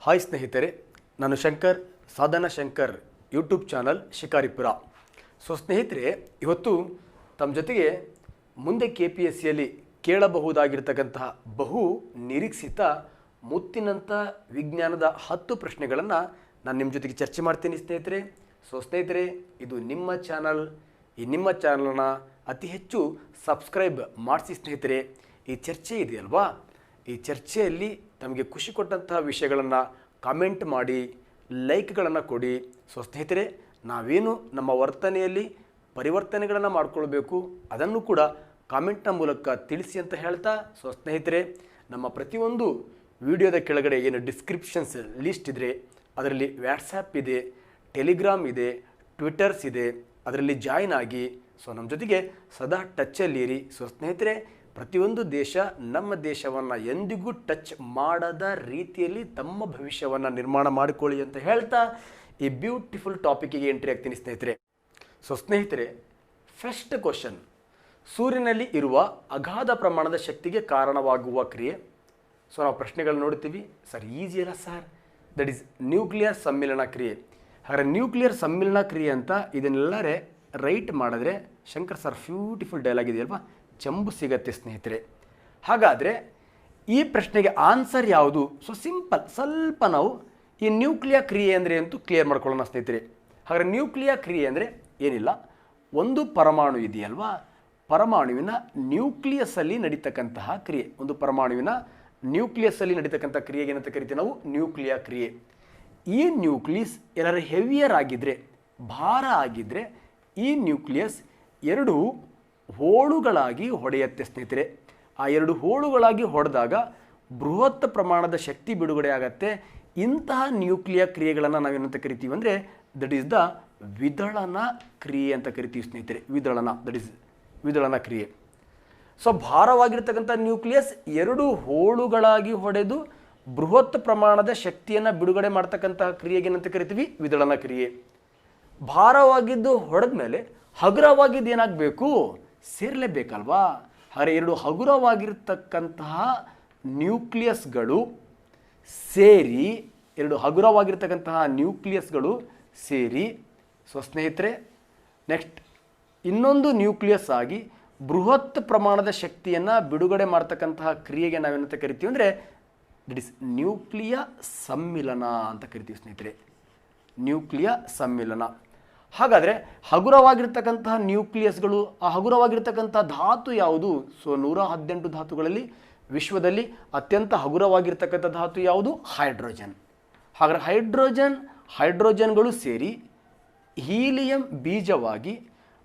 Hi ಸ್ನೇಹಿತರೆ, ನಾನು ಶಂಕರ್, ಸಾಧನಾ Shankar YouTube channel Shikaripura. ಸ್ನೇಹಿತರೆ, ಇವತ್ತು ತಮ್ಮ ಜೊತೆಗೆ ಮುಂದೆ KPSCಯಲ್ಲಿ ಕೇಳಬಹುದಾಗಿರ್ತಕ್ಕಂತಹ ಬಹು ನಿರೀಕ್ಷಿತ ಮುತ್ತಿನಂಥ ವಿಜ್ಞಾನದ 10 ಪ್ರಶ್ನೆಗಳನ್ನು ನಾನು ನಿಮ್ಮ ಜೊತೆಗೆ ಚರ್ಚೆ ಮಾಡ್ತೀನಿ ಸ್ನೇಹಿತರೆ. ಸ್ನೇಹಿತರೆ, ಇದು ನಿಮ್ಮ ಚಾನಲ್. ಈ ನಿಮ್ಮ ಚಾನಲ್ನ ಅತಿ ಹೆಚ್ಚು ಸಬ್ಸ್ಕ್ರೈಬ್ ಮಾಡಿಸಿ ಸ್ನೇಹಿತರೆ. ಈ ಚರ್ಚೆ ಇದೆಯಲ್ವಾ, ಈ ಚರ್ಚೆಯಲ್ಲಿ ತಮಗೆ ಖುಷಿ ಕೊಟ್ಟಂತಹ ವಿಷಯಗಳನ್ನು ಕಾಮೆಂಟ್ ಮಾಡಿ, ಲೈಕ್ಗಳನ್ನು ಕೊಡಿ. ಸ್ನೇಹಿತರೆ, ನಾವೇನು ನಮ್ಮ ವರ್ತನೆಯಲ್ಲಿ ಪರಿವರ್ತನೆಗಳನ್ನು ಮಾಡಿಕೊಳ್ಬೇಕು ಅದನ್ನು ಕೂಡ ಕಾಮೆಂಟ್ನ ಮೂಲಕ ತಿಳಿಸಿ ಅಂತ ಹೇಳ್ತಾ, ಸ್ನೇಹಿತರೆ, ನಮ್ಮ ಪ್ರತಿಯೊಂದು ವಿಡಿಯೋದ ಕೆಳಗಡೆ ಏನು ಡಿಸ್ಕ್ರಿಪ್ಷನ್ಸ್ ಲಿಸ್ಟ್ ಇದ್ದರೆ ಅದರಲ್ಲಿ ವ್ಯಾಟ್ಸಪ್ ಇದೆ, ಟೆಲಿಗ್ರಾಮ್ ಇದೆ, ಟ್ವಿಟರ್ಸ್ ಇದೆ, ಅದರಲ್ಲಿ ಜಾಯ್ನ್ ಆಗಿ ನಮ್ಮ ಜೊತೆಗೆ ಸದಾ ಟಚ್ಚಲ್ಲಿರಿ. ಸ್ನೇಹಿತರೆ, ಪ್ರತಿಯೊಂದು ದೇಶ ನಮ್ಮ ದೇಶವನ್ನು ಎಂದಿಗೂ ಟಚ್ ಮಾಡದ ರೀತಿಯಲ್ಲಿ ತಮ್ಮ ಭವಿಷ್ಯವನ್ನು ನಿರ್ಮಾಣ ಮಾಡಿಕೊಳ್ಳಿ ಅಂತ ಹೇಳ್ತಾ ಈ ಬ್ಯೂಟಿಫುಲ್ ಟಾಪಿಕ್ಗೆ ಎಂಟ್ರಿ ಆಗ್ತೀನಿ ಸ್ನೇಹಿತರೆ. ಸ್ನೇಹಿತರೆ, ಫಸ್ಟ್ ಕ್ವಶನ್, ಸೂರ್ಯನಲ್ಲಿ ಇರುವ ಅಗಾಧ ಪ್ರಮಾಣದ ಶಕ್ತಿಗೆ ಕಾರಣವಾಗುವ ಕ್ರಿಯೆ. ನಾವು ಪ್ರಶ್ನೆಗಳು ನೋಡ್ತೀವಿ. ಸರ್ ಈಸಿ ಅಲ್ಲ ಸರ್, ದಟ್ ಈಸ್ ನ್ಯೂಕ್ಲಿಯರ್ ಸಮ್ಮಿಲನ ಕ್ರಿಯೆ. ಹಾಗಾದರೆ ನ್ಯೂಕ್ಲಿಯರ್ ಸಮ್ಮಿಲನ ಕ್ರಿಯೆ ಅಂತ ಇದನ್ನೆಲ್ಲರೇ ರೈಟ್ ಮಾಡಿದ್ರೆ ಶಂಕರ್ ಸರ್ ಬ್ಯೂಟಿಫುಲ್ ಡೈಲಾಗ್ ಇದೆಯಲ್ವಾ, ಚಂಬು ಸಿಗತ್ತೆ ಸ್ನೇಹಿತರೆ. ಹಾಗಾದರೆ ಈ ಪ್ರಶ್ನೆಗೆ ಆನ್ಸರ್ ಯಾವುದು? ಸಿಂಪಲ್, ಸ್ವಲ್ಪ ನಾವು ಈ ನ್ಯೂಕ್ಲಿಯರ್ ಕ್ರಿಯೆ ಅಂದರೆ ಅಂತೂ ಕ್ಲಿಯರ್ ಮಾಡ್ಕೊಳ್ಳೋಣ ಸ್ನೇಹಿತರೆ. ಹಾಗಾದರೆ ನ್ಯೂಕ್ಲಿಯರ್ ಕ್ರಿಯೆ ಅಂದರೆ ಏನಿಲ್ಲ, ಒಂದು ಪರಮಾಣು ಇದೆಯಲ್ವಾ, ಪರಮಾಣುವಿನ ನ್ಯೂಕ್ಲಿಯಸ್ಸಲ್ಲಿ ನಡೀತಕ್ಕಂತಹ ಕ್ರಿಯೆ. ಒಂದು ಪರಮಾಣುವಿನ ನ್ಯೂಕ್ಲಿಯಸ್ಸಲ್ಲಿ ನಡೀತಕ್ಕಂಥ ಕ್ರಿಯೆಗೆ ಏನಂತ ಕರಿತೀವಿ ನಾವು? ನ್ಯೂಕ್ಲಿಯರ್ ಕ್ರಿಯೆ. ಈ ನ್ಯೂಕ್ಲಿಯಸ್ ಎಲ್ಲರ ಹೆವಿಯರ್ ಆಗಿದ್ದರೆ, ಭಾರ ಆಗಿದ್ದರೆ, ಈ ನ್ಯೂಕ್ಲಿಯಸ್ 2 ಹೋಳುಗಳಾಗಿ ಹೊಡೆಯುತ್ತೆ ಸ್ನೇಹಿತರೆ. ಆ 2 ಹೋಳುಗಳಾಗಿ ಹೊಡೆದಾಗ ಬೃಹತ್ ಪ್ರಮಾಣದ ಶಕ್ತಿ ಬಿಡುಗಡೆ ಆಗತ್ತೆ. ಇಂತಹ ನ್ಯೂಕ್ಲಿಯರ್ ಕ್ರಿಯೆಗಳನ್ನು ನಾವೇನಂತ ಕರಿತೀವಿ ಅಂದರೆ ದಟ್ ಈಸ್ ದ ವಿದಳನ ಕ್ರಿಯೆ ಅಂತ ಕರಿತೀವಿ ಸ್ನೇಹಿತರೆ. ವಿದಳನ, ದಟ್ ಈಸ್ ವಿದಳನ ಕ್ರಿಯೆ. ಭಾರವಾಗಿರ್ತಕ್ಕಂಥ ನ್ಯೂಕ್ಲಿಯಸ್ 2 ಹೋಳುಗಳಾಗಿ ಹೊಡೆದು ಬೃಹತ್ ಪ್ರಮಾಣದ ಶಕ್ತಿಯನ್ನು ಬಿಡುಗಡೆ ಮಾಡ್ತಕ್ಕಂತಹ ಕ್ರಿಯೆಗೆ ಏನಂತ ಕರಿತೀವಿ? ವಿದಳನ ಕ್ರಿಯೆ. ಭಾರವಾಗಿದ್ದು ಹೊಡೆದ ಮೇಲೆ ಹಗುರವಾಗಿದ್ದು ಏನಾಗಬೇಕು? ಸೇರಲೇಬೇಕಲ್ವಾ. ಹಾಗೆ 2 ಹಗುರವಾಗಿರ್ತಕ್ಕಂತಹ ನ್ಯೂಕ್ಲಿಯಸ್ಗಳು ಸೇರಿ, 2 ಹಗುರವಾಗಿರ್ತಕ್ಕಂತಹ ನ್ಯೂಕ್ಲಿಯಸ್ಗಳು ಸೇರಿ ಸ್ನೇಹಿತರೆ, ನೆಕ್ಸ್ಟ್ ಇನ್ನೊಂದು ನ್ಯೂಕ್ಲಿಯಸ್ ಆಗಿ ಬೃಹತ್ ಪ್ರಮಾಣದ ಶಕ್ತಿಯನ್ನು ಬಿಡುಗಡೆ ಮಾಡ್ತಕ್ಕಂತಹ ಕ್ರಿಯೆಗೆ ನಾವೇನಂತ ಕರಿತೀವಿ ಅಂದರೆ ದಟ್ ಇಸ್ ನ್ಯೂಕ್ಲಿಯರ್ ಸಮ್ಮಿಲನ ಅಂತ ಕರಿತೀವಿ ಸ್ನೇಹಿತರೆ. ನ್ಯೂಕ್ಲಿಯರ್ ಸಮ್ಮಿಲನ. ಹಾಗಾದರೆ ಹಗುರವಾಗಿರ್ತಕ್ಕಂತಹ ನ್ಯೂಕ್ಲಿಯಸ್ಗಳು, ಆ ಹಗುರವಾಗಿರ್ತಕ್ಕಂಥ ಧಾತು ಯಾವುದು? 118 ಧಾತುಗಳಲ್ಲಿ ವಿಶ್ವದಲ್ಲಿ ಅತ್ಯಂತ ಹಗುರವಾಗಿರ್ತಕ್ಕಂಥ ಧಾತು ಯಾವುದು? ಹೈಡ್ರೋಜನ್. ಹಾಗಾದರೆ ಹೈಡ್ರೋಜನ್ಗಳು ಸೇರಿ ಹೀಲಿಯಂ ಬೀಜವಾಗಿ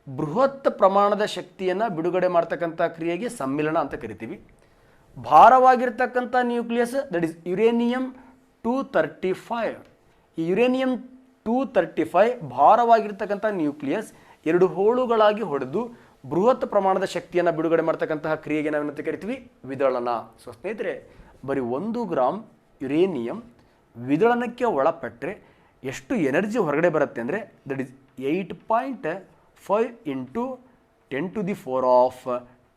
ಬೃಹತ್ ಪ್ರಮಾಣದ ಶಕ್ತಿಯನ್ನು ಬಿಡುಗಡೆ ಮಾಡ್ತಕ್ಕಂಥ ಕ್ರಿಯೆಗೆ ಸಮ್ಮಿಲನ ಅಂತ ಕರಿತೀವಿ. ಭಾರವಾಗಿರ್ತಕ್ಕಂಥ ನ್ಯೂಕ್ಲಿಯಸ್ ದಟ್ ಇಸ್ ಯುರೇನಿಯಂ 235. ಈ ಯುರೇನಿಯಂ 235 ಭಾರವಾಗಿರ್ತಕ್ಕಂಥ ನ್ಯೂಕ್ಲಿಯಸ್ 2 ಹೋಳುಗಳಾಗಿ ಹೊಡೆದು ಬೃಹತ್ ಪ್ರಮಾಣದ ಶಕ್ತಿಯನ್ನು ಬಿಡುಗಡೆ ಮಾಡ್ತಕ್ಕಂತಹ ಕ್ರಿಯೆಗೆ ನಾವೇನಂತ ಕರಿತೀವಿ? ವಿದಳನ. ಸ್ನೇಹಿತರೆ, ಬರೀ 1 ಗ್ರಾಮ್ ಯುರೇನಿಯಂ ವಿದಳನಕ್ಕೆ ಒಳಪಟ್ಟರೆ ಎಷ್ಟು ಎನರ್ಜಿ ಹೊರಗಡೆ ಬರುತ್ತೆ ಅಂದರೆ ದಟ್ ಈಸ್ 8.5 ×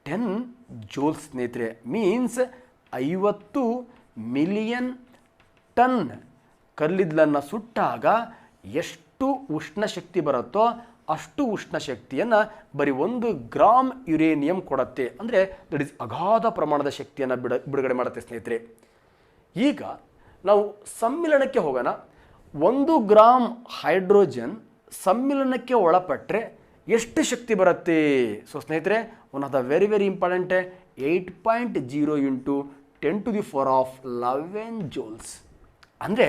10⁻10 ಜೂಲ್ಸ್ ಸ್ನೇಹಿತರೆ. ಮೀನ್ಸ್ 50 ಮಿಲಿಯನ್ ಟನ್ ಕಲ್ಲಿದ್ದಲನ್ನು ಸುಟ್ಟಾಗ ಎಷ್ಟು ಉಷ್ಣ ಶಕ್ತಿ ಬರುತ್ತೋ ಅಷ್ಟು ಉಷ್ಣ ಶಕ್ತಿಯನ್ನು ಬರೀ 1 ಗ್ರಾಮ್ ಯುರೇನಿಯಂ ಕೊಡುತ್ತೆ. ಅಂದರೆ ದಟ್ ಈಸ್ ಅಗಾಧ ಪ್ರಮಾಣದ ಶಕ್ತಿಯನ್ನು ಬಿಡುಗಡೆ ಮಾಡುತ್ತೆ ಸ್ನೇಹಿತರೆ. ಈಗ ನಾವು ಸಮ್ಮಿಲನಕ್ಕೆ ಹೋಗೋಣ. 1 ಗ್ರಾಮ್ ಹೈಡ್ರೋಜನ್ ಸಮ್ಮಿಲನಕ್ಕೆ ಒಳಪಟ್ಟರೆ ಎಷ್ಟು ಶಕ್ತಿ ಬರುತ್ತೆ? ಸ್ನೇಹಿತರೆ, one of the very very important, 8.0 × 10⁻11 Jules. ಅಂದರೆ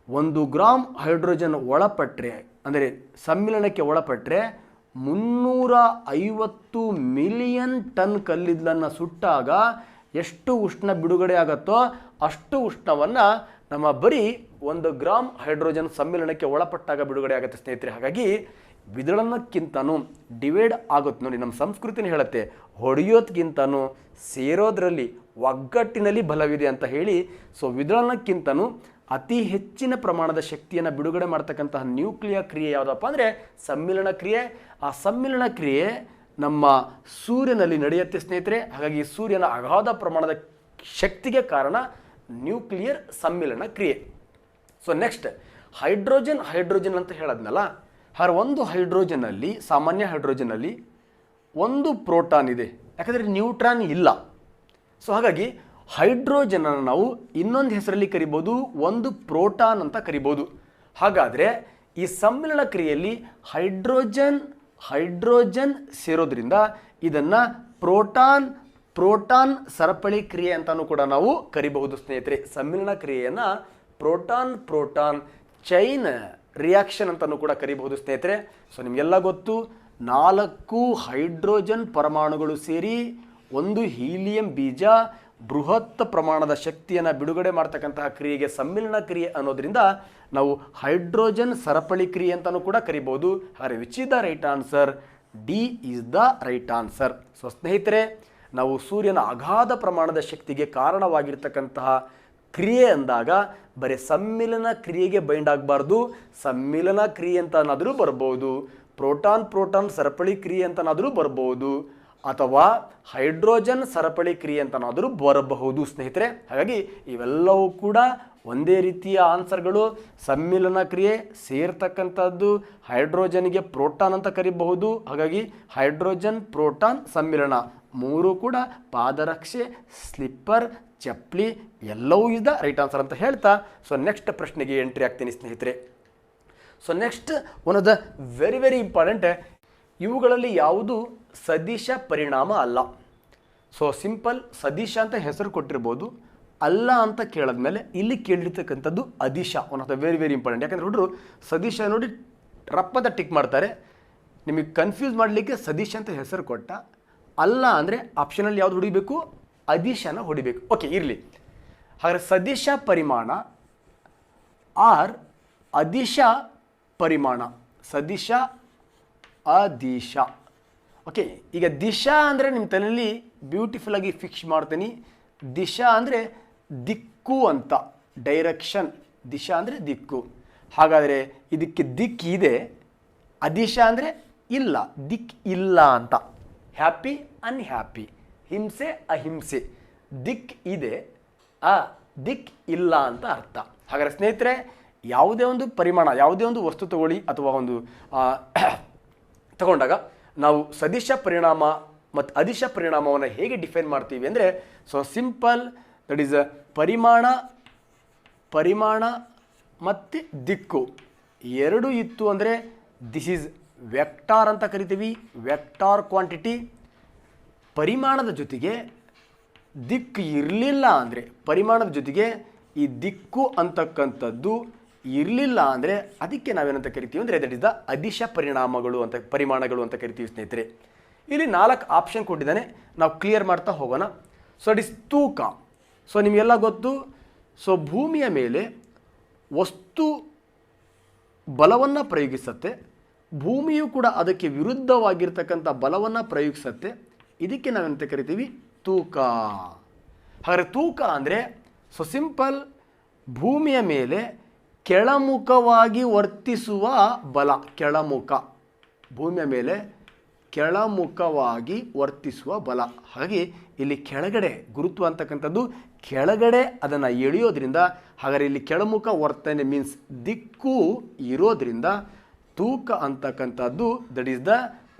1 ಗ್ರಾಮ್ ಹೈಡ್ರೋಜನ್ ಒಳಪಟ್ಟರೆ, ಅಂದರೆ ಸಮ್ಮಿಲನಕ್ಕೆ ಒಳಪಟ್ಟರೆ 350 ಮಿಲಿಯನ್ ಟನ್ ಕಲ್ಲಿದ್ದಲನ್ನು ಸುಟ್ಟಾಗ ಎಷ್ಟು ಉಷ್ಣ ಬಿಡುಗಡೆ ಆಗುತ್ತೋ ಅಷ್ಟು ಉಷ್ಣವನ್ನು ನಮ್ಮ ಬರೀ 1 ಗ್ರಾಮ್ ಹೈಡ್ರೋಜನ್ ಸಮ್ಮಿಲನಕ್ಕೆ ಒಳಪಟ್ಟಾಗ ಬಿಡುಗಡೆ ಆಗುತ್ತೆ ಸ್ನೇಹಿತರೆ. ಹಾಗಾಗಿ ವಿದಳನಕ್ಕಿಂತನೂ ಡಿವೈಡ್ ಆಗುತ್ತೆ ನೋಡಿ. ನಮ್ಮ ಸಂಸ್ಕೃತಿನ ಹೇಳುತ್ತೆ, ಹೊಡೆಯೋದ್ಕಿಂತನೂ ಸೇರೋದ್ರಲ್ಲಿ ಒಗ್ಗಟ್ಟಿನಲ್ಲಿ ಬಲವಿದೆ ಅಂತ ಹೇಳಿ. ವಿದಳನಕ್ಕಿಂತನೂ ಅತಿ ಹೆಚ್ಚಿನ ಪ್ರಮಾಣದ ಶಕ್ತಿಯನ್ನು ಬಿಡುಗಡೆ ಮಾಡ್ತಕ್ಕಂತಹ ನ್ಯೂಕ್ಲಿಯರ್ ಕ್ರಿಯೆ ಯಾವುದಪ್ಪ ಅಂದರೆ ಸಮ್ಮಿಲನ ಕ್ರಿಯೆ. ಆ ಸಮ್ಮಿಲನ ಕ್ರಿಯೆ ನಮ್ಮ ಸೂರ್ಯನಲ್ಲಿ ನಡೆಯುತ್ತೆ ಸ್ನೇಹಿತರೆ. ಹಾಗಾಗಿ ಸೂರ್ಯನ ಅಗಾಧ ಪ್ರಮಾಣದ ಶಕ್ತಿಗೆ ಕಾರಣ ನ್ಯೂಕ್ಲಿಯರ್ ಸಮ್ಮಿಲನ ಕ್ರಿಯೆ. ಸೊ ನೆಕ್ಸ್ಟ್ ಹೈಡ್ರೋಜನ್ ಅಂತ ಹೇಳದ್ನಲ್ಲ, ಒಂದು ಹೈಡ್ರೋಜನಲ್ಲಿ, ಸಾಮಾನ್ಯ ಹೈಡ್ರೋಜನಲ್ಲಿ ಒಂದು ಪ್ರೋಟಾನ್ ಇದೆ, ಯಾಕಂದರೆ ನ್ಯೂಟ್ರಾನ್ ಇಲ್ಲ. ಸೊ ಹಾಗಾಗಿ ಹೈಡ್ರೋಜನನ್ನು ನಾವು ಇನ್ನೊಂದು ಹೆಸರಲ್ಲಿ ಕರಿಬೋದು, ಒಂದು ಪ್ರೋಟಾನ್ ಅಂತ ಕರಿಬೋದು. ಹಾಗಾದರೆ ಈ ಸಮ್ಮಿಳನ ಕ್ರಿಯೆಯಲ್ಲಿ ಹೈಡ್ರೋಜನ್ ಸೇರೋದ್ರಿಂದ ಇದನ್ನು ಪ್ರೋಟಾನ್ ಸರಪಳಿ ಕ್ರಿಯೆ ಅಂತಲೂ ಕೂಡ ನಾವು ಕರಿಬಹುದು ಸ್ನೇಹಿತರೆ. ಸಮ್ಮಿಳನ ಕ್ರಿಯೆಯನ್ನು ಪ್ರೋಟಾನ್ ಚೈನ್ ರಿಯಾಕ್ಷನ್ ಅಂತಲೂ ಕೂಡ ಕರಿಬಹುದು ಸ್ನೇಹಿತರೆ. ಸೊ ನಿಮಗೆಲ್ಲ ಗೊತ್ತು, 4 ಹೈಡ್ರೋಜನ್ ಪರಮಾಣುಗಳು ಸೇರಿ ಒಂದು ಹೀಲಿಯಂ ಬೀಜ ಬೃಹತ್ ಪ್ರಮಾಣದ ಶಕ್ತಿಯನ್ನು ಬಿಡುಗಡೆ ಮಾಡ್ತಕ್ಕಂತಹ ಕ್ರಿಯೆಗೆ ಸಮ್ಮಿಳನ ಕ್ರಿಯೆ ಅನ್ನೋದ್ರಿಂದ ನಾವು ಹೈಡ್ರೋಜನ್ ಸರಪಳಿ ಕ್ರಿಯೆ ಅಂತಲೂ ಕೂಡ ಕರಿಬಹುದು. ಹಾಗೆ which is the right answer? D is the right answer. So ಸ್ನೇಹಿತರೆ, ನಾವು ಸೂರ್ಯನ ಅಗಾಧ ಪ್ರಮಾಣದ ಶಕ್ತಿಗೆ ಕಾರಣವಾಗಿರ್ತಕ್ಕಂತಹ ಕ್ರಿಯೆ ಅಂದಾಗ ಬರೀ ಸಮ್ಮಿಲನ ಕ್ರಿಯೆಗೆ ಬೈಂಡ್ ಆಗಬಾರ್ದು, ಸಮ್ಮಿಲನ ಕ್ರಿಯೆ ಅಂತನಾದರೂ ಬರ್ಬೋದು, ಪ್ರೋಟಾನ್ ಸರಪಳಿ ಕ್ರಿಯೆ ಅಂತನಾದರೂ ಬರ್ಬೋದು, ಅಥವಾ ಹೈಡ್ರೋಜನ್ ಸರಪಳಿ ಕ್ರಿಯೆ ಅಂತನಾದರೂ ಬರಬಹುದು ಸ್ನೇಹಿತರೆ. ಹಾಗಾಗಿ ಇವೆಲ್ಲವೂ ಕೂಡ ಒಂದೇ ರೀತಿಯ ಆನ್ಸರ್ಗಳು. ಸಮ್ಮಿಲನ ಕ್ರಿಯೆ ಸೇರ್ತಕ್ಕಂಥದ್ದು ಹೈಡ್ರೋಜನ್ಗೆ ಪ್ರೋಟಾನ್ ಅಂತ ಕರಿಬಹುದು. ಹಾಗಾಗಿ ಹೈಡ್ರೋಜನ್ ಪ್ರೋಟಾನ್ ಸಮ್ಮಿಲನ ಮೂರು ಕೂಡ ಪಾದರಕ್ಷೆ, ಸ್ಲಿಪ್ಪರ್, ಚಪ್ಪಲಿ ಎಲ್ಲವೂ ಇಸ್ ದ ರೈಟ್ ಆನ್ಸರ್ ಅಂತ ಹೇಳ್ತಾ, ಸೊ ನೆಕ್ಸ್ಟ್ ಪ್ರಶ್ನೆಗೆ ಎಂಟ್ರಿ ಆಗ್ತೀನಿ ಸ್ನೇಹಿತರೆ. So next one of the very important, ಇವುಗಳಲ್ಲಿ ಯಾವುದು ಸದಿಶ ಪರಿಣಾಮ ಅಲ್ಲ. ಸೊ ಸಿಂಪಲ್ ಸದಿಶ ಅಂತ ಹೆಸರು ಕೊಟ್ಟಿರ್ಬೋದು, ಅಲ್ಲ ಅಂತ ಕೇಳಿದ್ಮೇಲೆ ಇಲ್ಲಿ ಕೇಳಿರ್ತಕ್ಕಂಥದ್ದು ಅದಿಶ. One of the very important. ಯಾಕಂದರೆ ಹುಡುಗರು ಸದಿಶ ನೋಡಿ ರಪ್ಪದ ಟಿಕ್ ಮಾಡ್ತಾರೆ. ನಿಮಗೆ ಕನ್ಫ್ಯೂಸ್ ಮಾಡಲಿಕ್ಕೆ ಸದಿಶ ಅಂತ ಹೆಸರು ಕೊಟ್ಟ, ಅಲ್ಲ ಅಂದರೆ ಆಪ್ಷನಲ್ಲಿ ಯಾವುದು ಹೊಡಿಬೇಕು? ಅದಿಶನ ಹೊಡಿಬೇಕು. ಓಕೆ, ಇರಲಿ. ಹಾಗಾದರೆ ಸದಿಶ ಪರಿಮಾಣ ಆರ್ ಅದಿಶ ಪರಿಮಾಣ, ಸದಿಶ ಅದಿಶ. ಓಕೆ, ಈಗ ದಿಶಾ ಅಂದರೆ ನಿಮ್ಮ ತಲೆಯಲ್ಲಿ ಬ್ಯೂಟಿಫುಲ್ ಆಗಿ ಫಿಕ್ಸ್ ಮಾಡ್ತೀನಿ. ದಿಶಾ ಅಂದರೆ ದಿಕ್ಕು ಅಂತ, ಡೈರೆಕ್ಷನ್. ದಿಶಾ ಅಂದರೆ ದಿಕ್ಕು. ಹಾಗಾದರೆ ಇದಕ್ಕೆ ದಿಕ್ ಇದೆ, ಅದಿಶ ಅಂದರೆ ಇಲ್ಲ, ದಿಕ್ ಇಲ್ಲ ಅಂತ. ಹ್ಯಾಪಿ ಅನ್ಹ್ಯಾಪಿ, ಹಿಂಸೆ ಅಹಿಂಸೆ, ದಿಕ್ ಇದೆ, ದಿಕ್ ಇಲ್ಲ ಅಂತ ಅರ್ಥ. ಹಾಗಾದರೆ ಸ್ನೇಹಿತರೆ, ಯಾವುದೇ ಒಂದು ಪರಿಮಾಣ, ಯಾವುದೇ ಒಂದು ವಸ್ತು ತಗೊಳ್ಳಿ ಅಥವಾ ಒಂದು ತಗೊಂಡಾಗ ನಾವು ಸದಿಶ ಪರಿಣಾಮ ಮತ್ತು ಅದಿಶ ಪರಿಣಾಮವನ್ನು ಹೇಗೆ ಡಿಫೈನ್ ಮಾಡ್ತೀವಿ ಅಂದರೆ, ಸೊ ಸಿಂಪಲ್, ದಟ್ ಈಸ್ ಪರಿಮಾಣ ಮತ್ತು ದಿಕ್ಕು ಎರಡು ಇತ್ತು ಅಂದರೆ ದಿಸ್ ಈಸ್ ವೆಕ್ಟಾರ್ ಅಂತ ಕರಿತೀವಿ, ವೆಕ್ಟಾರ್ ಕ್ವಾಂಟಿಟಿ. ಪರಿಮಾಣದ ಜೊತೆಗೆ ದಿಕ್ಕು ಇರಲಿಲ್ಲ ಅಂದರೆ, ಪರಿಮಾಣದ ಜೊತೆಗೆ ಈ ದಿಕ್ಕು ಅಂತಕ್ಕಂಥದ್ದು ಇರಲಿಲ್ಲ ಅಂದರೆ ಅದಕ್ಕೆ ನಾವೇನಂತ ಕರಿತೀವಿ ಅಂದರೆ ದಟ್ ಇಸ್ ದ ಅದಿಶ ಪರಿಮಾಣಗಳು ಅಂತ ಕರಿತೀವಿ ಸ್ನೇಹಿತರೆ. ಇಲ್ಲಿ 4 ಆಪ್ಷನ್ ಕೊಟ್ಟಿದ್ದಾನೆ, ನಾವು ಕ್ಲಿಯರ್ ಮಾಡ್ತಾ ಹೋಗೋಣ. ಸೊ ಇಟ್ ಇಸ್ ತೂಕ. ಸೊ ನಿಮಗೆಲ್ಲ ಗೊತ್ತು, ಸೊ ಭೂಮಿಯ ಮೇಲೆ ವಸ್ತು ಬಲವನ್ನು ಪ್ರಯೋಗಿಸುತ್ತೆ, ಭೂಮಿಯು ಕೂಡ ಅದಕ್ಕೆ ವಿರುದ್ಧವಾಗಿರ್ತಕ್ಕಂಥ ಬಲವನ್ನು ಪ್ರಯೋಗಿಸುತ್ತೆ. ಇದಕ್ಕೆ ನಾವೆಂತ ಕರಿತೀವಿ? ತೂಕ. ಹಾಗಾದರೆ ತೂಕ ಅಂದರೆ ಸೊ ಸಿಂಪಲ್, ಭೂಮಿಯ ಮೇಲೆ ಕೆಳಮುಖವಾಗಿ ವರ್ತಿಸುವ ಬಲ, ಕೆಳಮುಖ, ಭೂಮಿಯ ಮೇಲೆ ಕೆಳಮುಖವಾಗಿ ವರ್ತಿಸುವ ಬಲ. ಹಾಗಾಗಿ ಇಲ್ಲಿ ಕೆಳಗಡೆ ಗುರುತ್ವ ಅಂತಕ್ಕಂಥದ್ದು ಕೆಳಗಡೆ ಅದನ್ನು ಎಳೆಯೋದ್ರಿಂದ, ಹಾಗಾದರೆ ಇಲ್ಲಿ ಕೆಳಮುಖ ವರ್ತನೆ ಮೀನ್ಸ್ ದಿಕ್ಕು ಇರೋದ್ರಿಂದ ತೂಕ ಅಂತಕ್ಕಂಥದ್ದು that is the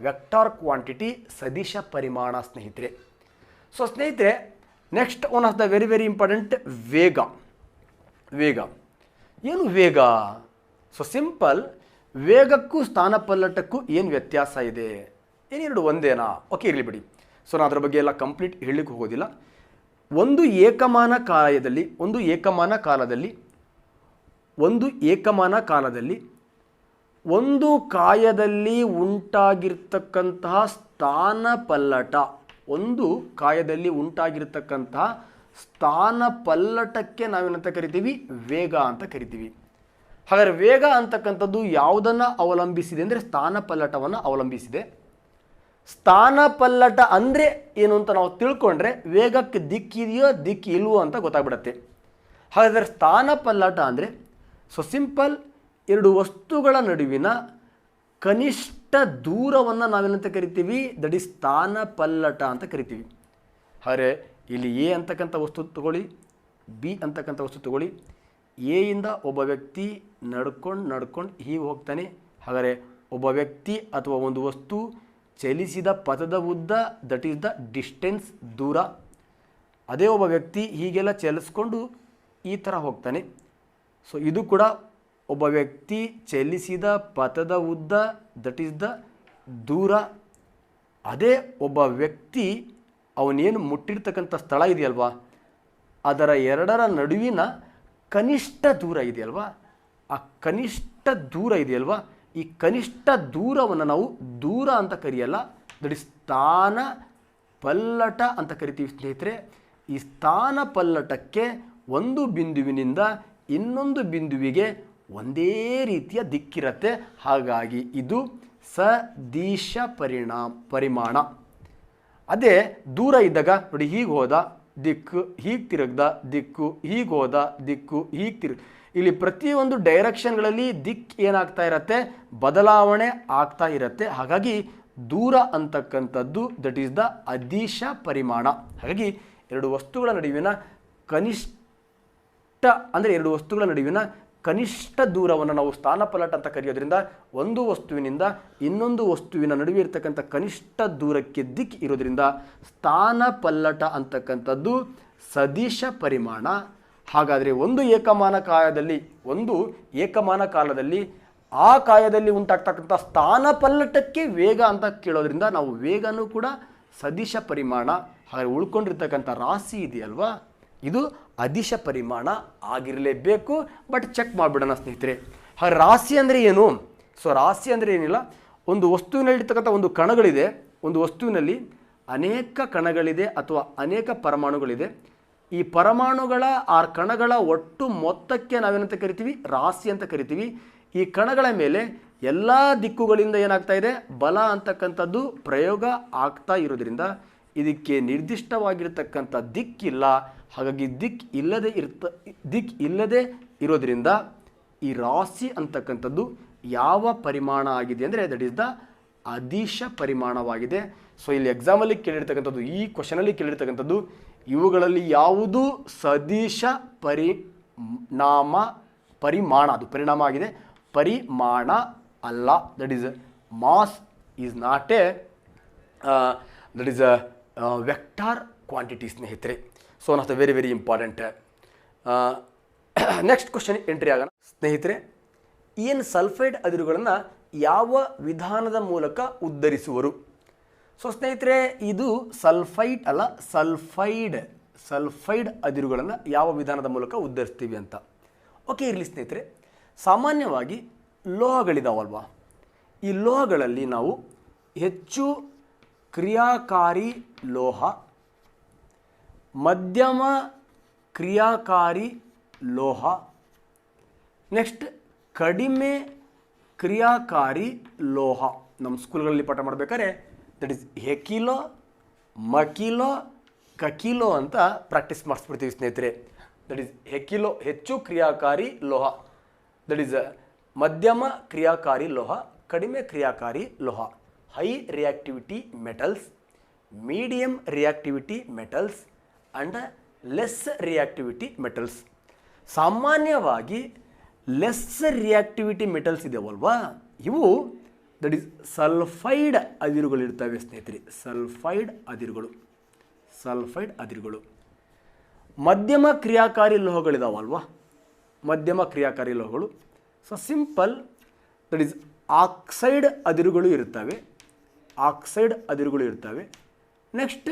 vector quantity, ಸದಿಶ ಪರಿಮಾಣ ಸ್ನೇಹಿತರೆ. ಸೊ ಸ್ನೇಹಿತರೆ, next one of the very important, ವೇಗ. ಏನು ವೇಗ? ಸೊ ಸಿಂಪಲ್, ವೇಗಕ್ಕೂ ಸ್ಥಾನಪಲ್ಲಟಕ್ಕೂ ಏನು ವ್ಯತ್ಯಾಸ ಇದೆ? ಏನೆರಡು ಒಂದೇನಾ? ಓಕೆ, ಇರಲಿ ಬಿಡಿ. ಸೊ ನಾನು ಅದರ ಬಗ್ಗೆ ಎಲ್ಲ ಕಂಪ್ಲೀಟ್ ಹೇಳಲಿಕ್ಕೆ ಹೋಗೋದಿಲ್ಲ. ಒಂದು ಏಕಮಾನ ಕಾಲದಲ್ಲಿ ಒಂದು ಕಾಯದಲ್ಲಿ ಉಂಟಾಗಿರ್ತಕ್ಕಂತಹ ಸ್ಥಾನಪಲ್ಲಟ, ಒಂದು ಕಾಯದಲ್ಲಿ ಉಂಟಾಗಿರ್ತಕ್ಕಂತಹ ಸ್ಥಾನಪಲ್ಲಟಕ್ಕೆ ನಾವೇನಂತ ಕರಿತೀವಿ? ವೇಗ ಅಂತ ಕರಿತೀವಿ. ಹಾಗಾದರೆ ವೇಗ ಅಂತಕ್ಕಂಥದ್ದು ಯಾವುದನ್ನು ಅವಲಂಬಿಸಿದೆ ಅಂದರೆ ಸ್ಥಾನಪಲ್ಲಟವನ್ನು ಅವಲಂಬಿಸಿದೆ. ಸ್ಥಾನಪಲ್ಲಟ ಅಂದರೆ ಏನು ಅಂತ ನಾವು ತಿಳ್ಕೊಂಡ್ರೆ ವೇಗಕ್ಕೆ ದಿಕ್ಕಿದೆಯೋ ದಿಕ್ಕಿಲ್ವೋ ಅಂತ ಗೊತ್ತಾಗ್ಬಿಡತ್ತೆ. ಹಾಗಾದರೆ ಸ್ಥಾನಪಲ್ಲಟ ಅಂದರೆ ಸೊ ಸಿಂಪಲ್, ಎರಡು ವಸ್ತುಗಳ ನಡುವಿನ ಕನಿಷ್ಠ ದೂರವನ್ನು ನಾವೇನಂತ ಕರಿತೀವಿ? ದಟ್ ಈಸ್ ಸ್ಥಾನಪಲ್ಲಟ ಅಂತ ಕರಿತೀವಿ. ಹಾಗಾದರೆ ಇಲ್ಲಿ ಎ ಅಂತಕ್ಕಂಥ ವಸ್ತು ತಗೊಳ್ಳಿ, ಬಿ ಅಂತಕ್ಕಂಥ ವಸ್ತು ತಗೊಳ್ಳಿ. ಎ ಇಂದ ಒಬ್ಬ ವ್ಯಕ್ತಿ ನಡ್ಕೊಂಡು ಹೀಗೆ ಹೋಗ್ತಾನೆ. ಹಾಗಾದರೆ ಒಬ್ಬ ವ್ಯಕ್ತಿ ಅಥವಾ ಒಂದು ವಸ್ತು ಚಲಿಸಿದ ಪಥದ ಉದ್ದ ದಟ್ ಈಸ್ ದ ಡಿಸ್ಟೆನ್ಸ್, ದೂರ. ಅದೇ ಒಬ್ಬ ವ್ಯಕ್ತಿ ಹೀಗೆಲ್ಲ ಚಲಿಸ್ಕೊಂಡು ಈ ಥರ ಹೋಗ್ತಾನೆ. ಸೊ ಇದು ಕೂಡ ಒಬ್ಬ ವ್ಯಕ್ತಿ ಚಲಿಸಿದ ಪಥದ ಉದ್ದ ದಟ್ ಈಸ್ ದ ದೂರ. ಅದೇ ಒಬ್ಬ ವ್ಯಕ್ತಿ ಅವನೇನು ಮುಟ್ಟಿರ್ತಕ್ಕಂಥ ಸ್ಥಳ ಇದೆಯಲ್ವಾ, ಅದರ ಎರಡರ ನಡುವಿನ ಕನಿಷ್ಠ ದೂರ ಇದೆಯಲ್ವಾ, ಆ ಕನಿಷ್ಠ ದೂರ ಇದೆಯಲ್ವಾ, ಈ ಕನಿಷ್ಠ ದೂರವನ್ನು ನಾವು ದೂರ ಅಂತ ಕರೆಯಲ್ಲ, ದಟ್ ಇಸ್ ಸ್ಥಾನ ಪಲ್ಲಟ ಅಂತ ಕರಿತೀವಿ ಸ್ನೇಹಿತರೆ. ಈ ಸ್ಥಾನ ಪಲ್ಲಟಕ್ಕೆ ಒಂದು ಬಿಂದುವಿನಿಂದ ಇನ್ನೊಂದು ಬಿಂದುವಿಗೆ ಒಂದೇ ರೀತಿಯ ದಿಕ್ಕಿರುತ್ತೆ. ಹಾಗಾಗಿ ಇದು ಸದಿಶ ಪರಿಮಾಣ. ಅದೇ ದೂರ ಇದ್ದಾಗ ನೋಡಿ, ಹೀಗೆ ಹೋದ ದಿಕ್ಕು, ಹೀಗೆ ತಿರುಗ್ದ ದಿಕ್ಕು, ಹೀಗೆ ಹೋದ ದಿಕ್ಕು, ಹೀಗೆ ಇಲ್ಲಿ ಪ್ರತಿಯೊಂದು ಡೈರೆಕ್ಷನ್ಗಳಲ್ಲಿ ದಿಕ್ಕು ಏನಾಗ್ತಾ ಇರತ್ತೆ, ಬದಲಾವಣೆ ಆಗ್ತಾ ಇರತ್ತೆ. ಹಾಗಾಗಿ ದೂರ ಅಂತಕ್ಕಂಥದ್ದು ದಟ್ ಈಸ್ ದ ಅದಿಶ ಪರಿಮಾಣ. ಹಾಗಾಗಿ ಎರಡು ವಸ್ತುಗಳ ನಡುವಿನ ಕನಿಷ್ಠ ಅಂದರೆ ಎರಡು ವಸ್ತುಗಳ ನಡುವಿನ ಕನಿಷ್ಠ ದೂರವನ್ನು ನಾವು ಸ್ಥಾನಪಲ್ಲಟ ಅಂತ ಕರೆಯೋದ್ರಿಂದ ಒಂದು ವಸ್ತುವಿನಿಂದ ಇನ್ನೊಂದು ವಸ್ತುವಿನ ನಡುವೆ ಇರತಕ್ಕಂಥ ಕನಿಷ್ಠ ದೂರಕ್ಕೆ ದಿಕ್ಕು ಇರೋದ್ರಿಂದ ಸ್ಥಾನಪಲ್ಲಟ ಅಂತಕ್ಕಂಥದ್ದು ಸದಿಶ ಪರಿಮಾಣ. ಹಾಗಾದರೆ ಒಂದು ಏಕಮಾನ ಕಾಲದಲ್ಲಿ ಆ ಕಾಯದಲ್ಲಿ ಉಂಟಾಗ್ತಕ್ಕಂಥ ಸ್ಥಾನಪಲ್ಲಟಕ್ಕೆ ವೇಗ ಅಂತ ಕೇಳೋದ್ರಿಂದ ನಾವು ವೇಗನೂ ಕೂಡ ಸದಿಶ ಪರಿಮಾಣ. ಹಾಗೆ ಉಳ್ಕೊಂಡಿರ್ತಕ್ಕಂಥ ರಾಶಿ ಇದೆಯಲ್ವಾ, ಇದು ಅದಿಶ ಪರಿಮಾಣ ಆಗಿರಲೇಬೇಕು. ಬಟ್ ಚೆಕ್ ಮಾಡಿಬಿಡೋಣ ಸ್ನೇಹಿತರೆ. ಹಾಗೆ ರಾಶಿ ಅಂದರೆ ಏನು? ಸೊ ರಾಶಿ ಅಂದರೆ ಏನಿಲ್ಲ, ಒಂದು ವಸ್ತುವಿನಲ್ಲಿರ್ತಕ್ಕಂಥ ಒಂದು ಕಣಗಳಿದೆ, ಒಂದು ವಸ್ತುವಿನಲ್ಲಿ ಅನೇಕ ಕಣಗಳಿದೆ ಅಥವಾ ಅನೇಕ ಪರಮಾಣುಗಳಿದೆ. ಈ ಪರಮಾಣುಗಳ ಆ ಕಣಗಳ ಒಟ್ಟು ಮೊತ್ತಕ್ಕೆ ನಾವೇನಂತ ಕರಿತೀವಿ, ರಾಶಿ ಅಂತ ಕರಿತೀವಿ. ಈ ಕಣಗಳ ಮೇಲೆ ಎಲ್ಲ ದಿಕ್ಕುಗಳಿಂದ ಏನಾಗ್ತಾ ಇದೆ, ಬಲ ಅಂತಕ್ಕಂಥದ್ದು ಪ್ರಯೋಗ ಆಗ್ತಾ ಇರೋದ್ರಿಂದ ಇದಕ್ಕೆ ನಿರ್ದಿಷ್ಟವಾಗಿರ್ತಕ್ಕಂಥ ದಿಕ್ಕಿಲ್ಲ. ಹಾಗಾಗಿ ದಿಕ್ ಇಲ್ಲದೆ ಇರೋದ್ರಿಂದ ಈ ರಾಶಿ ಅಂತಕ್ಕಂಥದ್ದು ಯಾವ ಪರಿಮಾಣ ಆಗಿದೆ ಅಂದರೆ ದಟ್ ಈಸ್ ದ ಅದಿಶ ಪರಿಮಾಣವಾಗಿದೆ. ಸೊ ಇಲ್ಲಿ ಎಕ್ಸಾಮಲ್ಲಿ ಕೇಳಿರ್ತಕ್ಕಂಥದ್ದು, ಈ ಕ್ವಶನಲ್ಲಿ ಕೇಳಿರ್ತಕ್ಕಂಥದ್ದು, ಇವುಗಳಲ್ಲಿ ಯಾವುದು ಸದಿಶ ಪರಿಮಾಣ, ಅದು ಪರಿಣಾಮ ಆಗಿದೆ, ಪರಿಮಾಣ ಅಲ್ಲ. That is mass is not a that is a vector quantity ಸ್ನೇಹಿತರೆ. So one of the very important. Next question entry ಆಗೋಣ ಸ್ನೇಹಿತರೆ. ಏನು ಸಲ್ಫೈಡ್ ಅದಿರುಗಳನ್ನು ಯಾವ ವಿಧಾನದ ಮೂಲಕ ಉದ್ಧರಿಸುವರು? ಸೊ ಸ್ನೇಹಿತರೆ, ಇದು ಸಲ್ಫೈಡ್ ಅಲ್ಲ, ಸಲ್ಫೈಡ್ ಅದಿರುಗಳನ್ನು ಯಾವ ವಿಧಾನದ ಮೂಲಕ ಉದ್ಧರಿಸ್ತೀವಿ ಅಂತ. ಓಕೆ, ಇರಲಿ ಸ್ನೇಹಿತರೆ. ಸಾಮಾನ್ಯವಾಗಿ ಲೋಹಗಳಿದಾವಲ್ವಾ, ಈ ಲೋಹಗಳಲ್ಲಿ ನಾವು ಹೆಚ್ಚು ಕ್ರಿಯಾಕಾರಿ ಲೋಹ, ಮಧ್ಯಮ ಕ್ರಿಯಾಕಾರಿ ಲೋಹ, ನೆಕ್ಸ್ಟ್ ಕಡಿಮೆ ಕ್ರಿಯಾಕಾರಿ ಲೋಹ. ನಮ್ಮ ಸ್ಕೂಲ್ಗಳಲ್ಲಿ ಪಾಠ ಮಾಡಬೇಕಾದ್ರೆ ದಟ್ ಈಸ್ ಹೆಕಿಲೋ, ಮಕಿಲೋ, ಕಕಿಲೋ ಅಂತ ಪ್ರಾಕ್ಟೀಸ್ ಮಾಡಿಸ್ಬಿಡ್ತೀವಿ ಸ್ನೇಹಿತರೆ. ದಟ್ ಈಸ್ ಹೆಕಿಲೋ ಹೆಚ್ಚು ಕ್ರಿಯಾಕಾರಿ ಲೋಹ, ದಟ್ ಈಸ್ ಮಧ್ಯಮ ಕ್ರಿಯಾಕಾರಿ ಲೋಹ, ಕಡಿಮೆ ಕ್ರಿಯಾಕಾರಿ ಲೋಹ. High reactivity metals, medium reactivity metals and less reactivity metals. ಸಾಮಾನ್ಯವಾಗಿ ಲೆಸ್ ರಿಯಾಕ್ಟಿವಿಟಿ ಮೆಟಲ್ಸ್ ಇದೆಯಲ್ವಾ, ಇವು ದಟ್ ಈಸ್ ಸಲ್ಫೈಡ್ ಅದಿರುಗಳಿರ್ತವೆ ಸ್ನೇಹಿತರೆ. ಸಲ್ಫೈಡ್ ಅದಿರುಗಳು. ಮಧ್ಯಮ ಕ್ರಿಯಾಕಾರಿ ಲೋಹಗಳಿದಾವಲ್ವಾ, ಮಧ್ಯಮ ಕ್ರಿಯಾಕಾರಿ ಲೋಹಗಳು. So simple, that is oxide ಅದಿರುಗಳು ಇರ್ತವೆ. ನೆಕ್ಸ್ಟ್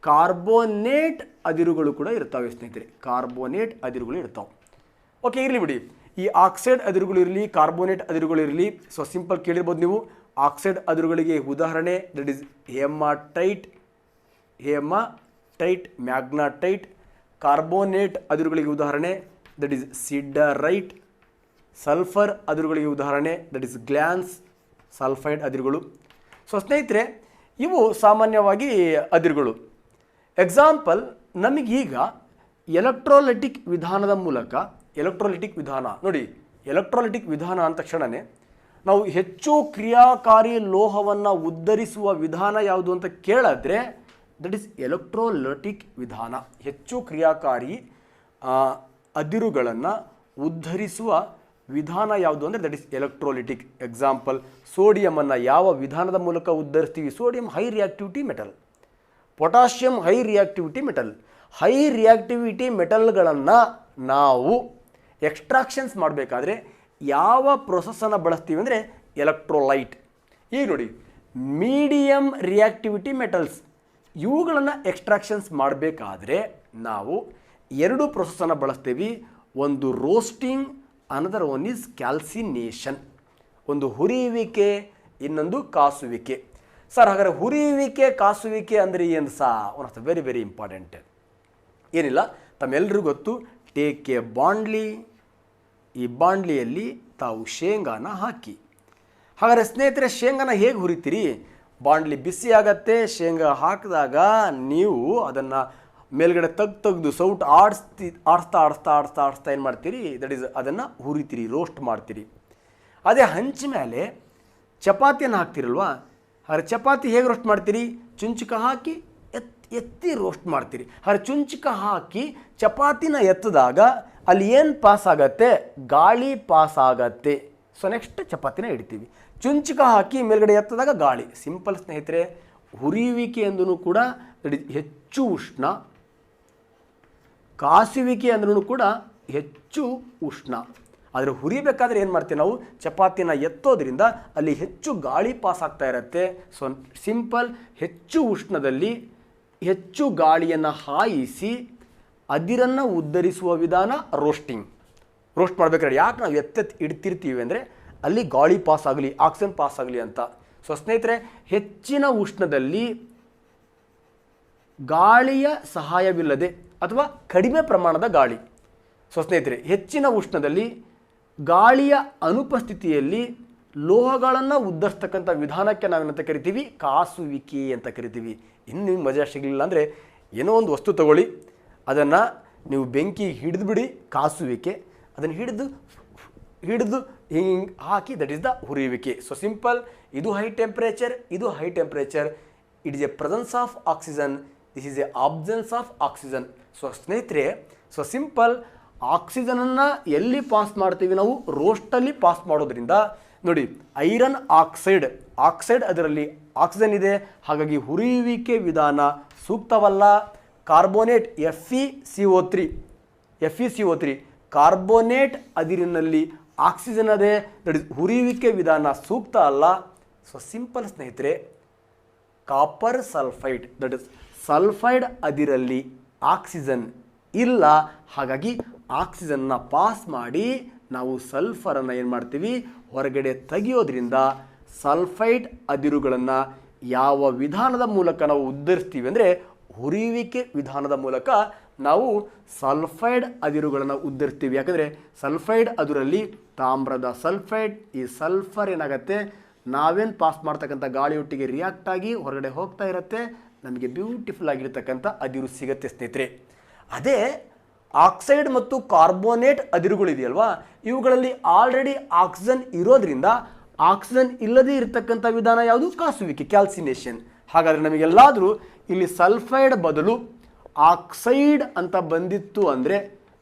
ಕಾರ್ಬೋನೇಟ್ ಅದಿರುಗಳು ಕೂಡ ಇರ್ತವೆ ಸ್ನೇಹಿತರೆ. ಕಾರ್ಬೋನೇಟ್ ಅದಿರುಗಳು ಇರ್ತಾವೆ. ಓಕೆ, ಇರಲಿ ಬಿಡಿ. ಈ ಆಕ್ಸೈಡ್ ಅದಿರುಗಳು ಇರಲಿ, ಕಾರ್ಬೋನೇಟ್ ಅದಿರುಗಳು ಇರಲಿ. ಸೊ ಸಿಂಪಲ್ ಕೇಳಿರ್ಬೋದು ನೀವು. ಆಕ್ಸೈಡ್ ಅದಿರುಗಳಿಗೆ ಉದಾಹರಣೆ that is haematite, magnetite. Carbonate ಅದಿರುಗಳಿಗೆ ಉದಾಹರಣೆ ದಟ್ ಈಸ್ ಸಿಡರೈಟ್. ಸಲ್ಫರ್ ಅದಿರುಗಳಿಗೆ ಉದಾಹರಣೆ ದಟ್ ಈಸ್ ಗ್ಲ್ಯಾನ್ಸ್, ಸಲ್ಫೈಡ್ ಅದಿರುಗಳು. ಸೊ ಸ್ನೇಹಿತರೆ, ಇವು ಸಾಮಾನ್ಯವಾಗಿ ಅದಿರುಗಳು. ಎಕ್ಸಾಂಪಲ್, ನಮಗೀಗ ಎಲೆಕ್ಟ್ರೋಲೈಟಿಕ್ ವಿಧಾನದ ಮೂಲಕ, ಎಲೆಕ್ಟ್ರೋಲೈಟಿಕ್ ವಿಧಾನ ನೋಡಿ, ಎಲೆಕ್ಟ್ರೋಲೈಟಿಕ್ ವಿಧಾನ ಅಂದ ತಕ್ಷಣವೇ ನಾವು ಹೆಚ್ಚು ಕ್ರಿಯಾಕಾರಿ ಲೋಹವನ್ನು ಉದ್ಧರಿಸುವ ವಿಧಾನ ಯಾವುದು ಅಂತ ಕೇಳಿದ್ರೆ ದಟ್ ಈಸ್ ಎಲೆಕ್ಟ್ರೋಲೈಟಿಕ್ ವಿಧಾನ. ಹೆಚ್ಚು ಕ್ರಿಯಾಕಾರಿ ಅದಿರುಗಳನ್ನು ಉದ್ಧರಿಸುವ ವಿಧಾನ ಯಾವುದು ಅಂದರೆ ದಟ್ ಇಸ್ ಎಲೆಕ್ಟ್ರೋಲಿಟಿಕ್. ಎಕ್ಸಾಂಪಲ್, ಸೋಡಿಯಮನ್ನು ಯಾವ ವಿಧಾನದ ಮೂಲಕ ಉದ್ಧರಿಸ್ತೀವಿ? Sodium high reactivity metal, potassium high reactivity metal. High reactivity ಮೆಟಲ್ಗಳನ್ನು ನಾವು ಎಕ್ಸ್ಟ್ರಾಕ್ಷನ್ಸ್ ಮಾಡಬೇಕಾದ್ರೆ ಯಾವ ಪ್ರೊಸೆಸನ್ನು ಬಳಸ್ತೀವಿ ಅಂದರೆ ಎಲೆಕ್ಟ್ರೋಲೈಟ್. ಈಗ ನೋಡಿ, ಮೀಡಿಯಂ ರಿಯಾಕ್ಟಿವಿಟಿ ಮೆಟಲ್ಸ್ ಇವುಗಳನ್ನು ಎಕ್ಸ್ಟ್ರಾಕ್ಷನ್ಸ್ ಮಾಡಬೇಕಾದ್ರೆ ನಾವು ಎರಡು ಪ್ರೊಸೆಸನ್ನು ಬಳಸ್ತೀವಿ. ಒಂದು roasting, another one is calcination. ಒಂದು ಹುರಿಯುವಿಕೆ, ಇನ್ನೊಂದು ಕಾಸುವಿಕೆ. ಸರ್ ಹಾಗಾದರೆ ಹುರಿಯುವಿಕೆ ಕಾಸುವಿಕೆ ಅಂದರೆ ಏನು ಸರ್? Very very important. ಏನಿಲ್ಲ, ತಮ್ಮೆಲ್ಲರಿಗೂ ಗೊತ್ತು, ಟೇಕ್ ಎ ಬಾಂಡ್ಲಿ. ಈ ಬಾಂಡ್ಲಿಯಲ್ಲಿ ತಾವು ಶೇಂಗಾನ ಹಾಕಿ. ಹಾಗಾದರೆ ಸ್ನೇಹಿತರೆ, ಶೇಂಗಾನ ಹೇಗೆ ಹುರಿತೀರಿ? ಬಾಂಡ್ಲಿ ಬಿಸಿ ಆಗತ್ತೆ, ಶೇಂಗಾ ಹಾಕಿದಾಗ ನೀವು ಅದನ್ನು ಮೇಲ್ಗಡೆ ತೆಗೆದು ಸೌಟ್ ಆಡಿಸ್ತಾ ಏನು ಮಾಡ್ತೀರಿ? ದಟ್ ಈಸ್ ಅದನ್ನು ಹುರಿತೀರಿ, ರೋಸ್ಟ್ ಮಾಡ್ತೀರಿ. ಅದೇ ಹಂಚ ಮೇಲೆ ಚಪಾತಿಯನ್ನು ಹಾಕ್ತಿರಲ್ವಾ? ಹಾಗಾದ್ರೆ ಚಪಾತಿ ಹೇಗೆ ರೋಸ್ಟ್ ಮಾಡ್ತೀರಿ? ಚುಂಚಕ ಹಾಕಿ ಎತ್ತಿ ರೋಸ್ಟ್ ಮಾಡ್ತೀರಿ. ಹಾಗಾದ್ರೆ ಚುಂಚಕ ಹಾಕಿ ಚಪಾತಿನ ಎತ್ತಿದಾಗ ಅಲ್ಲಿ ಏನು ಪಾಸ್ ಆಗತ್ತೆ? ಗಾಳಿ ಪಾಸ್ ಆಗತ್ತೆ. ಸೊ ನೆಕ್ಸ್ಟ್ ಚಪಾತಿನ ಇಡ್ತೀವಿ. ಚುಂಚಕ ಹಾಕಿ ಮೇಲ್ಗಡೆ ಎತ್ತಿದಾಗ ಗಾಳಿ. ಸಿಂಪಲ್ ಸ್ನೇಹಿತರೆ. ಹುರಿಯುವಿಕೆ ಎಂದೂ ಕೂಡ ಹೆಚ್ಚು ಉಷ್ಣ, ಕಾಸುವಿಕೆ ಅಂದ್ರೂ ಕೂಡ ಹೆಚ್ಚು ಉಷ್ಣ. ಆದರೆ ಹುರಿಬೇಕಾದ್ರೆ ಏನು ಮಾಡ್ತೀವಿ ನಾವು? ಚಪಾತಿನ ಎತ್ತೋದ್ರಿಂದ ಅಲ್ಲಿ ಹೆಚ್ಚು ಗಾಳಿ ಪಾಸ್ ಆಗ್ತಾ ಇರುತ್ತೆ. ಸೊ ಸಿಂಪಲ್, ಹೆಚ್ಚು ಉಷ್ಣದಲ್ಲಿ ಹೆಚ್ಚು ಗಾಳಿಯನ್ನು ಹಾಯಿಸಿ ಅದಿರನ್ನು ಉದ್ಧರಿಸುವ ವಿಧಾನ ರೋಸ್ಟಿಂಗ್. ರೋಸ್ಟ್ ಮಾಡಬೇಕಾದ್ರೆ ಯಾಕೆ ನಾವು ಎತ್ತೆತ್ತು ಇಡ್ತಿರ್ತೀವಿ ಅಂದರೆ ಅಲ್ಲಿ ಗಾಳಿ ಪಾಸ್ ಆಗಲಿ, ಆಕ್ಸಿಜನ್ ಪಾಸ್ ಆಗಲಿ ಅಂತ. ಸೊ ಸ್ನೇಹಿತರೆ, ಹೆಚ್ಚಿನ ಉಷ್ಣದಲ್ಲಿ ಗಾಳಿಯ ಸಹಾಯವಿಲ್ಲದೆ ಅಥವಾ ಕಡಿಮೆ ಪ್ರಮಾಣದ ಗಾಳಿ. ಸೊ ಸ್ನೇಹಿತರೆ, ಹೆಚ್ಚಿನ ಉಷ್ಣದಲ್ಲಿ ಗಾಳಿಯ ಅನುಪಸ್ಥಿತಿಯಲ್ಲಿ ಲೋಹಗಳನ್ನು ಉದ್ಧರಿಸ್ತಕ್ಕಂಥ ವಿಧಾನಕ್ಕೆ ನಾವೇನಂತ ಕರಿತೀವಿ? ಕಾಸುವಿಕೆ ಅಂತ ಕರಿತೀವಿ. ಇನ್ನು ನಿಮ್ಗೆ ಮಜಾ ಸಿಗಲಿಲ್ಲ ಅಂದರೆ ಏನೋ ಒಂದು ವಸ್ತು ತಗೊಳ್ಳಿ, ಅದನ್ನು ನೀವು ಬೆಂಕಿ ಹಿಡಿದುಬಿಡಿ, ಕಾಸುವಿಕೆ. ಅದನ್ನು ಹಿಡಿದು ಹಿಂಗೆ ಹಾಕಿ, ದಟ್ ಈಸ್ ದ ಹುರಿಯುವಿಕೆ. ಸೊ ಸಿಂಪಲ್, ಇದು ಹೈ ಟೆಂಪ್ರೇಚರ್, ಇದು high temperature. It is a presence of oxygen, this is a absence of oxygen. So ಸ್ನೇಹಿತರೆ, ಸೊ ಸಿಂಪಲ್, ಆಕ್ಸಿಜನನ್ನು ಎಲ್ಲಿ ಪಾಸ್ ಮಾಡ್ತೀವಿ ನಾವು? ರೋಸ್ಟಲ್ಲಿ ಪಾಸ್ ಮಾಡೋದ್ರಿಂದ ನೋಡಿ, ಐರನ್ ಆಕ್ಸೈಡ್ ಅದರಲ್ಲಿ ಆಕ್ಸಿಜನ್ ಇದೆ, ಹಾಗಾಗಿ ಹುರಿಯುವಿಕೆ ವಿಧಾನ ಸೂಕ್ತವಲ್ಲ. ಕಾರ್ಬೋನೇಟ್ FeCO3 ಕಾರ್ಬೋನೇಟ್ ಅದಿರಿನಲ್ಲಿ ಆಕ್ಸಿಜನ್ ಅದೇ, ದಟ್ ಇಸ್ ಹುರಿಯುವಿಕೆ ವಿಧಾನ ಸೂಕ್ತ ಅಲ್ಲ. ಸೊ ಸಿಂಪಲ್ ಸ್ನೇಹಿತರೆ, copper sulphide, that is sulphide ಅದಿರಲ್ಲಿ ಆಕ್ಸಿಜನ್ ಇಲ್ಲ, ಹಾಗಾಗಿ ಆಕ್ಸಿಜನ್ನ ಪಾಸ್ ಮಾಡಿ ನಾವು ಸಲ್ಫರನ್ನು ಏನು ಮಾಡ್ತೀವಿ? ಹೊರಗಡೆ ತೆಗೆಯೋದ್ರಿಂದ ಸಲ್ಫೈಡ್ ಅದಿರುಗಳನ್ನು ಯಾವ ವಿಧಾನದ ಮೂಲಕ ನಾವು ಉದ್ಧರಿಸ್ತೀವಿ ಅಂದರೆ ಹುರಿಯುವಿಕೆ ವಿಧಾನದ ಮೂಲಕ ನಾವು ಸಲ್ಫೈಡ್ ಅದಿರುಗಳನ್ನು ಉದ್ಧರಿಸ್ತೀವಿ. ಯಾಕಂದರೆ ಸಲ್ಫೈಡ್ ಅದಿರಲ್ಲಿ ತಾಮ್ರದ ಸಲ್ಫೈಡ್, ಈ ಸಲ್ಫರ್ ಏನಾಗುತ್ತೆ? ನಾವೇನು ಪಾಸ್ ಮಾಡ್ತಕ್ಕಂಥ ಗಾಳಿಯೊಟ್ಟಿಗೆ ರಿಯಾಕ್ಟ್ ಆಗಿ ಹೊರಗಡೆ ಹೋಗ್ತಾ ಇರುತ್ತೆ, ನಮಗೆ ಬ್ಯೂಟಿಫುಲ್ ಆಗಿರ್ತಕ್ಕಂಥ ಅದಿರು ಸಿಗುತ್ತೆ ಸ್ನೇಹಿತರೆ. ಅದೇ ಆಕ್ಸೈಡ್ ಮತ್ತು ಕಾರ್ಬೋನೇಟ್ ಅದಿರುಗಳಿದೆಯಲ್ವಾ, ಇವುಗಳಲ್ಲಿ ಆಲ್ರೆಡಿ ಆಕ್ಸಿಜನ್ ಇರೋದ್ರಿಂದ ಆಕ್ಸಿಜನ್ ಇಲ್ಲದೇ ಇರತಕ್ಕಂಥ ವಿಧಾನ ಯಾವುದು? ಕಾಸುವಿಕೆ, ಕ್ಯಾಲ್ಸಿನೇಷನ್. ಹಾಗಾದರೆ ನಮಗೆಲ್ಲಾದರೂ ಇಲ್ಲಿ ಸಲ್ಫೈಡ್ ಬದಲು ಆಕ್ಸೈಡ್ ಅಂತ ಬಂದಿತ್ತು ಅಂದರೆ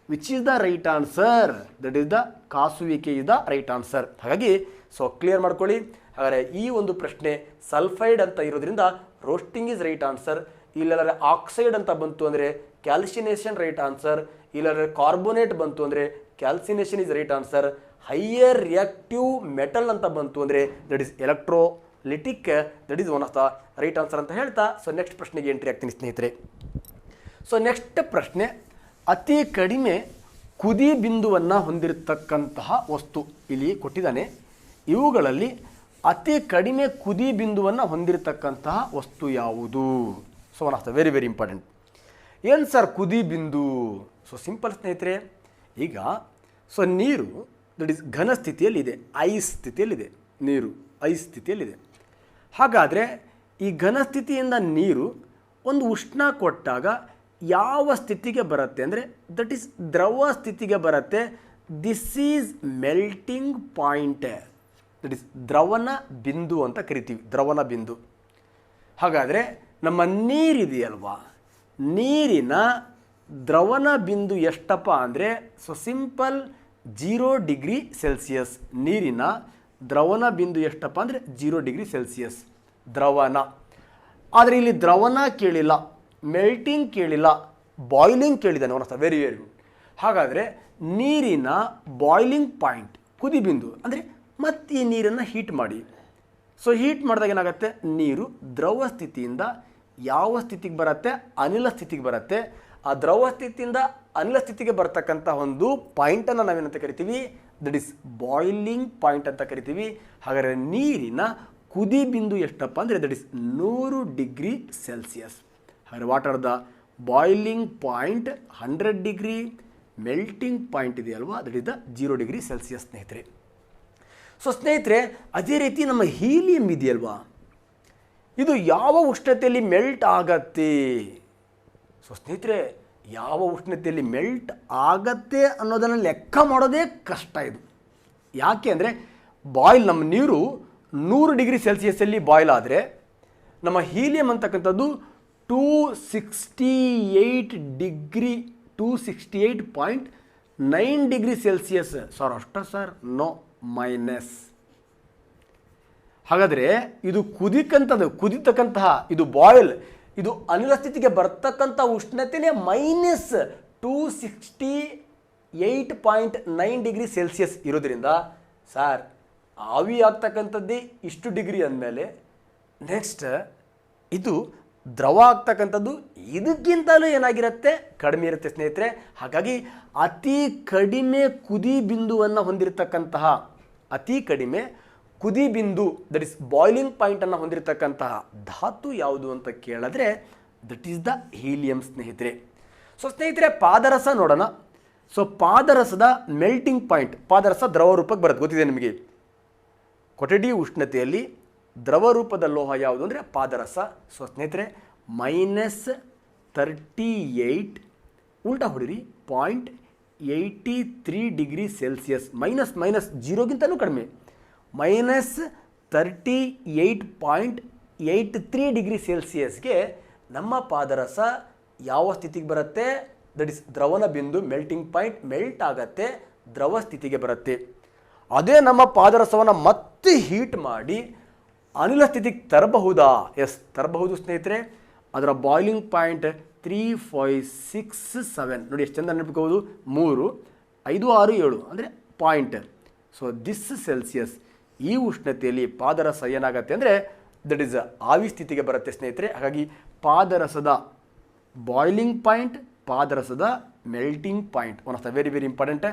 which is the right answer? That is the ಕಾಸುವಿಕೆ ಇಸ್ ದ ರೈಟ್ ಆನ್ಸರ್. ಹಾಗಾಗಿ ಸೊ ಕ್ಲಿಯರ್ ಮಾಡ್ಕೊಳ್ಳಿ. ಹಾಗಾದರೆ ಈ ಒಂದು ಪ್ರಶ್ನೆ ಸಲ್ಫೈಡ್ ಅಂತ ಇರೋದ್ರಿಂದ ರೋಸ್ಟಿಂಗ್ ಈಸ್ ರೈಟ್ ಆನ್ಸರ್. ಇಲ್ಲಾದ್ರೆ ಆಕ್ಸೈಡ್ ಅಂತ ಬಂತು ಅಂದರೆ ಕ್ಯಾಲ್ಸಿನೇಷನ್ ರೈಟ್ ಆನ್ಸರ್. ಇಲ್ಲಾದ್ರೆ ಕಾರ್ಬೋನೇಟ್ ಬಂತು ಅಂದರೆ calcination is right answer. Higher reactive metal ಅಂತ ಬಂತು ಅಂದರೆ that is electrolytic, that is one of the right answer ಅಂತ ಹೇಳ್ತಾ ಸೊ ನೆಕ್ಸ್ಟ್ ಪ್ರಶ್ನೆಗೆ ಎಂಟ್ರಿ ಆಗ್ತೀನಿ ಸ್ನೇಹಿತರೆ. ಸೊ ನೆಕ್ಸ್ಟ್ ಪ್ರಶ್ನೆ, ಅತಿ ಕಡಿಮೆ ಕುದಿ ಬಿಂದುವನ್ನು ಹೊಂದಿರತಕ್ಕಂತಹ ವಸ್ತು ಇಲ್ಲಿ ಕೊಟ್ಟಿದ್ದಾನೆ. ಇವುಗಳಲ್ಲಿ ಅತಿ ಕಡಿಮೆ ಕುದಿ ಬಿಂದುವನ್ನು ಹೊಂದಿರತಕ್ಕಂತಹ ವಸ್ತು ಯಾವುದು? So one of the very very important. ಏನು ಸರ್ ಕುದಿ ಬಿಂದು? ಸೊ ಸಿಂಪಲ್ ಸ್ನೇಹಿತರೆ, ಈಗ ಸೊ ನೀರು ದಟ್ ಈಸ್ ಘನ ಸ್ಥಿತಿಯಲ್ಲಿದೆ, ಐಸ್ ಸ್ಥಿತಿಯಲ್ಲಿದೆ. ನೀರು ಐಸ್ ಸ್ಥಿತಿಯಲ್ಲಿದೆ. ಹಾಗಾದರೆ ಈ ಘನ ಸ್ಥಿತಿಯಿಂದ ನೀರು ಒಂದು ಉಷ್ಣ ಕೊಟ್ಟಾಗ ಯಾವ ಸ್ಥಿತಿಗೆ ಬರುತ್ತೆ ಅಂದರೆ ದಟ್ ಈಸ್ ದ್ರವ ಸ್ಥಿತಿಗೆ ಬರುತ್ತೆ. This is melting point, that is ದ್ರವನ ಬಿಂದು ಅಂತ ಕರಿತೀವಿ, ದ್ರವನ ಬಿಂದು. ಹಾಗಾದರೆ ನಮ್ಮ ನೀರಿದೆಯಲ್ವಾ, ನೀರಿನ ದ್ರವನ ಬಿಂದು ಎಷ್ಟಪ್ಪ ಅಂದರೆ ಸೊ ಸಿಂಪಲ್, 0 ಡಿಗ್ರಿ ಸೆಲ್ಸಿಯಸ್. ನೀರಿನ ದ್ರವನ ಬಿಂದು ಎಷ್ಟಪ್ಪ ಅಂದರೆ 0 ಡಿಗ್ರಿ ಸೆಲ್ಸಿಯಸ್ ದ್ರವನ. ಆದರೆ ಇಲ್ಲಿ ದ್ರವನ ಕೇಳಿಲ್ಲ, ಮೆಲ್ಟಿಂಗ್ ಕೇಳಿಲ್ಲ, ಬಾಯ್ಲಿಂಗ್ ಕೇಳಿದ್ದಾನೆ. ಅವನ ವೆರಿ ವೆರಿ ಗುಡ್. ಹಾಗಾದರೆ ನೀರಿನ ಬಾಯ್ಲಿಂಗ್ ಪಾಯಿಂಟ್ ಕುದಿಬಿಂದು ಅಂದರೆ ಮತ್ತೆ ಈ ನೀರನ್ನು ಹೀಟ್ ಮಾಡಿ. ಸೊ ಹೀಟ್ ಮಾಡಿದಾಗ ಏನಾಗುತ್ತೆ, ನೀರು ದ್ರವ ಸ್ಥಿತಿಯಿಂದ ಯಾವ ಸ್ಥಿತಿಗೆ ಬರುತ್ತೆ, ಅನಿಲ ಸ್ಥಿತಿಗೆ ಬರುತ್ತೆ. ಆ ದ್ರವ ಸ್ಥಿತಿಯಿಂದ ಅನಿಲ ಸ್ಥಿತಿಗೆ ಬರ್ತಕ್ಕಂಥ ಒಂದು ಪಾಯಿಂಟನ್ನು ನಾವೇನಂತ ಕರಿತೀವಿ, ದಟ್ ಈಸ್ ಬಾಯ್ಲಿಂಗ್ ಪಾಯಿಂಟ್ ಅಂತ ಕರಿತೀವಿ. ಹಾಗಾದರೆ ನೀರಿನ ಕುದಿ ಬಿಂದು ಎಷ್ಟಪ್ಪ ಅಂದರೆ ದಟ್ ಈಸ್ 100 ಡಿಗ್ರಿ ಸೆಲ್ಸಿಯಸ್. ಹಾಗಾದರೆ what are the boiling point 100 degree, melting point ಇದೆಯಲ್ವಾ that is the 0 degree Celsius ಸ್ನೇಹಿತರೆ. ಸೊ ಸ್ನೇಹಿತರೆ, ಅದೇ ರೀತಿ ನಮ್ಮ ಹೀಲಿಯಂ ಇದೆಯಲ್ವಾ, ಇದು ಯಾವ ಉಷ್ಣತೆಯಲ್ಲಿ ಮೆಲ್ಟ್ ಆಗತ್ತೆ? ಸೊ ಸ್ನೇಹಿತರೆ, ಯಾವ ಉಷ್ಣತೆಯಲ್ಲಿ ಮೆಲ್ಟ್ ಆಗತ್ತೆ ಅನ್ನೋದನ್ನು ಲೆಕ್ಕ ಮಾಡೋದೇ ಕಷ್ಟ ಇದು. ಯಾಕೆ ಅಂದರೆ ನಮ್ಮ ನೀರು 100 ಡಿಗ್ರಿ ಸೆಲ್ಸಿಯಸ್ಸಲ್ಲಿ ಬಾಯ್ಲ್ ಆದರೆ ನಮ್ಮ ಹೀಲಿಯಂ ಅಂತಕ್ಕಂಥದ್ದು 268.9 ಡಿಗ್ರಿ ಸೆಲ್ಸಿಯಸ್. ಸರ್ ಅಷ್ಟ ಸರ್? No, minus. ಹಾಗಾದರೆ ಇದು ಕುದಿತಕ್ಕಂತಹ ಇದು ಬಾಯ್ಲ್, ಇದು ಅನಿಲ ಸ್ಥಿತಿಗೆ ಬರ್ತಕ್ಕಂಥ ಉಷ್ಣತೆಯೇ -268.9 ಡಿಗ್ರಿ ಸೆಲ್ಸಿಯಸ್ ಇರೋದ್ರಿಂದ ಸರ್ ಆವಿ ಆಗ್ತಕ್ಕಂಥದ್ದೇ ಇಷ್ಟು ಡಿಗ್ರಿ ಅಂದಮೇಲೆ ನೆಕ್ಸ್ಟ್ ಇದು ದ್ರವ ಆಗ್ತಕ್ಕಂಥದ್ದು ಇದಕ್ಕಿಂತಲೂ ಏನಾಗಿರುತ್ತೆ, ಕಡಿಮೆ ಇರುತ್ತೆ ಸ್ನೇಹಿತರೆ. ಹಾಗಾಗಿ ಅತಿ ಕಡಿಮೆ ಕುದಿ ಬಿಂದುವನ್ನು ಹೊಂದಿರತಕ್ಕಂತಹ, ಅತಿ ಕಡಿಮೆ ಕುದಿ ಬಿಂದು ದಟ್ ಇಸ್ ಬಾಯ್ಲಿಂಗ್ ಪಾಯಿಂಟನ್ನು ಹೊಂದಿರತಕ್ಕಂತಹ ಧಾತು ಯಾವುದು ಅಂತ ಕೇಳಿದ್ರೆ ದಟ್ ಈಸ್ ದ ಹೀಲಿಯಂ ಸ್ನೇಹಿತರೆ. ಸೊ ಸ್ನೇಹಿತರೆ, ಪಾದರಸ ನೋಡೋಣ. ಸೊ ಪಾದರಸದ ಮೆಲ್ಟಿಂಗ್ ಪಾಯಿಂಟ್, ಪಾದರಸ ದ್ರವ ರೂಪಕ್ಕೆ ಬರುತ್ತೆ, ಗೊತ್ತಿದೆ ನಿಮಗೆ. ಕೊಠಡಿ ಉಷ್ಣತೆಯಲ್ಲಿ ದ್ರವ ರೂಪದ ಲೋಹ ಯಾವುದು ಅಂದರೆ ಪಾದರಸ. ಸೊ ಸ್ನೇಹಿತರೆ, -38 ಉಲ್ಟಾ ಹೊಡಿರಿ 0.83 ಡಿಗ್ರಿ ಸೆಲ್ಸಿಯಸ್, ಮೈನಸ್ ಜೀರೋಗಿಂತಲೂ ಕಡಿಮೆ, -38.83 ಡಿಗ್ರಿ ಸೆಲ್ಸಿಯಸ್ಗೆ ನಮ್ಮ ಪಾದರಸ ಯಾವ ಸ್ಥಿತಿಗೆ ಬರುತ್ತೆ, ದಟ್ ಇಸ್ ದ್ರವನ ಬಿಂದು ಮೆಲ್ಟಿಂಗ್ ಪಾಯಿಂಟ್ ಮೆಲ್ಟ್ ಆಗತ್ತೆ, ದ್ರವ ಸ್ಥಿತಿಗೆ ಬರುತ್ತೆ. ಅದೇ ನಮ್ಮ ಪಾದರಸವನ್ನು ಮತ್ತೆ ಹೀಟ್ ಮಾಡಿ ಅನಿಲ ಸ್ಥಿತಿಗೆ ತರಬಹುದಾ? ಎಸ್, ತರಬಹುದು ಸ್ನೇಹಿತರೆ. ಅದರ ಬಾಯ್ಲಿಂಗ್ ಪಾಯಿಂಟ್ 3567 ನೋಡಿ, ಎಷ್ಟು ಚಂದ ನೆನಪಿಕೋಬೋದು, 3, 5, 6, 7 ಅಂದರೆ ಪಾಯಿಂಟ್. ಸೊ ದಿಸ್ ಸೆಲ್ಸಿಯಸ್, ಈ ಉಷ್ಣತೆಯಲ್ಲಿ ಪಾದರಸ ಏನಾಗುತ್ತೆ ಅಂದರೆ ದಟ್ ಈಸ್ ಆವಿ ಸ್ಥಿತಿಗೆ ಬರುತ್ತೆ ಸ್ನೇಹಿತರೆ. ಹಾಗಾಗಿ ಪಾದರಸದ ಬಾಯ್ಲಿಂಗ್ ಪಾಯಿಂಟ್, ಪಾದರಸದ melting point, one of the very very important.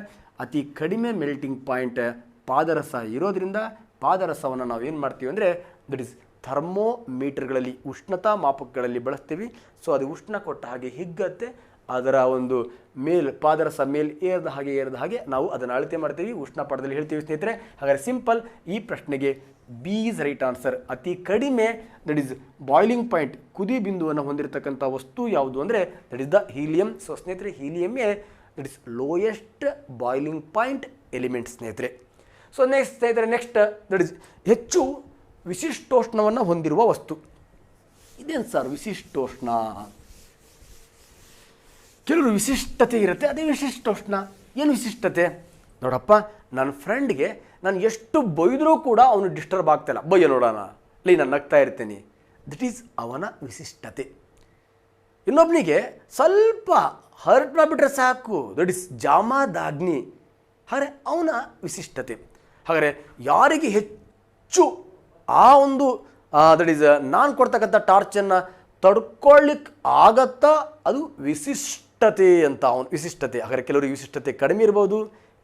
ಅತಿ ಕಡಿಮೆ ಮೆಲ್ಟಿಂಗ್ ಪಾಯಿಂಟ್ ಪಾದರಸ ಇರೋದ್ರಿಂದ ಪಾದರಸವನ್ನು ನಾವು ಏನು ಮಾಡ್ತೀವಿ ಅಂದರೆ ದಟ್ ಈಸ್ ಥರ್ಮೋಮೀಟರ್ಗಳಲ್ಲಿ, ಉಷ್ಣತಾ ಮಾಪಕಗಳಲ್ಲಿ ಬಳಸ್ತೀವಿ. ಸೊ ಅದು ಉಷ್ಣ ಕೊಟ್ಟ ಹಾಗೆ ಹಿಗ್ಗತ್ತೆ, ಅದರ ಒಂದು ಪಾದರಸ ಏರ್ದ ಹಾಗೆ ನಾವು ಅದನ್ನು ಅಳತೆ ಮಾಡ್ತೀವಿ, ಉಷ್ಣ ಪಾಠದಲ್ಲಿ ಹೇಳ್ತೀವಿ ಸ್ನೇಹಿತರೆ. ಹಾಗಾದರೆ ಸಿಂಪಲ್, ಈ ಪ್ರಶ್ನೆಗೆ ಬಿ ಈಸ್ ರೈಟ್ ಆನ್ಸರ್. ಅತಿ ಕಡಿಮೆ ದಟ್ ಈಸ್ ಬಾಯ್ಲಿಂಗ್ ಪಾಯಿಂಟ್, ಕುದಿ ಬಿಂದುವನ್ನು ಹೊಂದಿರತಕ್ಕಂಥ ವಸ್ತು ಯಾವುದು ಅಂದರೆ that is the helium. So ಸ್ನೇಹಿತರೆ, ಹೀಲಿಯಮ್ಮೇ that is lowest boiling point element ಸ್ನೇಹಿತರೆ. ಸೊ ನೆಕ್ಸ್ಟ್ ದಟ್ ಈಸ್ ಹೆಚ್ಚು ವಿಶಿಷ್ಟೋಷ್ಣವನ್ನು ಹೊಂದಿರುವ ವಸ್ತು. ಇದೇನು ಸರ್ ವಿಶಿಷ್ಟೋಷ್ಣ? ಕೆಲವರು ವಿಶಿಷ್ಟತೆ ಇರುತ್ತೆ, ಅದೇ ವಿಶಿಷ್ಟೋಷ್ಣ. ಏನು ವಿಶಿಷ್ಟತೆ? ನೋಡಪ್ಪ, ನನ್ನ ಫ್ರೆಂಡ್ಗೆ ನಾನು ಎಷ್ಟು ಬೈದರೂ ಕೂಡ ಅವನು ಡಿಸ್ಟರ್ಬ್ ಆಗ್ತಾಯಿಲ್ಲ, ಬಯ್ಯ ನೋಡೋಣ ಲೈ ನಾನು ನಗ್ತಾ ಇರ್ತೀನಿ, ದಟ್ ಈಸ್ ಅವನ ವಿಶಿಷ್ಟತೆ. ಇನ್ನೊಬ್ಬನಿಗೆ ಸ್ವಲ್ಪ ಹರ್ಟ್ ಮಾಡಿಬಿಟ್ರೆ ಸಾಕು, ದಟ್ ಈಸ್ ಜಾಮಾದಾಗ್ನಿ, ಹಾಗೆ ಅವನ ವಿಶಿಷ್ಟತೆ. ಹಾಗಾದರೆ ಯಾರಿಗೆ ಹೆಚ್ಚು ಆ ಒಂದು ದಟ್ ಈಸ್ ನಾನು ಕೊಡ್ತಕ್ಕಂಥ ಟಾರ್ಚನ್ನು ತಡ್ಕೊಳ್ಳಿಕ್ಕೆ ಆಗತ್ತಾ, ಅದು ವಿಶಿಷ್ಟತೆ ಅಂತ ಅವನ ವಿಶಿಷ್ಟತೆ. ಹಾಗಾದರೆ ಕೆಲವರಿಗೆ ವಿಶಿಷ್ಟತೆ ಕಡಿಮೆ ಇರ್ಬೋದು,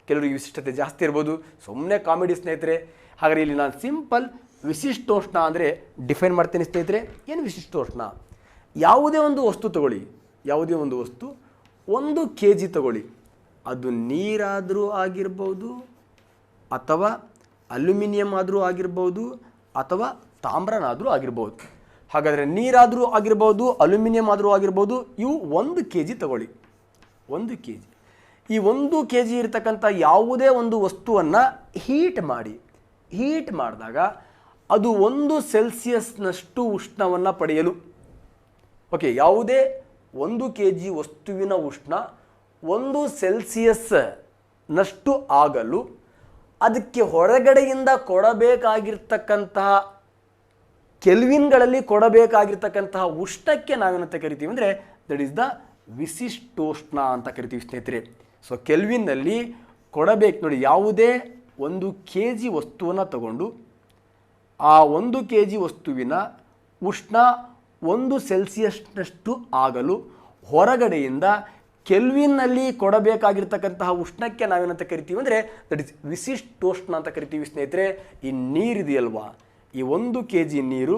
ಕೆಲವರಿಗೆ ವಿಶಿಷ್ಟತೆ ಜಾಸ್ತಿ ಇರ್ಬೋದು. ಸುಮ್ಮನೆ ಕಾಮಿಡಿ ಸ್ನೇಹಿತರೆ. ಹಾಗಾದರೆ ಇಲ್ಲಿ ನಾನು ಸಿಂಪಲ್ ವಿಶಿಷ್ಟೋಷ್ಣ ಅಂದರೆ ಡಿಫೈನ್ ಮಾಡ್ತೀನಿ ಸ್ನೇಹಿತರೆ. ಏನು ವಿಶಿಷ್ಟೋಷ್ಣ? ಯಾವುದೇ ಒಂದು ವಸ್ತು ತಗೊಳ್ಳಿ, ಯಾವುದೇ ಒಂದು ವಸ್ತು 1 kg ತಗೊಳ್ಳಿ, ಅದು ನೀರಾದರೂ ಆಗಿರ್ಬೋದು, ಅಥವಾ ಅಲ್ಯೂಮಿನಿಯಂ ಆದರೂ ಆಗಿರ್ಬೋದು, ಅಥವಾ ತಾಮ್ರನಾದರೂ ಆಗಿರ್ಬೋದು. ಹಾಗಾದರೆ ನೀರಾದರೂ ಆಗಿರ್ಬೋದು, ಅಲ್ಯೂಮಿನಿಯಂ ಆದರೂ ಆಗಿರ್ಬೋದು, ಇವು 1 kg ತಗೊಳ್ಳಿ. 1 kg, ಈ 1 kg ಇರತಕ್ಕಂಥ ಯಾವುದೇ ಒಂದು ವಸ್ತುವನ್ನು ಹೀಟ್ ಮಾಡಿದಾಗ ಅದು 1 ಸೆಲ್ಸಿಯಸ್ನಷ್ಟು ಉಷ್ಣವನ್ನು ಪಡೆಯಲು, ಓಕೆ, ಯಾವುದೇ 1 kg ವಸ್ತುವಿನ ಉಷ್ಣ 1 ಸೆಲ್ಸಿಯಸ್ ನಷ್ಟು ಆಗಲು ಅದಕ್ಕೆ ಹೊರಗಡೆಯಿಂದ ಕೊಡಬೇಕಾಗಿರ್ತಕ್ಕಂತಹ ಕೆಲ್ವಿನ್ಗಳಲ್ಲಿ ಕೊಡಬೇಕಾಗಿರ್ತಕ್ಕಂತಹ ಉಷ್ಣಕ್ಕೆ ನಾವೇನಂತ ಕರಿತೀವಿ ಅಂದರೆ ದಟ್ ಈಸ್ ದ ವಿಶಿಷ್ಟೋಷ್ಣ ಅಂತ ಕರಿತೀವಿ ಸ್ನೇಹಿತರೆ. ಸೊ ಕೆಲ್ವಿನ್ನಲ್ಲಿ ಕೊಡಬೇಕು ನೋಡಿ. ಯಾವುದೇ 1 kg ವಸ್ತುವನ್ನು ತಗೊಂಡು ಆ 1 kg ವಸ್ತುವಿನ ಉಷ್ಣ 1 ಸೆಲ್ಸಿಯಸ್ನಷ್ಟು ಆಗಲು ಹೊರಗಡೆಯಿಂದ ಕೆಲ್ವಿನ್ನಲ್ಲಿ ಕೊಡಬೇಕಾಗಿರ್ತಕ್ಕಂತಹ ಉಷ್ಣಕ್ಕೆ ನಾವೇನಂತ ಕರಿತೀವಿ ಅಂದರೆ ದಟ್ ಇಸ್ ವಿಶಿಷ್ಟೋಷ್ಣ ಅಂತ ಕರಿತೀವಿ ಸ್ನೇಹಿತರೆ. ಈ ನೀರಿದೆಯಲ್ವಾ, ಈ 1 kg ನೀರು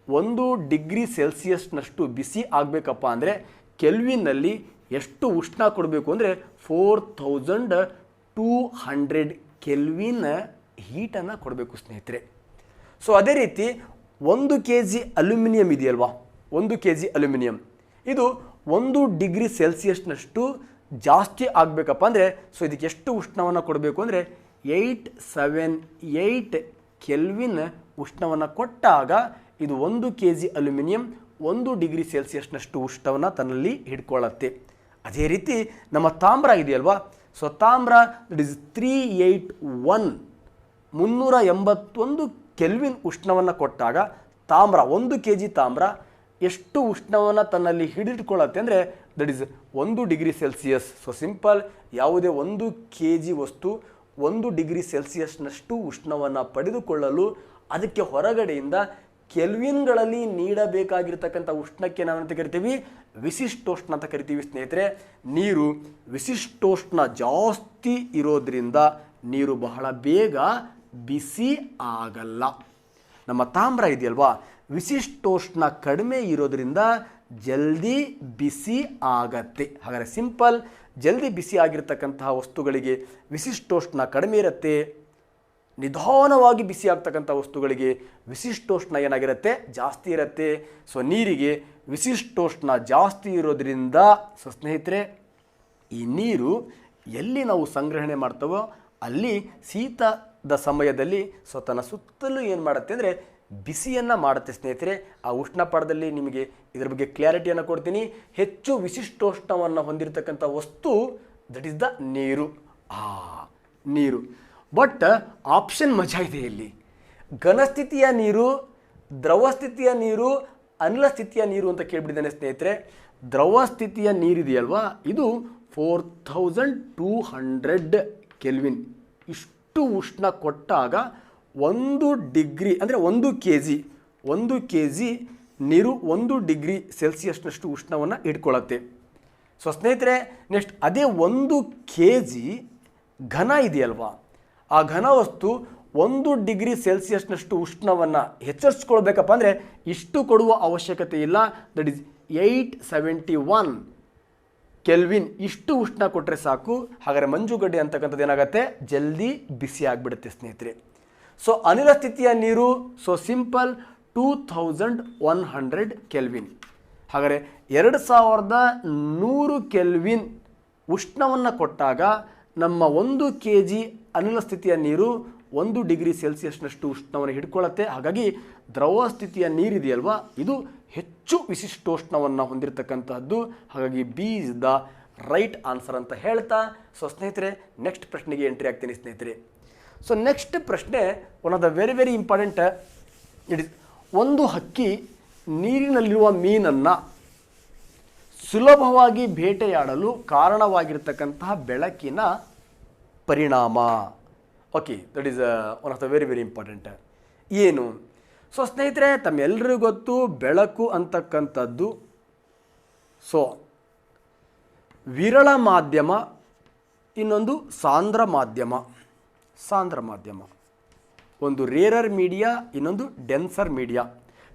1 ಡಿಗ್ರಿ ಸೆಲ್ಸಿಯಸ್ನಷ್ಟು ಬಿಸಿ ಆಗಬೇಕಪ್ಪ ಅಂದರೆ ಕೆಲ್ವಿನ್ನಲ್ಲಿ ಎಷ್ಟು ಉಷ್ಣ ಕೊಡಬೇಕು ಅಂದರೆ 4200 ಕೆಲ್ವಿನ್ ಹೀಟನ್ನು ಕೊಡಬೇಕು ಸ್ನೇಹಿತರೆ. ಸೊ ಅದೇ ರೀತಿ 1 kg ಅಲ್ಯೂಮಿನಿಯಂ ಇದೆಯಲ್ವಾ, 1 kg ಅಲ್ಯೂಮಿನಿಯಂ ಇದು 1 ಡಿಗ್ರಿ ಸೆಲ್ಸಿಯಸ್ನಷ್ಟು ಜಾಸ್ತಿ ಆಗಬೇಕಪ್ಪ ಅಂದರೆ ಸೊ ಇದಕ್ಕೆ ಎಷ್ಟು ಉಷ್ಣವನ್ನು ಕೊಡಬೇಕು ಅಂದರೆ 878 ಕೆಲ್ವಿನ್ ಉಷ್ಣವನ್ನು ಕೊಟ್ಟಾಗ ಇದು 1 kg ಅಲ್ಯೂಮಿನಿಯಂ 1 ಡಿಗ್ರಿ ಸೆಲ್ಸಿಯಸ್ನಷ್ಟು ಉಷ್ಣವನ್ನು ತನ್ನಲ್ಲಿ ಹಿಡ್ಕೊಳ್ಳುತ್ತೆ. ಅದೇ ರೀತಿ ನಮ್ಮ ತಾಮ್ರ ಇದೆಯಲ್ವಾ, ಸೊ ತಾಮ್ರ ದಟ್ ಇಸ್ 381 ಕೆಲ್ವಿನ್ ಉಷ್ಣವನ್ನು ಕೊಟ್ಟಾಗ ತಾಮ್ರ 1 kg ತಾಮ್ರ ಎಷ್ಟು ಉಷ್ಣವನ್ನು ತನ್ನಲ್ಲಿ ಹಿಡಿದುಕೊಳ್ಳುತ್ತೆ ಅಂದರೆ that is 1 degree Celsius. So simple, ಯಾವುದೇ 1 kg ವಸ್ತು 1 ಡಿಗ್ರಿ ಸೆಲ್ಸಿಯಸ್ನಷ್ಟು ಉಷ್ಣವನ್ನು ಪಡೆದುಕೊಳ್ಳಲು ಅದಕ್ಕೆ ಹೊರಗಡೆಯಿಂದ ಕೆಲ್ವಿನ್ಗಳಲ್ಲಿ ನೀಡಬೇಕಾಗಿರ್ತಕ್ಕಂಥ ಉಷ್ಣಕ್ಕೆ ನಾವಂತ ಕರಿತೀವಿ ವಿಶಿಷ್ಟೋಷ್ಣ ಅಂತ ಕರಿತೀವಿ ಸ್ನೇಹಿತರೆ. ನೀರು ವಿಶಿಷ್ಟೋಷ್ಣ ಜಾಸ್ತಿ ಇರೋದ್ರಿಂದ ನೀರು ಬಹಳ ಬೇಗ ಬಿಸಿ ಆಗಲ್ಲ. ನಮ್ಮ ತಾಮ್ರ ಇದೆಯಲ್ವಾ, ವಿಶಿಷ್ಟೋಷ್ಣ ಕಡಿಮೆ ಇರೋದ್ರಿಂದ ಜಲ್ದಿ ಬಿಸಿ ಆಗತ್ತೆ. ಹಾಗಾದರೆ ಸಿಂಪಲ್, ಜಲ್ದಿ ಬಿಸಿ ಆಗಿರ್ತಕ್ಕಂತಹ ವಸ್ತುಗಳಿಗೆ ವಿಶಿಷ್ಟೋಷ್ಣ ಕಡಿಮೆ ಇರುತ್ತೆ, ನಿಧಾನವಾಗಿ ಬಿಸಿ ಆಗ್ತಕ್ಕಂಥ ವಸ್ತುಗಳಿಗೆ ವಿಶಿಷ್ಟೋಷ್ಣ ಏನಾಗಿರುತ್ತೆ ಜಾಸ್ತಿ ಇರುತ್ತೆ. ಸೊ ನೀರಿಗೆ ವಿಶಿಷ್ಟೋಷ್ಣ ಜಾಸ್ತಿ ಇರೋದ್ರಿಂದ ಸೊ ಸ್ನೇಹಿತರೆ ಈ ನೀರು ಎಲ್ಲಿ ನಾವು ಸಂಗ್ರಹಣೆ ಮಾಡ್ತೇವೋ ಅಲ್ಲಿ ಶೀತದ ಸಮಯದಲ್ಲಿ ಸೊ ತನ್ನ ಸುತ್ತಲೂ ಏನು ಮಾಡುತ್ತೆ ಅಂದರೆ ಬಿಸಿಯನ್ನು ಮಾಡುತ್ತೆ ಸ್ನೇಹಿತರೆ. ಆ ಉಷ್ಣ ಪಾಠದಲ್ಲಿ ನಿಮಗೆ ಇದರ ಬಗ್ಗೆ ಕ್ಲಾರಿಟಿಯನ್ನು ಕೊಡ್ತೀನಿ. ಹೆಚ್ಚು ವಿಶಿಷ್ಟೋಷ್ಣವನ್ನು ಹೊಂದಿರತಕ್ಕಂಥ ವಸ್ತು ದಟ್ ಈಸ್ ದ ನೀರು. ನೀರು ಬಟ್ ಆಪ್ಷನ್ ಮಜಾ ಇದೆ ಇಲ್ಲಿ. ಘನಸ್ಥಿತಿಯ ನೀರು, ದ್ರವ ಸ್ಥಿತಿಯ ನೀರು, ಅನಿಲ ಸ್ಥಿತಿಯ ನೀರು ಅಂತ ಕೇಳಿಬಿಟ್ಟಿದ್ದಾನೆ ಸ್ನೇಹಿತರೆ. ದ್ರವ ಸ್ಥಿತಿಯ ನೀರಿದೆಯಲ್ವಾ, ಇದು 4200 ಕೆಲ್ವಿನ್ ಇಷ್ಟು ಉಷ್ಣ ಕೊಟ್ಟಾಗ 1 ಡಿಗ್ರಿ ಅಂದರೆ 1 kg ನೀರು 1 ಡಿಗ್ರಿ ಸೆಲ್ಸಿಯಸ್ನಷ್ಟು ಉಷ್ಣವನ್ನು ಇಟ್ಕೊಳ್ಳುತ್ತೆ. ಸೊ ಸ್ನೇಹಿತರೆ ನೆಕ್ಸ್ಟ್ ಅದೇ 1 kg ಘನ ಇದೆಯಲ್ವಾ, ಆ ಘನ ವಸ್ತು 1 ಡಿಗ್ರಿ ಸೆಲ್ಸಿಯಸ್ನಷ್ಟು ಉಷ್ಣವನ್ನು ಹೆಚ್ಚರಿಸ್ಕೊಳ್ಬೇಕಪ್ಪ ಅಂದರೆ ಇಷ್ಟು ಕೊಡುವ ಅವಶ್ಯಕತೆ ಇಲ್ಲ. ದಟ್ ಈಸ್ 871 ಕೆಲ್ವಿನ್ ಇಷ್ಟು ಉಷ್ಣ ಕೊಟ್ಟರೆ ಸಾಕು. ಹಾಗಾದರೆ ಮಂಜುಗಡ್ಡೆ ಅಂತಕ್ಕಂಥದ್ದು ಏನಾಗುತ್ತೆ ಜಲ್ದಿ ಬಿಸಿ ಆಗಿಬಿಡುತ್ತೆ ಸ್ನೇಹಿತರೆ. ಸೊ ಅನಿಲ ಸ್ಥಿತಿಯ ನೀರು ಸೊ ಸಿಂಪಲ್ 2100 ಕೆಲ್ವಿನ್. ಹಾಗಾದರೆ 2100 ಕೆಲ್ವಿನ್ ಉಷ್ಣವನ್ನು ಕೊಟ್ಟಾಗ ನಮ್ಮ 1 kg ಅನಿಲ ಸ್ಥಿತಿಯ ನೀರು 1 ಡಿಗ್ರಿ ಸೆಲ್ಸಿಯಸ್ನಷ್ಟು ಉಷ್ಣವನ್ನು ಹಿಡ್ಕೊಳ್ಳುತ್ತೆ. ಹಾಗಾಗಿ ದ್ರವ ಸ್ಥಿತಿಯ ನೀರಿದೆಯಲ್ವಾ, ಇದು ಹೆಚ್ಚು ವಿಶಿಷ್ಟೋಷ್ಣವನ್ನು ಹೊಂದಿರತಕ್ಕಂತಹದ್ದು. ಹಾಗಾಗಿ B is the right answer ಅಂತ ಹೇಳ್ತಾ ಸೊ ಸ್ನೇಹಿತರೆ ನೆಕ್ಸ್ಟ್ ಪ್ರಶ್ನೆಗೆ ಎಂಟ್ರಿ ಆಗ್ತೀನಿ ಸ್ನೇಹಿತರೆ. ಸೊ ನೆಕ್ಸ್ಟ್ ಪ್ರಶ್ನೆ one of the very very important. It is ಒಂದು ಹಕ್ಕಿ ನೀರಿನಲ್ಲಿರುವ ಮೀನನ್ನು ಸುಲಭವಾಗಿ ಬೇಟೆಯಾಡಲು ಕಾರಣವಾಗಿರ್ತಕ್ಕಂತಹ ಬೆಳಕಿನ ಪರಿಣಾಮ. Okay, that is one of the very very important. ಏನು? ಸೊ ಸ್ನೇಹಿತರೆ ತಮ್ಮೆಲ್ಲರಿಗೂ ಗೊತ್ತು ಬೆಳಕು ಅಂತಕ್ಕಂಥದ್ದು ಸೊ ವಿರಳ ಮಾಧ್ಯಮ, ಇನ್ನೊಂದು ಸಾಂದ್ರ ಮಾಧ್ಯಮ. ಒಂದು ರೇರರ್ ಮೀಡಿಯಾ, ಇನ್ನೊಂದು ಡೆನ್ಸರ್ ಮೀಡಿಯಾ.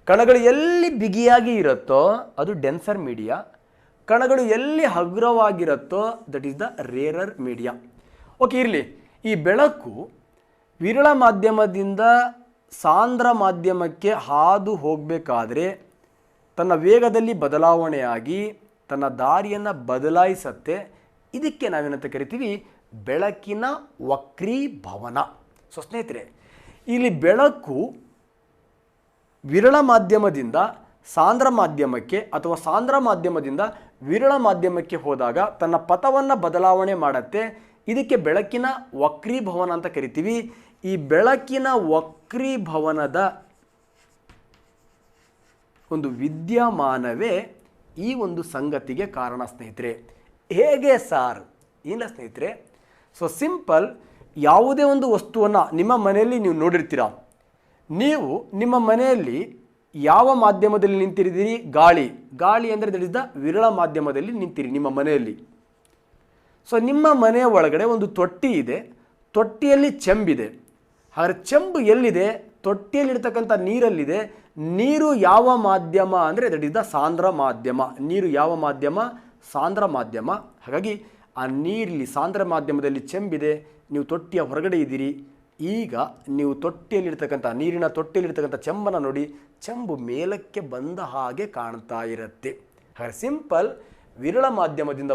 ಕಣಗಳು ಎಲ್ಲಿ ಬಿಗಿಯಾಗಿ ಇರುತ್ತೋ ಅದು ಡೆನ್ಸರ್ ಮೀಡಿಯಾ, ಕಣಗಳು ಎಲ್ಲಿ ಹಗುರವಾಗಿರುತ್ತೋ that is the rarer media. Okay ಇರಲಿ. ಈ ಬೆಳಕು ವಿರಳ ಮಾಧ್ಯಮದಿಂದ ಸಾಂದ್ರ ಮಾಧ್ಯಮಕ್ಕೆ ಹಾದು ಹೋಗಬೇಕಾದ್ರೆ ತನ್ನ ವೇಗದಲ್ಲಿ ಬದಲಾವಣೆಯಾಗಿ ತನ್ನ ದಾರಿಯನ್ನು ಬದಲಾಯಿಸುತ್ತೆ. ಇದಕ್ಕೆ ನಾವೇನಂತ ಕರಿತೀವಿ ಬೆಳಕಿನ ವಕ್ರೀಭವನ. ಸೊ ಸ್ನೇಹಿತರೆ ಇಲ್ಲಿ ಬೆಳಕು ವಿರಳ ಮಾಧ್ಯಮದಿಂದ ಸಾಂದ್ರ ಮಾಧ್ಯಮಕ್ಕೆ ಅಥವಾ ಸಾಂದ್ರ ಮಾಧ್ಯಮದಿಂದ ವಿರಳ ಮಾಧ್ಯಮಕ್ಕೆ ಹೋದಾಗ ತನ್ನ ಪಥವನ್ನು ಬದಲಾವಣೆ ಮಾಡುತ್ತೆ. ಇದಕ್ಕೆ ಬೆಳಕಿನ ವಕ್ರೀಭವನ ಅಂತ ಕರಿತೀವಿ. ಈ ಬೆಳಕಿನ ವಕ್ರೀಭವನದ ಒಂದು ವಿದ್ಯಮಾನವೇ ಈ ಒಂದು ಸಂಗತಿಗೆ ಕಾರಣ ಸ್ನೇಹಿತರೆ. ಹೇಗೆ ಸಾರ್? ಇಲ್ಲ ಸ್ನೇಹಿತರೆ, ಸೊ ಸಿಂಪಲ್. ಯಾವುದೇ ಒಂದು ವಸ್ತುವನ್ನು ನಿಮ್ಮ ಮನೆಯಲ್ಲಿ ನೀವು ನೋಡಿರ್ತೀರ. ನೀವು ನಿಮ್ಮ ಮನೆಯಲ್ಲಿ ಯಾವ ಮಾಧ್ಯಮದಲ್ಲಿ ನಿಂತಿರಿದ್ದೀರಿ? ಗಾಳಿ ಅಂದರೆ ದಟ್ ಇಸ್ ದ ವಿರಳ ಮಾಧ್ಯಮದಲ್ಲಿ ನಿಂತಿರಿ ನಿಮ್ಮ ಮನೆಯಲ್ಲಿ. ಸೊ ನಿಮ್ಮ ಮನೆಯ ಒಳಗಡೆ ಒಂದು ತೊಟ್ಟಿ ಇದೆ, ತೊಟ್ಟಿಯಲ್ಲಿ ಚೆಂಬಿದೆ. ಹಾಗಾದರೆ ಚೆಂಬು ಎಲ್ಲಿದೆ? ತೊಟ್ಟಿಯಲ್ಲಿರ್ತಕ್ಕಂಥ ನೀರಲ್ಲಿದೆ. ನೀರು ಯಾವ ಮಾಧ್ಯಮ ಅಂದರೆ ದಟ್ ಇಸ್ ದ ಸಾಂದ್ರ ಮಾಧ್ಯಮ. ನೀರು ಯಾವ ಮಾಧ್ಯಮ? ಸಾಂದ್ರ ಮಾಧ್ಯಮ. ಹಾಗಾಗಿ ಆ ನೀರಲ್ಲಿ ಸಾಂದ್ರ ಮಾಧ್ಯಮದಲ್ಲಿ ಚೆಂಬಿದೆ, ನೀವು ತೊಟ್ಟಿಯ ಹೊರಗಡೆ ಇದ್ದೀರಿ. ಈಗ ನೀವು ತೊಟ್ಟಿಯಲ್ಲಿರ್ತಕ್ಕಂಥ ನೀರಿನ ತೊಟ್ಟಿಯಲ್ಲಿರ್ತಕ್ಕಂಥ ಚೆಂಬನ್ನು ನೋಡಿ, ಚೆಂಬು ಮೇಲಕ್ಕೆ ಬಂದ ಹಾಗೆ ಕಾಣ್ತಾ ಇರುತ್ತೆ. ಹಾಗೆ ಸಿಂಪಲ್. ವಿರಳ ಮಾಧ್ಯಮದಿಂದ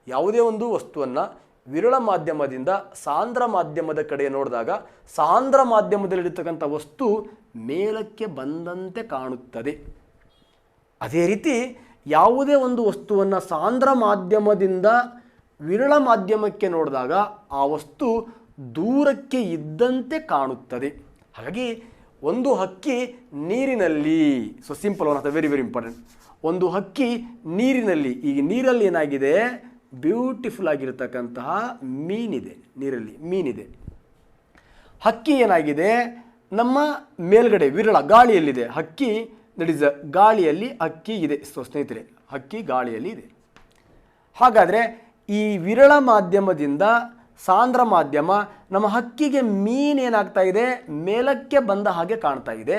ಯಾವುದೇ ಒಂದು ವಸ್ತುವನ್ನು ವಿರಳ ಮಾಧ್ಯಮದಿಂದ ಸಾಂದ್ರ ಮಾಧ್ಯಮದ ಕಡೆ ನೋಡಿದಾಗ ಸಾಂದ್ರ ಮಾಧ್ಯಮದಲ್ಲಿರ್ತಕ್ಕಂಥ ವಸ್ತು ಮೇಲಕ್ಕೆ ಬಂದಂತೆ ಕಾಣುತ್ತದೆ. ಅದೇ ರೀತಿ ಯಾವುದೇ ಒಂದು ವಸ್ತುವನ್ನು ಸಾಂದ್ರ ಮಾಧ್ಯಮದಿಂದ ವಿರಳ ಮಾಧ್ಯಮಕ್ಕೆ ನೋಡಿದಾಗ ಆ ವಸ್ತು ದೂರಕ್ಕೆ ಇದ್ದಂತೆ ಕಾಣುತ್ತದೆ. ಹಾಗಾಗಿ ಒಂದು ಹಕ್ಕಿ ನೀರಿನಲ್ಲಿ, so simple one of the very very important. ಒಂದು ಹಕ್ಕಿ ನೀರಿನಲ್ಲಿ, ಈಗ ನೀರಲ್ಲಿ ಏನಾಗಿದೆ? ಬ್ಯೂಟಿಫುಲ್ ಆಗಿರತಕ್ಕಂತಹ ಮೀನಿದೆ, ನೀರಲ್ಲಿ ಮೀನಿದೆ. ಹಕ್ಕಿ ಏನಾಗಿದೆ? ನಮ್ಮ ಮೇಲ್ಗಡೆ ವಿರಳ ಗಾಳಿಯಲ್ಲಿದೆ. ಹಕ್ಕಿ ದಟ್ ಇಸ್ ಗಾಳಿಯಲ್ಲಿ ಹಕ್ಕಿ ಇದೆ. ಸೊ ಸ್ನೇಹಿತರೆ, ಹಕ್ಕಿ ಗಾಳಿಯಲ್ಲಿ ಇದೆ. ಹಾಗಾದರೆ ಈ ವಿರಳ ಮಾಧ್ಯಮದಿಂದ ಸಾಂದ್ರ ಮಾಧ್ಯಮ ನಮ್ಮ ಹಕ್ಕಿಗೆ ಮೀನೇನಾಗ್ತಾ ಇದೆ? ಮೇಲಕ್ಕೆ ಬಂದ ಹಾಗೆ ಕಾಣ್ತಾ ಇದೆ.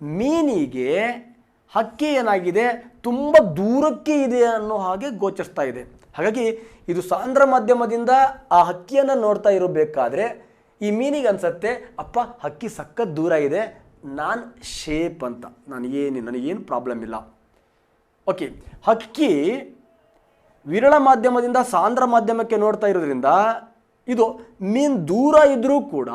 ಮೀನಿಗೆ ಹಕ್ಕಿ ಏನಾಗಿದೆ? ತುಂಬ ದೂರಕ್ಕೆ ಇದೆ ಅನ್ನೋ ಹಾಗೆ ಗೋಚರಿಸ್ತಾ ಇದೆ. ಹಾಗಾಗಿ ಇದು ಸಾಂದ್ರ ಮಾಧ್ಯಮದಿಂದ ಆ ಹಕ್ಕಿಯನ್ನು ನೋಡ್ತಾ ಇರಬೇಕಾದ್ರೆ ಈ ಮೀನಿಗೆ ಅನ್ಸತ್ತೆ, ಅಪ್ಪ ಹಕ್ಕಿ ಸಖತ್ ದೂರ ಇದೆ, ನಾನು ಶೇಪ್ ಅಂತ, ನನಗೇನು ಪ್ರಾಬ್ಲಮ್ ಇಲ್ಲ. ಓಕೆ, ಹಕ್ಕಿ ವಿರಳ ಮಾಧ್ಯಮದಿಂದ ಸಾಂದ್ರ ಮಾಧ್ಯಮಕ್ಕೆ ನೋಡ್ತಾ ಇರೋದ್ರಿಂದ ಇದು ಮೀನು ದೂರ ಇದ್ದರೂ ಕೂಡ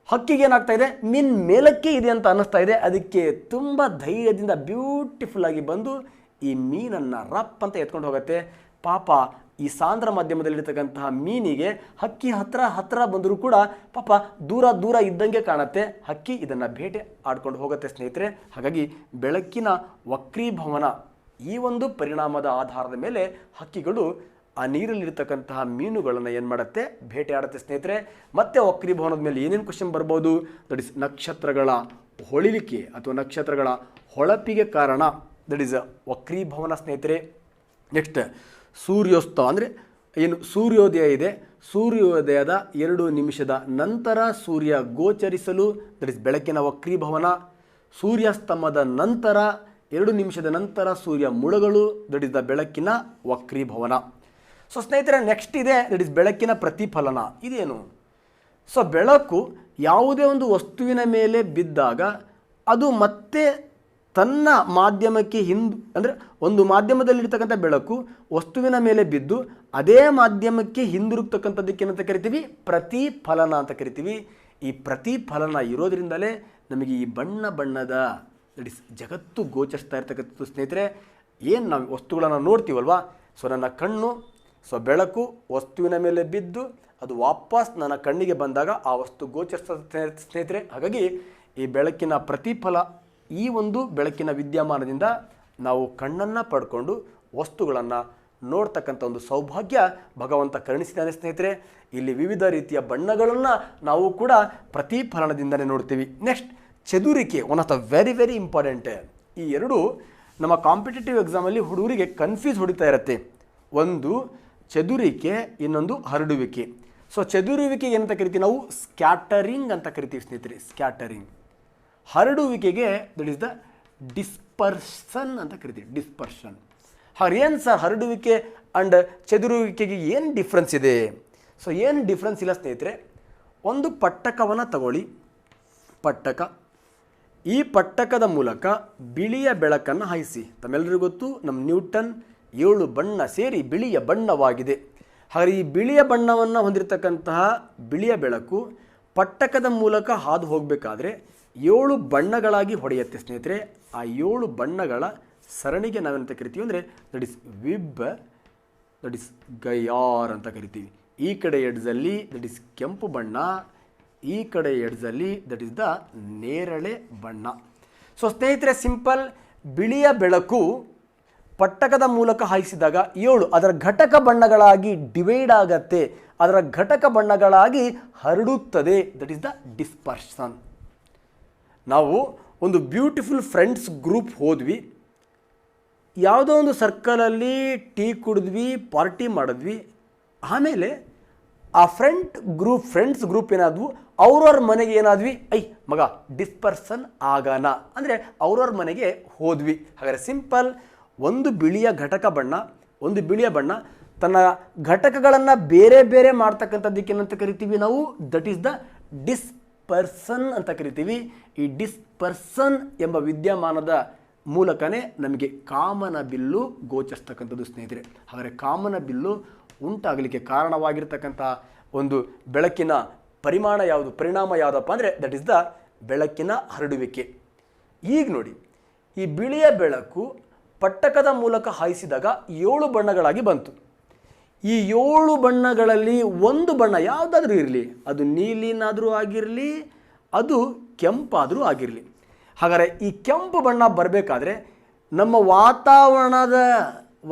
ಹಕ್ಕಿಗೆ ಏನಾಗ್ತಾ ಇದೆ? ಮೀನು ಮೇಲಕ್ಕೆ ಇದೆ ಅಂತ ಅನ್ನಿಸ್ತಾ ಇದೆ. ಅದಕ್ಕೆ ತುಂಬ ಧೈರ್ಯದಿಂದ ಬ್ಯೂಟಿಫುಲ್ ಆಗಿ ಬಂದು ಈ ಮೀನನ್ನು ರಪ್ ಅಂತ ಎತ್ಕೊಂಡು ಹೋಗುತ್ತೆ. ಪಾಪ ಈ ಸಾಂದ್ರ ಮಾಧ್ಯಮದಲ್ಲಿರ್ತಕ್ಕಂತಹ ಮೀನಿಗೆ ಹಕ್ಕಿ ಹತ್ರ ಬಂದರೂ ಕೂಡ ಪಾಪ ದೂರ ಇದ್ದಂಗೆ ಕಾಣುತ್ತೆ. ಹಕ್ಕಿ ಇದನ್ನು ಬೇಟೆ ಆಡ್ಕೊಂಡು ಹೋಗುತ್ತೆ ಸ್ನೇಹಿತರೆ. ಹಾಗಾಗಿ ಬೆಳಕಿನ ವಕ್ರೀಭವನ ಈ ಒಂದು ಪರಿಣಾಮದ ಆಧಾರದ ಮೇಲೆ ಹಕ್ಕಿಗಳು ಆ ನೀರಲ್ಲಿರ್ತಕ್ಕಂತಹ ಮೀನುಗಳನ್ನು ಏನು ಮಾಡುತ್ತೆ? ಬೇಟೆ ಆಡುತ್ತೆ ಸ್ನೇಹಿತರೆ. ಮತ್ತೆ ವಕ್ರೀಭವನದ ಮೇಲೆ ಏನೇನು ಕ್ವಶನ್ ಬರ್ಬೋದು? ದಟ್ ಇಸ್ ನಕ್ಷತ್ರಗಳ ಹೊಳಿಲಿಕ್ಕೆ ಅಥವಾ ನಕ್ಷತ್ರಗಳ ಹೊಳಪಿಗೆ ಕಾರಣ ದಟ್ ಇಸ್ ವಕ್ರೀಭವನ ಸ್ನೇಹಿತರೆ. ನೆಕ್ಸ್ಟ್ ಸೂರ್ಯೋಸ್ತ ಅಂದರೆ ಏನು? ಸೂರ್ಯೋದಯ ಇದೆ, ಸೂರ್ಯೋದಯದ 2 ನಿಮಿಷದ ನಂತರ ಸೂರ್ಯ ಗೋಚರಿಸಲು ದಟ್ ಇಸ್ ಬೆಳಕಿನ ವಕ್ರೀಭವನ. ಸೂರ್ಯಾಸ್ತಮದ ನಂತರ 2 ನಿಮಿಷದ ನಂತರ ಸೂರ್ಯ ಮುಳುಗಲು ದಟ್ ಇಸ್ ದ ಬೆಳಕಿನ ವಕ್ರೀಭವನ. ಸೊ ಸ್ನೇಹಿತರೆ, ನೆಕ್ಸ್ಟ್ ಇದೆ ದಟ್ ಇಸ್ ಬೆಳಕಿನ ಪ್ರತಿಫಲನ. ಇದೇನು? ಸೊ ಬೆಳಕು ಯಾವುದೇ ಒಂದು ವಸ್ತುವಿನ ಮೇಲೆ ಬಿದ್ದಾಗ ಅದು ಮತ್ತೆ ತನ್ನ ಮಾಧ್ಯಮಕ್ಕೆ ಅಂದರೆ ಒಂದು ಮಾಧ್ಯಮದಲ್ಲಿರ್ತಕ್ಕಂಥ ಬೆಳಕು ವಸ್ತುವಿನ ಮೇಲೆ ಬಿದ್ದು ಅದೇ ಮಾಧ್ಯಮಕ್ಕೆ ಹಿಂದಿರುಗ್ತಕ್ಕಂಥದ್ದಕ್ಕೆ ಏನಂತ ಕರಿತೀವಿ? ಪ್ರತಿಫಲನ ಅಂತ ಕರಿತೀವಿ. ಈ ಪ್ರತಿಫಲನ ಇರೋದ್ರಿಂದಲೇ ನಮಗೆ ಈ ಬಣ್ಣದ ದಟ್ ಇಸ್ ಜಗತ್ತು ಗೋಚರಿಸ್ತಾ ಇರ್ತಕ್ಕಂಥದ್ದು ಸ್ನೇಹಿತರೆ. ಏನು ನಾವು ವಸ್ತುಗಳನ್ನು ನೋಡ್ತೀವಲ್ವಾ? ಸೊ ನನ್ನ ಕಣ್ಣು, ಸೊ ಬೆಳಕು ವಸ್ತುವಿನ ಮೇಲೆ ಬಿದ್ದು ಅದು ವಾಪಸ್ ನನ್ನ ಕಣ್ಣಿಗೆ ಬಂದಾಗ ಆ ವಸ್ತು ಗೋಚರಿಸ್ತದೆ ಸ್ನೇಹಿತರೆ. ಹಾಗಾಗಿ ಈ ಬೆಳಕಿನ ಪ್ರತಿಫಲ, ಈ ಒಂದು ಬೆಳಕಿನ ವಿದ್ಯಮಾನದಿಂದ ನಾವು ಕಣ್ಣನ್ನು ಪಡ್ಕೊಂಡು ವಸ್ತುಗಳನ್ನು ನೋಡ್ತಕ್ಕಂಥ ಒಂದು ಸೌಭಾಗ್ಯ ಭಗವಂತ ಕರುಣಿಸಿದ್ದಾನೆ ಸ್ನೇಹಿತರೆ. ಇಲ್ಲಿ ವಿವಿಧ ರೀತಿಯ ಬಣ್ಣಗಳನ್ನು ನಾವು ಕೂಡ ಪ್ರತಿಫಲನದಿಂದಲೇ ನೋಡ್ತೀವಿ. ನೆಕ್ಸ್ಟ್ ಚದುರಿಕೆ, one of the very very important. ಈ ಎರಡು ನಮ್ಮ ಕಾಂಪಿಟೇಟಿವ್ ಎಕ್ಸಾಮಲ್ಲಿ ಹುಡುಗರಿಗೆ ಕನ್ಫ್ಯೂಸ್ ಹೊಡಿತಾ ಇರುತ್ತೆ. ಒಂದು ಚದುರಿಕೆ, ಇನ್ನೊಂದು ಹರಡುವಿಕೆ. ಸೊ ಚದುರುವಿಕೆಗೆ ಏನಂತ ಕರಿತೀವಿ ನಾವು? ಸ್ಕ್ಯಾಟರಿಂಗ್ ಅಂತ ಕರಿತೀವಿ ಸ್ನೇಹಿತರೆ, ಸ್ಕ್ಯಾಟರಿಂಗ್. ಹರಡುವಿಕೆಗೆ ದಟ್ ಇಸ್ ದ ಡಿಸ್ಪರ್ಷನ್ ಅಂತ ಕರಿತೀವಿ, ಡಿಸ್ಪರ್ಷನ್. ಹಾಗೆ ಏನು ಸರ್ ಹರಡುವಿಕೆ ಆ್ಯಂಡ್ ಚದುರುವಿಕೆಗೆ ಏನು ಡಿಫ್ರೆನ್ಸ್ ಇದೆ? ಸೊ ಏನು ಡಿಫ್ರೆನ್ಸ್ ಇಲ್ಲ ಸ್ನೇಹಿತರೆ. ಒಂದು ಪಟ್ಟಕವನ್ನು ತಗೊಳ್ಳಿ, ಪಟ್ಟಕ. ಈ ಪಟ್ಟಕದ ಮೂಲಕ ಬಿಳಿಯ ಬೆಳಕನ್ನು ಹಾಯಿಸಿ. ತಮ್ಮೆಲ್ಲರಿಗೂ ಗೊತ್ತು, ನಮ್ಮ ನ್ಯೂಟನ್ 7 ಬಣ್ಣ ಸೇರಿ ಬಿಳಿಯ ಬಣ್ಣವಾಗಿದೆ. ಹಾಗೆ ಈ ಬಿಳಿಯ ಬಣ್ಣವನ್ನು ಹೊಂದಿರತಕ್ಕಂತಹ ಬಿಳಿಯ ಬೆಳಕು ಪಟ್ಟಕದ ಮೂಲಕ ಹಾದು ಹೋಗಬೇಕಾದ್ರೆ 7 ಬಣ್ಣಗಳಾಗಿ ಹೊಡೆಯುತ್ತೆ ಸ್ನೇಹಿತರೆ. ಆ 7 ಬಣ್ಣಗಳ ಸರಣಿಗೆ ನಾವೇನಂತ ಕರಿತೀವಿ ಅಂದರೆ ದಟ್ ಇಸ್ ವಿಬ್ ದಟ್ ಇಸ್ ಗಯಾರ್ ಅಂತ ಕರಿತೀವಿ. ಈ ಕಡೆ ಎಡ್ಜಲ್ಲಿ ದಟ್ ಇಸ್ ಕೆಂಪು ಬಣ್ಣ, ಈ ಕಡೆ ಎಡ್ಜಲ್ಲಿ ದಟ್ ಇಸ್ ದ ನೇರಳೆ ಬಣ್ಣ. ಸೊ ಸ್ನೇಹಿತರೆ, ಸಿಂಪಲ್. ಬಿಳಿಯ ಬೆಳಕು ಪಟ್ಟಕದ ಮೂಲಕ ಹಾಯಿಸಿದಾಗ 7 ಅದರ ಘಟಕ ಬಣ್ಣಗಳಾಗಿ ಡಿವೈಡ್ ಆಗತ್ತೆ, ಅದರ ಘಟಕ ಬಣ್ಣಗಳಾಗಿ ಹರಡುತ್ತದೆ. That is the dispersion. ನಾವು ಒಂದು ಬ್ಯೂಟಿಫುಲ್ ಫ್ರೆಂಡ್ಸ್ ಗ್ರೂಪ್ ಹೋದ್ವಿ, ಯಾವುದೋ ಒಂದು ಸರ್ಕಲಲ್ಲಿ ಟೀ ಕುಡಿದ್ವಿ, ಪಾರ್ಟಿ ಮಾಡಿದ್ವಿ. ಆಮೇಲೆ ಆ ಫ್ರೆಂಡ್ಸ್ ಗ್ರೂಪ್ ಏನಾದ್ವು, ಅವ್ರವ್ರ ಮನೆಗೆ ಏನಾದ್ವಿ, ಮಗ ಡಿಸ್ಪರ್ಸನ್ ಆಗೋಣ ಅಂದರೆ ಅವ್ರವ್ರ ಮನೆಗೆ ಹೋದ್ವಿ. ಹಾಗಾದರೆ ಸಿಂಪಲ್, ಒಂದು ಬಿಳಿಯ ಬಣ್ಣ ತನ್ನ ಘಟಕಗಳನ್ನು ಬೇರೆ ಬೇರೆ ಮಾಡ್ತಕ್ಕಂಥದ್ದಕ್ಕೆ ಏನಂತ ಕರಿತೀವಿ ನಾವು, ದಟ್ ಈಸ್ ದ ಡಿಸ್ಪರ್ಸನ್ ಅಂತ ಕರಿತೀವಿ. ಈ ಡಿಸ್ಪರ್ಸನ್ ಎಂಬ ವಿದ್ಯಮಾನದ ಮೂಲಕನೇ ನಮಗೆ ಕಾಮನ ಬಿಲ್ಲು ಗೋಚರಿಸ್ತಕ್ಕಂಥದ್ದು ಸ್ನೇಹಿತರೆ. ಹಾಗಾದರೆ ಕಾಮನ ಬಿಲ್ಲು ಉಂಟಾಗಲಿಕ್ಕೆ ಕಾರಣವಾಗಿರ್ತಕ್ಕಂಥ ಒಂದು ಬೆಳಕಿನ ಪರಿಣಾಮ ಯಾವುದಪ್ಪ ಅಂದರೆ ದಟ್ ಈಸ್ ದ ಬೆಳಕಿನ ಹರಡುವಿಕೆ. ಈಗ ನೋಡಿ, ಈ ಬಿಳಿಯ ಬೆಳಕು ಪಟ್ಟಕದ ಮೂಲಕ ಹಾಯಿಸಿದಾಗ 7 ಬಣ್ಣಗಳಾಗಿ ಬಂತು. ಈ 7 ಬಣ್ಣಗಳಲ್ಲಿ ಒಂದು ಬಣ್ಣ ಯಾವುದಾದ್ರೂ ಇರಲಿ, ಅದು ನೀಲಿನಾದರೂ ಆಗಿರಲಿ, ಅದು ಕೆಂಪಾದರೂ ಆಗಿರಲಿ. ಹಾಗಾದರೆ ಈ ಕೆಂಪು ಬಣ್ಣ ಬರಬೇಕಾದ್ರೆ ನಮ್ಮ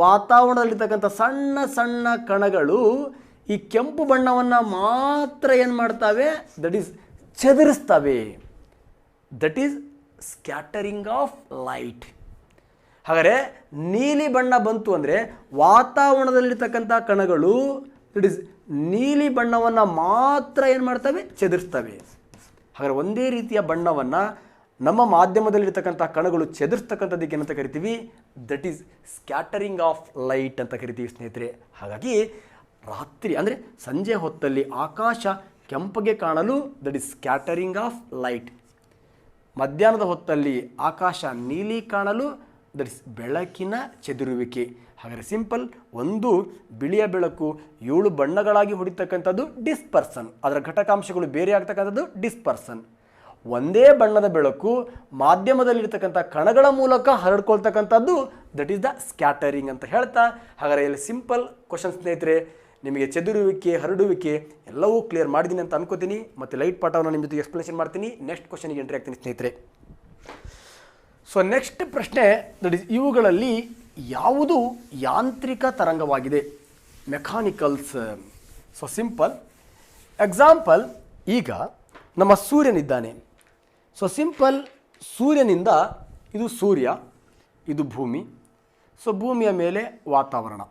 ವಾತಾವರಣದಲ್ಲಿರ್ತಕ್ಕಂಥ ಸಣ್ಣ ಸಣ್ಣ ಕಣಗಳು ಈ ಕೆಂಪು ಬಣ್ಣವನ್ನು ಮಾತ್ರ ಏನು ಮಾಡ್ತವೆ, ದಟ್ ಈಸ್ ಚದುರಿಸ್ತವೆ. That is scattering of light. ಹಾಗಾದರೆ ನೀಲಿ ಬಣ್ಣ ಬಂತು ಅಂದರೆ ವಾತಾವರಣದಲ್ಲಿರ್ತಕ್ಕಂಥ ಕಣಗಳು ದಟ್ ಈಸ್ ನೀಲಿ ಬಣ್ಣವನ್ನು ಮಾತ್ರ ಏನು ಮಾಡ್ತವೆ, ಚದುರಿಸ್ತವೆ. ಹಾಗಾದರೆ ಒಂದೇ ರೀತಿಯ ಬಣ್ಣವನ್ನು ನಮ್ಮ ಮಾಧ್ಯಮದಲ್ಲಿರ್ತಕ್ಕಂಥ ಕಣಗಳು ಚದುರಿಸ್ತಕ್ಕಂಥದ್ದಕ್ಕೆ ಏನಂತ ಕರಿತೀವಿ, that is scattering of light ಅಂತ ಕರಿತೀವಿ ಸ್ನೇಹಿತರೆ. ಹಾಗಾಗಿ ರಾತ್ರಿ ಅಂದರೆ ಸಂಜೆ ಹೊತ್ತಲ್ಲಿ ಆಕಾಶ ಕೆಂಪಗೆ ಕಾಣಲು that is scattering of light. ಮಧ್ಯಾಹ್ನದ ಹೊತ್ತಲ್ಲಿ ಆಕಾಶ ನೀಲಿ ಕಾಣಲು ದಟ್ ಇಸ್ ಬೆಳಕಿನ ಚದುರುವಿಕೆ. ಹಾಗಾದರೆ ಸಿಂಪಲ್, ಒಂದು ಬಿಳಿಯ ಬೆಳಕು 7 ಬಣ್ಣಗಳಾಗಿ ಹೊಡಿತಕ್ಕಂಥದ್ದು ಡಿಸ್ಪರ್ಸನ್, ಅದರ ಘಟಕಾಂಶಗಳು ಬೇರೆ ಆಗ್ತಕ್ಕಂಥದ್ದು ಡಿಸ್ಪರ್ಸನ್. ಒಂದೇ ಬಣ್ಣದ ಬೆಳಕು ಮಾಧ್ಯಮದಲ್ಲಿರ್ತಕ್ಕಂಥ ಕಣಗಳ ಮೂಲಕ ಹರಡ್ಕೊಳ್ತಕ್ಕಂಥದ್ದು ದಟ್ ಈಸ್ ದ ಸ್ಕ್ಯಾಟರಿಂಗ್ ಅಂತ ಹೇಳ್ತಾ, ಹಾಗಾದರೆ ಇಲ್ಲಿ ಸಿಂಪಲ್ ಕ್ವಶನ್ ಸ್ನೇಹಿತರೆ, ನಿಮಗೆ ಚದುರುವಿಕೆ ಹರಡುವಿಕೆ ಎಲ್ಲವೂ ಕ್ಲಿಯರ್ ಮಾಡಿದ್ದೀನಿ ಅಂತ ಅನ್ಕೋತೀನಿ. ಮತ್ತು ಲೈಟ್ ಪಾಠವನ್ನು ನಿಮ್ಮ ಜೊತೆ ಎಕ್ಸ್ಪ್ಲನೇಷನ್ ಮಾಡ್ತೀನಿ. ನೆಕ್ಸ್ಟ್ ಕ್ವಶನ್ಗೆ ಎಂಟ್ರಿ ಆಗ್ತೀನಿ ಸ್ನೇಹಿತರೆ. ಸೊ ನೆಕ್ಸ್ಟ್ ಪ್ರಶ್ನೆ, ದಟ್ ಈಸ್ ಇವುಗಳಲ್ಲಿ ಯಾವುದು ಯಾಂತ್ರಿಕ ತರಂಗವಾಗಿದೆ, ಮೆಕ್ಯಾನಿಕಲ್ಸ್. ಸೊ ಸಿಂಪಲ್ ಎಕ್ಸಾಂಪಲ್, ಈಗ ನಮ್ಮ ಸೂರ್ಯನಿದ್ದಾನೆ. ಸೊ ಸಿಂಪಲ್, ಸೂರ್ಯನಿಂದ ಇದು ಸೂರ್ಯ, ಇದು ಭೂಮಿ. ಸೊ ಭೂಮಿಯ ಮೇಲೆ ವಾತಾವರಣ.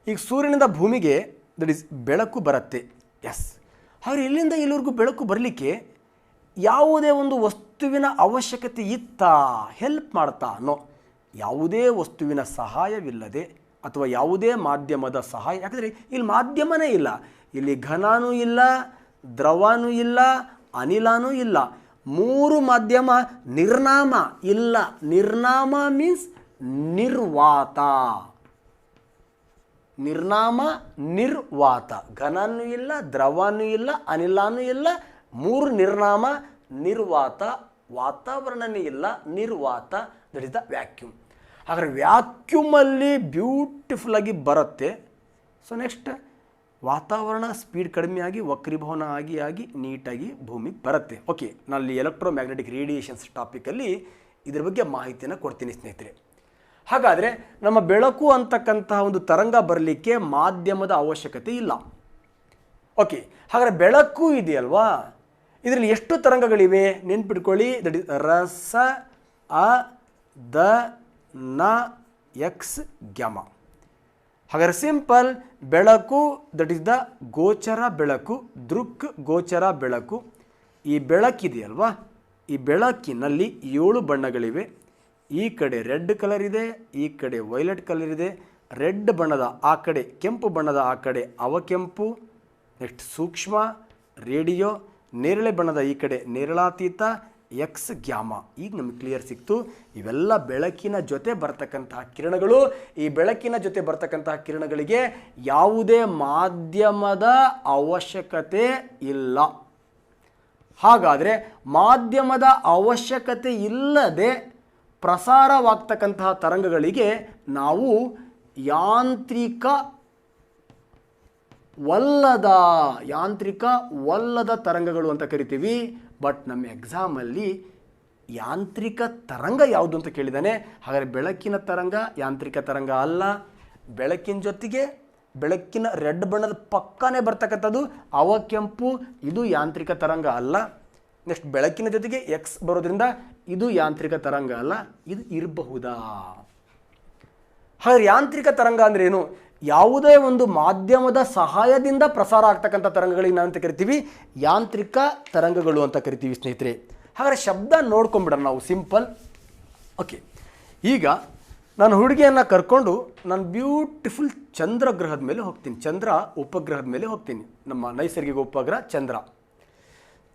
ಈಗ ಸೂರ್ಯನಿಂದ ಭೂಮಿಗೆ ದಟ್ ಈಸ್ ಬೆಳಕು ಬರುತ್ತೆ. ಎಸ್, ಆದರೆ ಇಲ್ಲಿಂದ ಇಲ್ಲಿವರೆಗೂ ಬೆಳಕು ಬರಲಿಕ್ಕೆ ಯಾವುದೇ ಒಂದು ವಸ್ತುವಿನ ಅವಶ್ಯಕತೆ ಇತ್ತಾ, ಹೆಲ್ಪ್ ಮಾಡ್ತಾ ಅನ್ನೋ ಯಾವುದೇ ವಸ್ತುವಿನ ಸಹಾಯವಿಲ್ಲದೆ ಅಥವಾ ಯಾವುದೇ ಮಾಧ್ಯಮದ ಸಹಾಯ, ಯಾಕಂದರೆ ಇಲ್ಲಿ ಮಾಧ್ಯಮನೇ ಇಲ್ಲ, ಇಲ್ಲಿ ಘನನೂ ಇಲ್ಲ, ದ್ರವನೂ ಇಲ್ಲ, ಅನಿಲನೂ ಇಲ್ಲ, 3 ಮಾಧ್ಯಮ ನಿರ್ನಾಮ ಇಲ್ಲ. ನಿರ್ನಾಮ ಮೀನ್ಸ್ ನಿರ್ವಾತ, ನಿರ್ವಾತ, ಘನನೂ ಇಲ್ಲ, ದ್ರವನೂ ಇಲ್ಲ, ಅನಿಲನೂ ಇಲ್ಲ, 3 ನಿರ್ನಾಮ ನಿರ್ವಾತ, ವಾತಾವರಣನೇ ಇಲ್ಲ, ನಿರ್ವಾತ, ದಟ್ ಇಸ್ ದ ವ್ಯಾಕ್ಯೂಮ್. ಹಾಗಾದರೆ ವ್ಯಾಕ್ಯೂಮಲ್ಲಿ ಬ್ಯೂಟಿಫುಲ್ ಆಗಿ ಬರುತ್ತೆ. ಸೊ ನೆಕ್ಸ್ಟ್ ವಾತಾವರಣ ಸ್ಪೀಡ್ ಕಡಿಮೆ ಆಗಿ ವಕ್ರೀಭವನ ಆಗಿ ನೀಟಾಗಿ ಭೂಮಿಗೆ ಬರುತ್ತೆ. ಓಕೆ, ನಾನು ಎಲೆಕ್ಟ್ರೋಮ್ಯಾಗ್ನೆಟಿಕ್ ರೇಡಿಯೇಷನ್ಸ್ ಟಾಪಿಕಲ್ಲಿ ಇದ್ರ ಬಗ್ಗೆ ಮಾಹಿತಿಯನ್ನು ಕೊಡ್ತೀನಿ ಸ್ನೇಹಿತರೆ. ಹಾಗಾದರೆ ನಮ್ಮ ಬೆಳಕು ಅಂತಕ್ಕಂತಹ ಒಂದು ತರಂಗ ಬರಲಿಕ್ಕೆ ಮಾಧ್ಯಮದ ಅವಶ್ಯಕತೆ ಇಲ್ಲ. ಓಕೆ, ಹಾಗಾದರೆ ಬೆಳಕು ಇದೆಯಲ್ವಾ, ಇದರಲ್ಲಿ ಎಷ್ಟು ತರಂಗಗಳಿವೆ ನೆನ್ಪಿಟ್ಕೊಳ್ಳಿ. ದಟ್ ಇಸ್ ರಸ, ಅ, ದ, ನ, ಎಕ್ಸ್, ಗ್ಯಾಮ. ಹಾಗಾದರೆ ಸಿಂಪಲ್, ಬೆಳಕು ದಟ್ ಇಸ್ ದ ಗೋಚರ ಬೆಳಕು, ದೃಕ್ ಗೋಚರ ಬೆಳಕು. ಈ ಬೆಳಕಿದೆಯಲ್ವಾ, ಈ ಬೆಳಕಿನಲ್ಲಿ 7 ಬಣ್ಣಗಳಿವೆ. ಈ ಕಡೆ ರೆಡ್ ಕಲರ್ ಇದೆ, ಈ ಕಡೆ ವೈಲೆಟ್ ಕಲರ್ ಇದೆ. ರೆಡ್ ಬಣ್ಣದ ಆ ಕಡೆ, ಕೆಂಪು ಬಣ್ಣದ ಆ ಕಡೆ ಅವಕೆಂಪು, ನೆಕ್ಸ್ಟ್ ಸೂಕ್ಷ್ಮ, ರೇಡಿಯೋ. ನೇರಳೆ ಬಣ್ಣದ ಈ ಕಡೆ ನೇರಳಾತೀತ, ಎಕ್ಸ್, ಗ್ಯಾಮ. ಈಗ ನಮಗೆ ಕ್ಲಿಯರ್ ಸಿಕ್ತು. ಇವೆಲ್ಲ ಬೆಳಕಿನ ಜೊತೆ ಬರ್ತಕ್ಕಂತಹ ಕಿರಣಗಳು. ಈ ಬೆಳಕಿನ ಜೊತೆ ಬರ್ತಕ್ಕಂತಹ ಕಿರಣಗಳಿಗೆ ಯಾವುದೇ ಮಾಧ್ಯಮದ ಅವಶ್ಯಕತೆ ಇಲ್ಲ. ಹಾಗಾದರೆ ಮಾಧ್ಯಮದ ಅವಶ್ಯಕತೆ ಇಲ್ಲದೆ ಪ್ರಸಾರವಾಗ್ತಕ್ಕಂತಹ ತರಂಗಗಳಿಗೆ ನಾವು ಯಾಂತ್ರಿಕ ವಲ್ಲದ ತರಂಗಗಳು ಅಂತ ಕರಿತೀವಿ. ಬಟ್ ನಮ್ಮ ಎಕ್ಸಾಮಲ್ಲಿ ಯಾಂತ್ರಿಕ ತರಂಗ ಯಾವುದು ಅಂತ ಕೇಳಿದ್ದಾನೆ. ಹಾಗಾದರೆ ಬೆಳಕಿನ ತರಂಗ ಯಾಂತ್ರಿಕ ತರಂಗ ಅಲ್ಲ. ಬೆಳಕಿನ ಜೊತೆಗೆ ಬೆಳಕಿನ ರೆಡ್ ಬಣ್ಣದ ಪಕ್ಕನೇ ಬರ್ತಕ್ಕಂಥದ್ದು ಅವಕೆಂಪು, ಇದು ಯಾಂತ್ರಿಕ ತರಂಗ ಅಲ್ಲ. ನೆಕ್ಸ್ಟ್ ಬೆಳಕಿನ ಜೊತೆಗೆ ಎಕ್ಸ್ ಬರೋದ್ರಿಂದ ಇದು ಯಾಂತ್ರಿಕ ತರಂಗ ಅಲ್ಲ. ಇದು ಇರಬಹುದಾ? ಹಾಗಾದ್ರೆ ಯಾಂತ್ರಿಕ ತರಂಗ ಅಂದ್ರೆ ಏನು? ಯಾವುದೇ ಒಂದು ಮಾಧ್ಯಮದ ಸಹಾಯದಿಂದ ಪ್ರಸಾರ ಆಗ್ತಕ್ಕಂಥ ತರಂಗಗಳಿಗೆ ನಾವಂತ ಕರಿತೀವಿ ಯಾಂತ್ರಿಕ ತರಂಗಗಳು ಅಂತ ಕರಿತೀವಿ ಸ್ನೇಹಿತರೆ. ಹಾಗಾದರೆ ಶಬ್ದ ನೋಡ್ಕೊಂಬಿಡೋಣ ನಾವು, ಸಿಂಪಲ್. ಓಕೆ, ಈಗ ನಾನು ಹುಡುಗಿಯನ್ನು ಕರ್ಕೊಂಡು ನಾನು ಬ್ಯೂಟಿಫುಲ್ ಚಂದ್ರಗ್ರಹದ ಮೇಲೆ ಹೋಗ್ತೀನಿ, ಚಂದ್ರ ಉಪಗ್ರಹದ ಮೇಲೆ ಹೋಗ್ತೀನಿ, ನಮ್ಮ ನೈಸರ್ಗಿಕ ಉಪಗ್ರಹ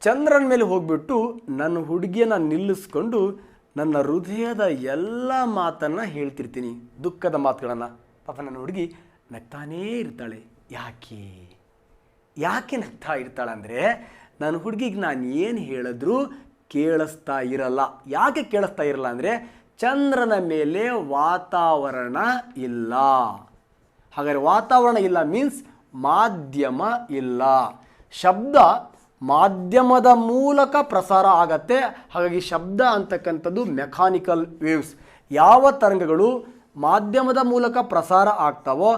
ಚಂದ್ರನ ಮೇಲೆ ಹೋಗ್ಬಿಟ್ಟು ನನ್ನ ಹುಡುಗಿಯನ್ನು ನಿಲ್ಲಿಸ್ಕೊಂಡು ನನ್ನ ಹೃದಯದ ಎಲ್ಲ ಮಾತನ್ನು ಹೇಳ್ತಿರ್ತೀನಿ, ದುಃಖದ ಮಾತುಗಳನ್ನು. ಪಾಪ ನನ್ನ ಹುಡುಗಿ ನಗ್ತಾನೇ ಇರ್ತಾಳೆ. ಯಾಕೆ ನಗ್ತಾ ಇರ್ತಾಳೆ ಅಂದರೆ ನನ್ನ ಹುಡುಗಿಗೆ ನಾನು ಏನು ಹೇಳಿದ್ರೂ ಕೇಳಿಸ್ತಾ ಇರಲ್ಲ. ಯಾಕೆ ಕೇಳಿಸ್ತಾ ಇರಲ್ಲ ಅಂದರೆ ಚಂದ್ರನ ಮೇಲೆ ವಾತಾವರಣ ಇಲ್ಲ. ಹಾಗಾದರೆ ವಾತಾವರಣ ಇಲ್ಲ ಮೀನ್ಸ್ ಮಾಧ್ಯಮ ಇಲ್ಲ. ಶಬ್ದ ಮಾಧ್ಯಮದ ಮೂಲಕ ಪ್ರಸಾರ ಆಗತ್ತೆ. ಹಾಗಾಗಿ ಶಬ್ದ ಅಂತಕ್ಕಂಥದ್ದು ಮೆಕ್ಯಾನಿಕಲ್ ವೇವ್ಸ್. ಯಾವ ತರಂಗಗಳು ಮಾಧ್ಯಮದ ಮೂಲಕ ಪ್ರಸಾರ ಆಗ್ತಾವೋ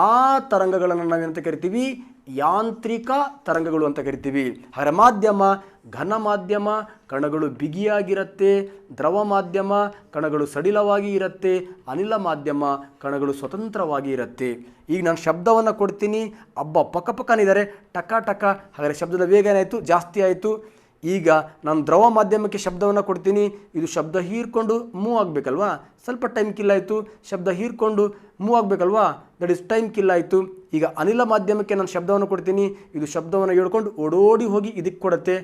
ಆ ತರಂಗಗಳನ್ನು ನಾವೇನಂತ ಕರಿತೀವಿ? ಯಾಂತ್ರಿಕ ತರಂಗಗಳು ಅಂತ ಕರಿತೀವಿ. ಹಾಗಾದರೆ ಮಾಧ್ಯಮ ಘನ ಮಾಧ್ಯಮ, ಕಣಗಳು ಬಿಗಿಯಾಗಿರುತ್ತೆ. ದ್ರವ ಮಾಧ್ಯಮ, ಕಣಗಳು ಸಡಿಲವಾಗಿ ಇರುತ್ತೆ. ಅನಿಲ ಮಾಧ್ಯಮ, ಕಣಗಳು ಸ್ವತಂತ್ರವಾಗಿ ಇರುತ್ತೆ. ಈಗ ನಾನು ಶಬ್ದವನ್ನು ಕೊಡ್ತೀನಿ, ಪಕ್ಕನಿದ್ದಾರೆ, ಟಕ ಟಕ. ಹಾಗಾದರೆ ಶಬ್ದದ ವೇಗ ಏನಾಯಿತು? ಜಾಸ್ತಿ ಆಯಿತು. ಈಗ ನಾನು ದ್ರವ ಮಾಧ್ಯಮಕ್ಕೆ ಶಬ್ದವನ್ನು ಕೊಡ್ತೀನಿ, ಇದು ಶಬ್ದ ಹೀರ್ಕೊಂಡು ಮೂವ್ ಆಗಬೇಕಲ್ವಾ, ಸ್ವಲ್ಪ ಟೈಮ್ ಕಿಲ್ಲಾಯಿತು. ಶಬ್ದ ಹೀರ್ಕೊಂಡು ಮೂವ್ ಆಗಬೇಕಲ್ವಾ, ದಟ್ ಇಸ್ ಟೈಮ್ ಕಿಲ್ಲಾಯಿತು. ಈಗ ಅನಿಲ ಮಾಧ್ಯಮಕ್ಕೆ ನಾನು ಶಬ್ದವನ್ನು ಕೊಡ್ತೀನಿ, ಇದು ಶಬ್ದವನ್ನು ಹೇಳ್ಕೊಂಡು ಓಡೋಡಿ ಹೋಗಿ ಇದಕ್ಕೆ ಕೊಡುತ್ತೆ,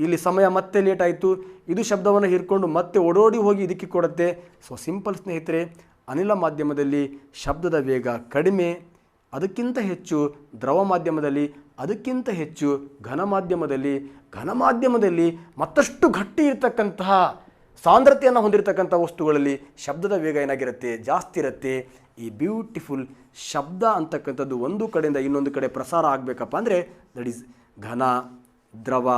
ಇಲ್ಲಿ ಸಮಯ ಮತ್ತೆ ಲೇಟ್ ಆಯಿತು. ಇದು ಶಬ್ದವನ್ನು ಹೀರ್ಕೊಂಡು ಮತ್ತೆ ಓಡೋಡಿ ಹೋಗಿ ಇದಕ್ಕೆ ಕೊಡುತ್ತೆ. ಸೊ ಸಿಂಪಲ್ ಸ್ನೇಹಿತರೆ, ಅನಿಲ ಮಾಧ್ಯಮದಲ್ಲಿ ಶಬ್ದದ ವೇಗ ಕಡಿಮೆ, ಅದಕ್ಕಿಂತ ಹೆಚ್ಚು ದ್ರವ ಮಾಧ್ಯಮದಲ್ಲಿ, ಅದಕ್ಕಿಂತ ಹೆಚ್ಚು ಘನ ಮಾಧ್ಯಮದಲ್ಲಿ ಮತ್ತಷ್ಟು ಗಟ್ಟಿ ಇರತಕ್ಕಂತಹ ಸಾಂದ್ರತೆಯನ್ನು ಹೊಂದಿರತಕ್ಕಂಥ ವಸ್ತುಗಳಲ್ಲಿ ಶಬ್ದದ ವೇಗ ಏನಾಗಿರುತ್ತೆ? ಜಾಸ್ತಿ ಇರುತ್ತೆ. ಈ ಬ್ಯೂಟಿಫುಲ್ ಶಬ್ದ ಅಂತಕ್ಕಂಥದ್ದು ಒಂದು ಕಡೆಯಿಂದ ಇನ್ನೊಂದು ಕಡೆ ಪ್ರಸಾರ ಆಗಬೇಕಪ್ಪ ಅಂದರೆ ದಟ್ ಈಸ್ ಘನ, ದ್ರವ,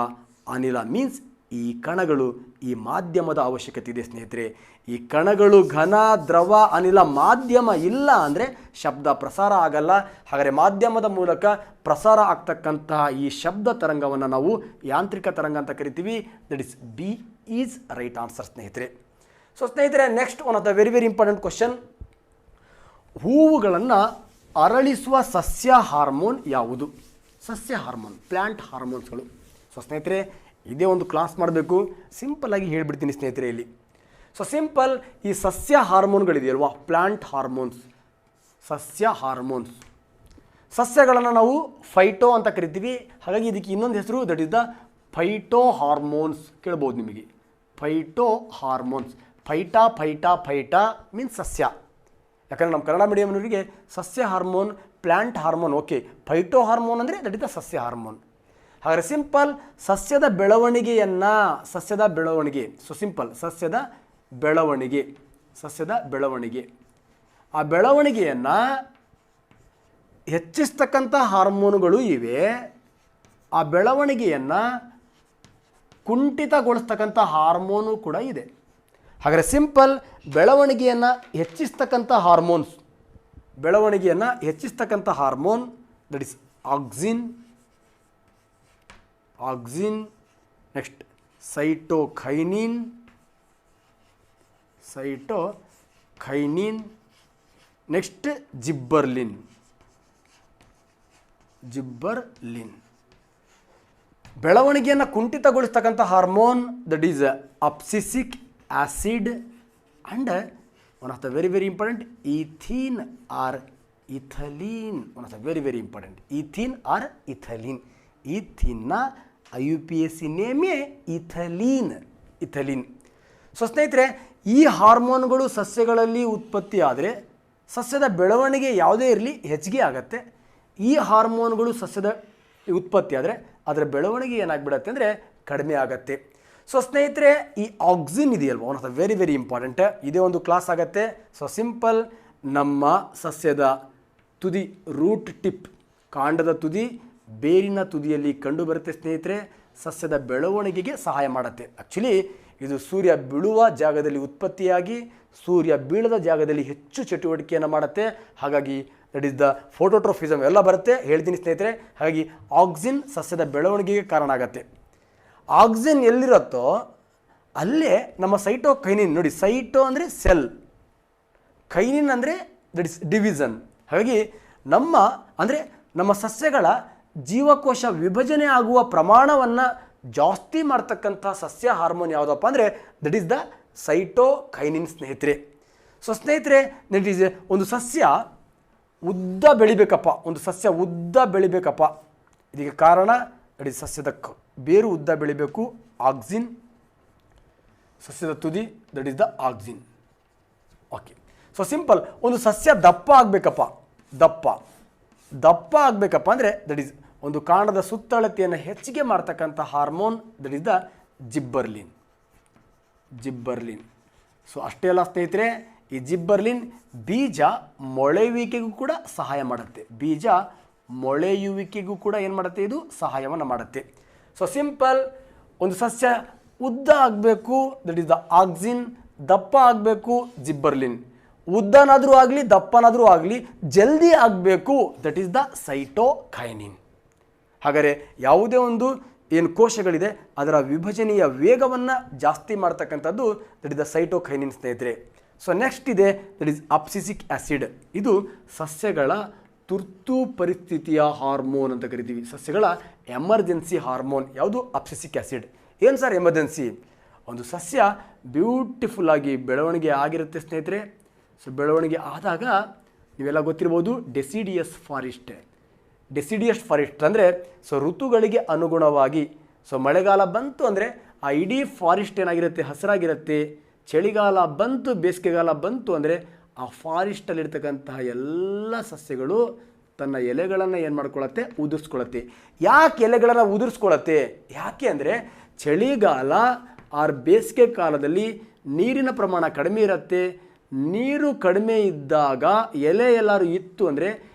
ಅನಿಲ ಮೀನ್ಸ್ ಈ ಕಣಗಳು, ಈ ಮಾಧ್ಯಮದ ಅವಶ್ಯಕತೆ ಇದೆ ಸ್ನೇಹಿತರೆ. ಈ ಕಣಗಳು ಘನ, ದ್ರವ, ಅನಿಲ, ಮಾಧ್ಯಮ ಇಲ್ಲ ಅಂದರೆ ಶಬ್ದ ಪ್ರಸಾರ ಆಗಲ್ಲ. ಹಾಗಾದರೆ ಮಾಧ್ಯಮದ ಮೂಲಕ ಪ್ರಸಾರ ಆಗ್ತಕ್ಕಂತಹ ಈ ಶಬ್ದ ತರಂಗವನ್ನು ನಾವು ಯಾಂತ್ರಿಕ ತರಂಗ ಅಂತ ಕರಿತೀವಿ. That is B is right answer ಸ್ನೇಹಿತರೆ. ಸೊ ಸ್ನೇಹಿತರೆ, next one of the very important question. ಹೂವುಗಳನ್ನು ಅರಳಿಸುವ ಸಸ್ಯ ಹಾರ್ಮೋನ್ ಯಾವುದು? ಸಸ್ಯ ಹಾರ್ಮೋನ್, ಪ್ಲ್ಯಾಂಟ್ ಹಾರ್ಮೋನ್ಸ್ಗಳು. ಸೊ ಸ್ನೇಹಿತರೆ, ಇದೇ ಒಂದು ಕ್ಲಾಸ್ ಮಾಡಬೇಕು, ಸಿಂಪಲ್ಲಾಗಿ ಹೇಳಿಬಿಡ್ತೀನಿ ಸ್ನೇಹಿತರೆ ಇಲ್ಲಿ. ಸೊ ಸಿಂಪಲ್, ಈ ಸಸ್ಯ ಹಾರ್ಮೋನ್ಗಳಿದೆಯಲ್ವಾ, ಪ್ಲ್ಯಾಂಟ್ ಹಾರ್ಮೋನ್ಸ್, ಸಸ್ಯ ಹಾರ್ಮೋನ್ಸ್, ಸಸ್ಯಗಳನ್ನು ನಾವು ಫೈಟೋ ಅಂತ ಕರಿತೀವಿ. ಹಾಗಾಗಿ ಇದಕ್ಕೆ ಇನ್ನೊಂದು ಹೆಸರು, that is the phyto hormones. ಕೇಳ್ಬೋದು ನಿಮಗೆ, ಫೈಟೋ ಹಾರ್ಮೋನ್ಸ್. ಫೈಟಾ ಮೀನ್ಸ್ ಸಸ್ಯ. ಯಾಕಂದರೆ ನಮ್ಮ ಕನ್ನಡ ಮೀಡಿಯಮ್ನವರಿಗೆ ಸಸ್ಯ hormone, plant hormone okay, phyto hormone ಅಂದರೆ ದಟ್ ಇಸ್ ದ ಸಸ್ಯ ಹಾರ್ಮೋನ್. ಹಾಗಾದರೆ ಸಿಂಪಲ್, ಸಸ್ಯದ ಬೆಳವಣಿಗೆಯನ್ನು, ಸೊ ಸಿಂಪಲ್, ಸಸ್ಯದ ಬೆಳವಣಿಗೆ, ಆ ಬೆಳವಣಿಗೆಯನ್ನು ಹೆಚ್ಚಿಸ್ತಕ್ಕಂಥ ಹಾರ್ಮೋನುಗಳು ಇವೆ. ಆ ಬೆಳವಣಿಗೆಯನ್ನು ಕುಂಠಿತಗೊಳಿಸ್ತಕ್ಕಂಥ ಹಾರ್ಮೋನು ಕೂಡ ಇದೆ. ಹಾಗಾದರೆ ಸಿಂಪಲ್, ಬೆಳವಣಿಗೆಯನ್ನು ಹೆಚ್ಚಿಸ್ತಕ್ಕಂಥ hormone that is auxin, next cytokinin, next gibberellin. ಬೆಳವಣಿಗೆಯನ್ನು ಕುಂಠಿತಗೊಳಿಸ್ತಕ್ಕಂಥ hormone that is abscisic acid and one of the very important ethene or ethylene. One of the very important ethene or ethylene. ಈಥೀನ್ನ IUPAC ನೇಮೇ ethylene. So ಸ್ನೇಹಿತರೆ, ಈ ಹಾರ್ಮೋನ್ಗಳು ಸಸ್ಯಗಳಲ್ಲಿ ಉತ್ಪತ್ತಿ ಆದರೆ ಸಸ್ಯದ ಬೆಳವಣಿಗೆ ಯಾವುದೇ ಇರಲಿ ಹೆಚ್ಚಿಗೆ ಆಗುತ್ತೆ. ಈ ಹಾರ್ಮೋನ್ಗಳು ಸಸ್ಯದ ಉತ್ಪತ್ತಿ ಆದರೆ ಅದರ ಬೆಳವಣಿಗೆ ಏನಾಗ್ಬಿಡತ್ತೆ ಅಂದರೆ ಕಡಿಮೆ ಆಗುತ್ತೆ. ಸೊ ಸ್ನೇಹಿತರೆ, ಈ ಆಕ್ಸಿನ್ ಇದೆಯಲ್ವ, one of the very important. ಇದೇ ಒಂದು ಕ್ಲಾಸ್ ಆಗುತ್ತೆ. ಸೊ ಸಿಂಪಲ್, ನಮ್ಮ ಸಸ್ಯದ ತುದಿ, ರೂಟ್ ಟಿಪ್, ಕಾಂಡದ ತುದಿ ಬೇರಿನ ತುದಿಯಲ್ಲಿ ಕಂಡುಬರುತ್ತೆ ಸ್ನೇಹಿತರೆ. ಸಸ್ಯದ ಬೆಳವಣಿಗೆಗೆ ಸಹಾಯ ಮಾಡುತ್ತೆ. ಆ್ಯಕ್ಚುಲಿ ಇದು ಸೂರ್ಯ ಬೀಳುವ ಜಾಗದಲ್ಲಿ ಉತ್ಪತ್ತಿಯಾಗಿ ಸೂರ್ಯ ಬೀಳದ ಜಾಗದಲ್ಲಿ ಹೆಚ್ಚು ಚಟುವಟಿಕೆಯನ್ನು ಮಾಡುತ್ತೆ. ಹಾಗಾಗಿ ದಟ್ ಈಸ್ ದ ಫೋಟೋಟ್ರೋಫಿಸಮ್ ಎಲ್ಲ ಬರುತ್ತೆ, ಹೇಳ್ತೀನಿ ಸ್ನೇಹಿತರೆ. ಹಾಗಾಗಿ ಆಕ್ಸಿನ್ ಸಸ್ಯದ ಬೆಳವಣಿಗೆಗೆ ಕಾರಣ ಆಗುತ್ತೆ. ಆಕ್ಸಿನ್ ಎಲ್ಲಿರುತ್ತೋ ಅಲ್ಲೇ ನಮ್ಮ ಸೈಟೋಕೈನಿನ್ ನೋಡಿ, ಸೈಟೋ ಅಂದರೆ ಸೆಲ್, ಕೈನಿನ್ ಅಂದರೆ ದಟ್ ಇಸ್ ಡಿವಿಷನ್. ಹಾಗಾಗಿ ನಮ್ಮ ಸಸ್ಯಗಳ ಜೀವಕೋಶ ವಿಭಜನೆ ಆಗುವ ಪ್ರಮಾಣವನ್ನು ಜಾಸ್ತಿ ಮಾಡ್ತಕ್ಕಂಥ ಸಸ್ಯ ಹಾರ್ಮೋನ್ ಯಾವುದಪ್ಪ ಅಂದರೆ ದಟ್ ಈಸ್ ದ ಸೈಟೋಕೈನಿನ್ ಸ್ನೇಹಿತರೆ. ಸೊ ಸ್ನೇಹಿತರೆ, ದಟ್ ಈಸ್ ಒಂದು ಸಸ್ಯ ಉದ್ದ ಬೆಳಿಬೇಕಪ್ಪ, ಇದಕ್ಕೆ ಕಾರಣ ದಟ್ ಈಸ್ ಸಸ್ಯದ ಬೇರು ಉದ್ದ ಬೆಳಿಬೇಕು, ಆಕ್ಸಿನ್, ಸಸ್ಯದ ತುದಿ that is the auxin. Okay, so simple. ಒಂದು ಸಸ್ಯ ದಪ್ಪ ಆಗಬೇಕಪ್ಪ ಅಂದರೆ ದಟ್ ಈಸ್ ಒಂದು ಕಾಂಡದ ಸುತ್ತಳತೆಯನ್ನು ಹೆಚ್ಚಿಗೆ ಮಾಡ್ತಕ್ಕಂಥ hormone that is the gibberellin. So ಅಷ್ಟೇ ಅಲ್ಲ ಸ್ನೇಹಿತರೆ, ಈ ಜಿಬ್ಬರ್ಲಿನ್ ಬೀಜ ಮೊಳೆಯುವಿಕೆಗೂ ಕೂಡ ಸಹಾಯ ಮಾಡುತ್ತೆ. ಏನು ಮಾಡುತ್ತೆ? ಇದು ಸಹಾಯವನ್ನು ಮಾಡುತ್ತೆ. ಸೊ ಸಿಂಪಲ್, ಒಂದು ಸಸ್ಯ ಉದ್ದ ಆಗಬೇಕು ದಟ್ ಈಸ್ ದ ಆಕ್ಸಿನ್, ದಪ್ಪ ಆಗಬೇಕು ಜಿಬ್ಬರ್ಲಿನ್. ಉದ್ದನಾದರೂ ಆಗಲಿ ದಪ್ಪನಾದರೂ ಆಗಲಿ ಜಲ್ದಿ ಆಗಬೇಕು ದಟ್ ಈಸ್ ದ ಸೈಟೋಕೈನಿನ್. ಹಾಗಾದರೆ ಯಾವುದೇ ಒಂದು ಏನು ಕೋಶಗಳಿದೆ ಅದರ ವಿಭಜನೆಯ ವೇಗವನ್ನು ಜಾಸ್ತಿ ಮಾಡ್ತಕ್ಕಂಥದ್ದು ದಟ್ ಇಸ್ ದ ಸೈಟೋಕೈನಿನ್ ಸ್ನೇಹಿತರೆ. ಸೊ ನೆಕ್ಸ್ಟ್ ಇದೆ ದಟ್ ಈಸ್ ಅಬ್ಸಿಸಿಕ್ ಆ್ಯಸಿಡ್. ಇದು ಸಸ್ಯಗಳ ತುರ್ತು ಪರಿಸ್ಥಿತಿಯ ಹಾರ್ಮೋನ್ ಅಂತ ಕರಿತೀವಿ. ಸಸ್ಯಗಳ ಎಮರ್ಜೆನ್ಸಿ ಹಾರ್ಮೋನ್ ಯಾವುದು? Abscisic acid. ಏನು ಸರ್ ಎಮರ್ಜೆನ್ಸಿ? ಒಂದು ಸಸ್ಯ ಬ್ಯೂಟಿಫುಲ್ಲಾಗಿ ಬೆಳವಣಿಗೆ ಆಗಿರುತ್ತೆ ಸ್ನೇಹಿತರೆ. ಸೊ ಬೆಳವಣಿಗೆ ಆದಾಗ ನೀವೆಲ್ಲ ಗೊತ್ತಿರ್ಬೋದು ಡೆಸಿಡಿಯಸ್ ಫಾರೆಸ್ಟ್ ಅಂದರೆ ಸೊ ಋತುಗಳಿಗೆ ಅನುಗುಣವಾಗಿ, ಸೊ ಮಳೆಗಾಲ ಬಂತು ಅಂದರೆ ಆ ಇಡೀ ಫಾರೆಸ್ಟ್ ಏನಾಗಿರುತ್ತೆ? ಹಸಿರಾಗಿರುತ್ತೆ. ಚಳಿಗಾಲ ಬಂತು, ಬೇಸಿಗೆಗಾಲ ಬಂತು ಅಂದರೆ ಆ ಫಾರೆಸ್ಟಲ್ಲಿರ್ತಕ್ಕಂತಹ ಎಲ್ಲ ಸಸ್ಯಗಳು ತನ್ನ ಎಲೆಗಳನ್ನು ಏನು ಮಾಡ್ಕೊಳತ್ತೆ? ಉದುರಿಸ್ಕೊಳತ್ತೆ. ಯಾಕೆ ಎಲೆಗಳನ್ನು ಉದುರಿಸ್ಕೊಳತ್ತೆ? ಯಾಕೆ ಅಂದರೆ ಚಳಿಗಾಲ ಆರ್ ಬೇಸಿಗೆ ಕಾಲದಲ್ಲಿ ನೀರಿನ ಪ್ರಮಾಣ ಕಡಿಮೆ ಇರುತ್ತೆ. ನೀರು ಕಡಿಮೆ ಇದ್ದಾಗ ಎಲೆ ಎಲ್ಲರೂ ಇತ್ತು ಅಂದರೆ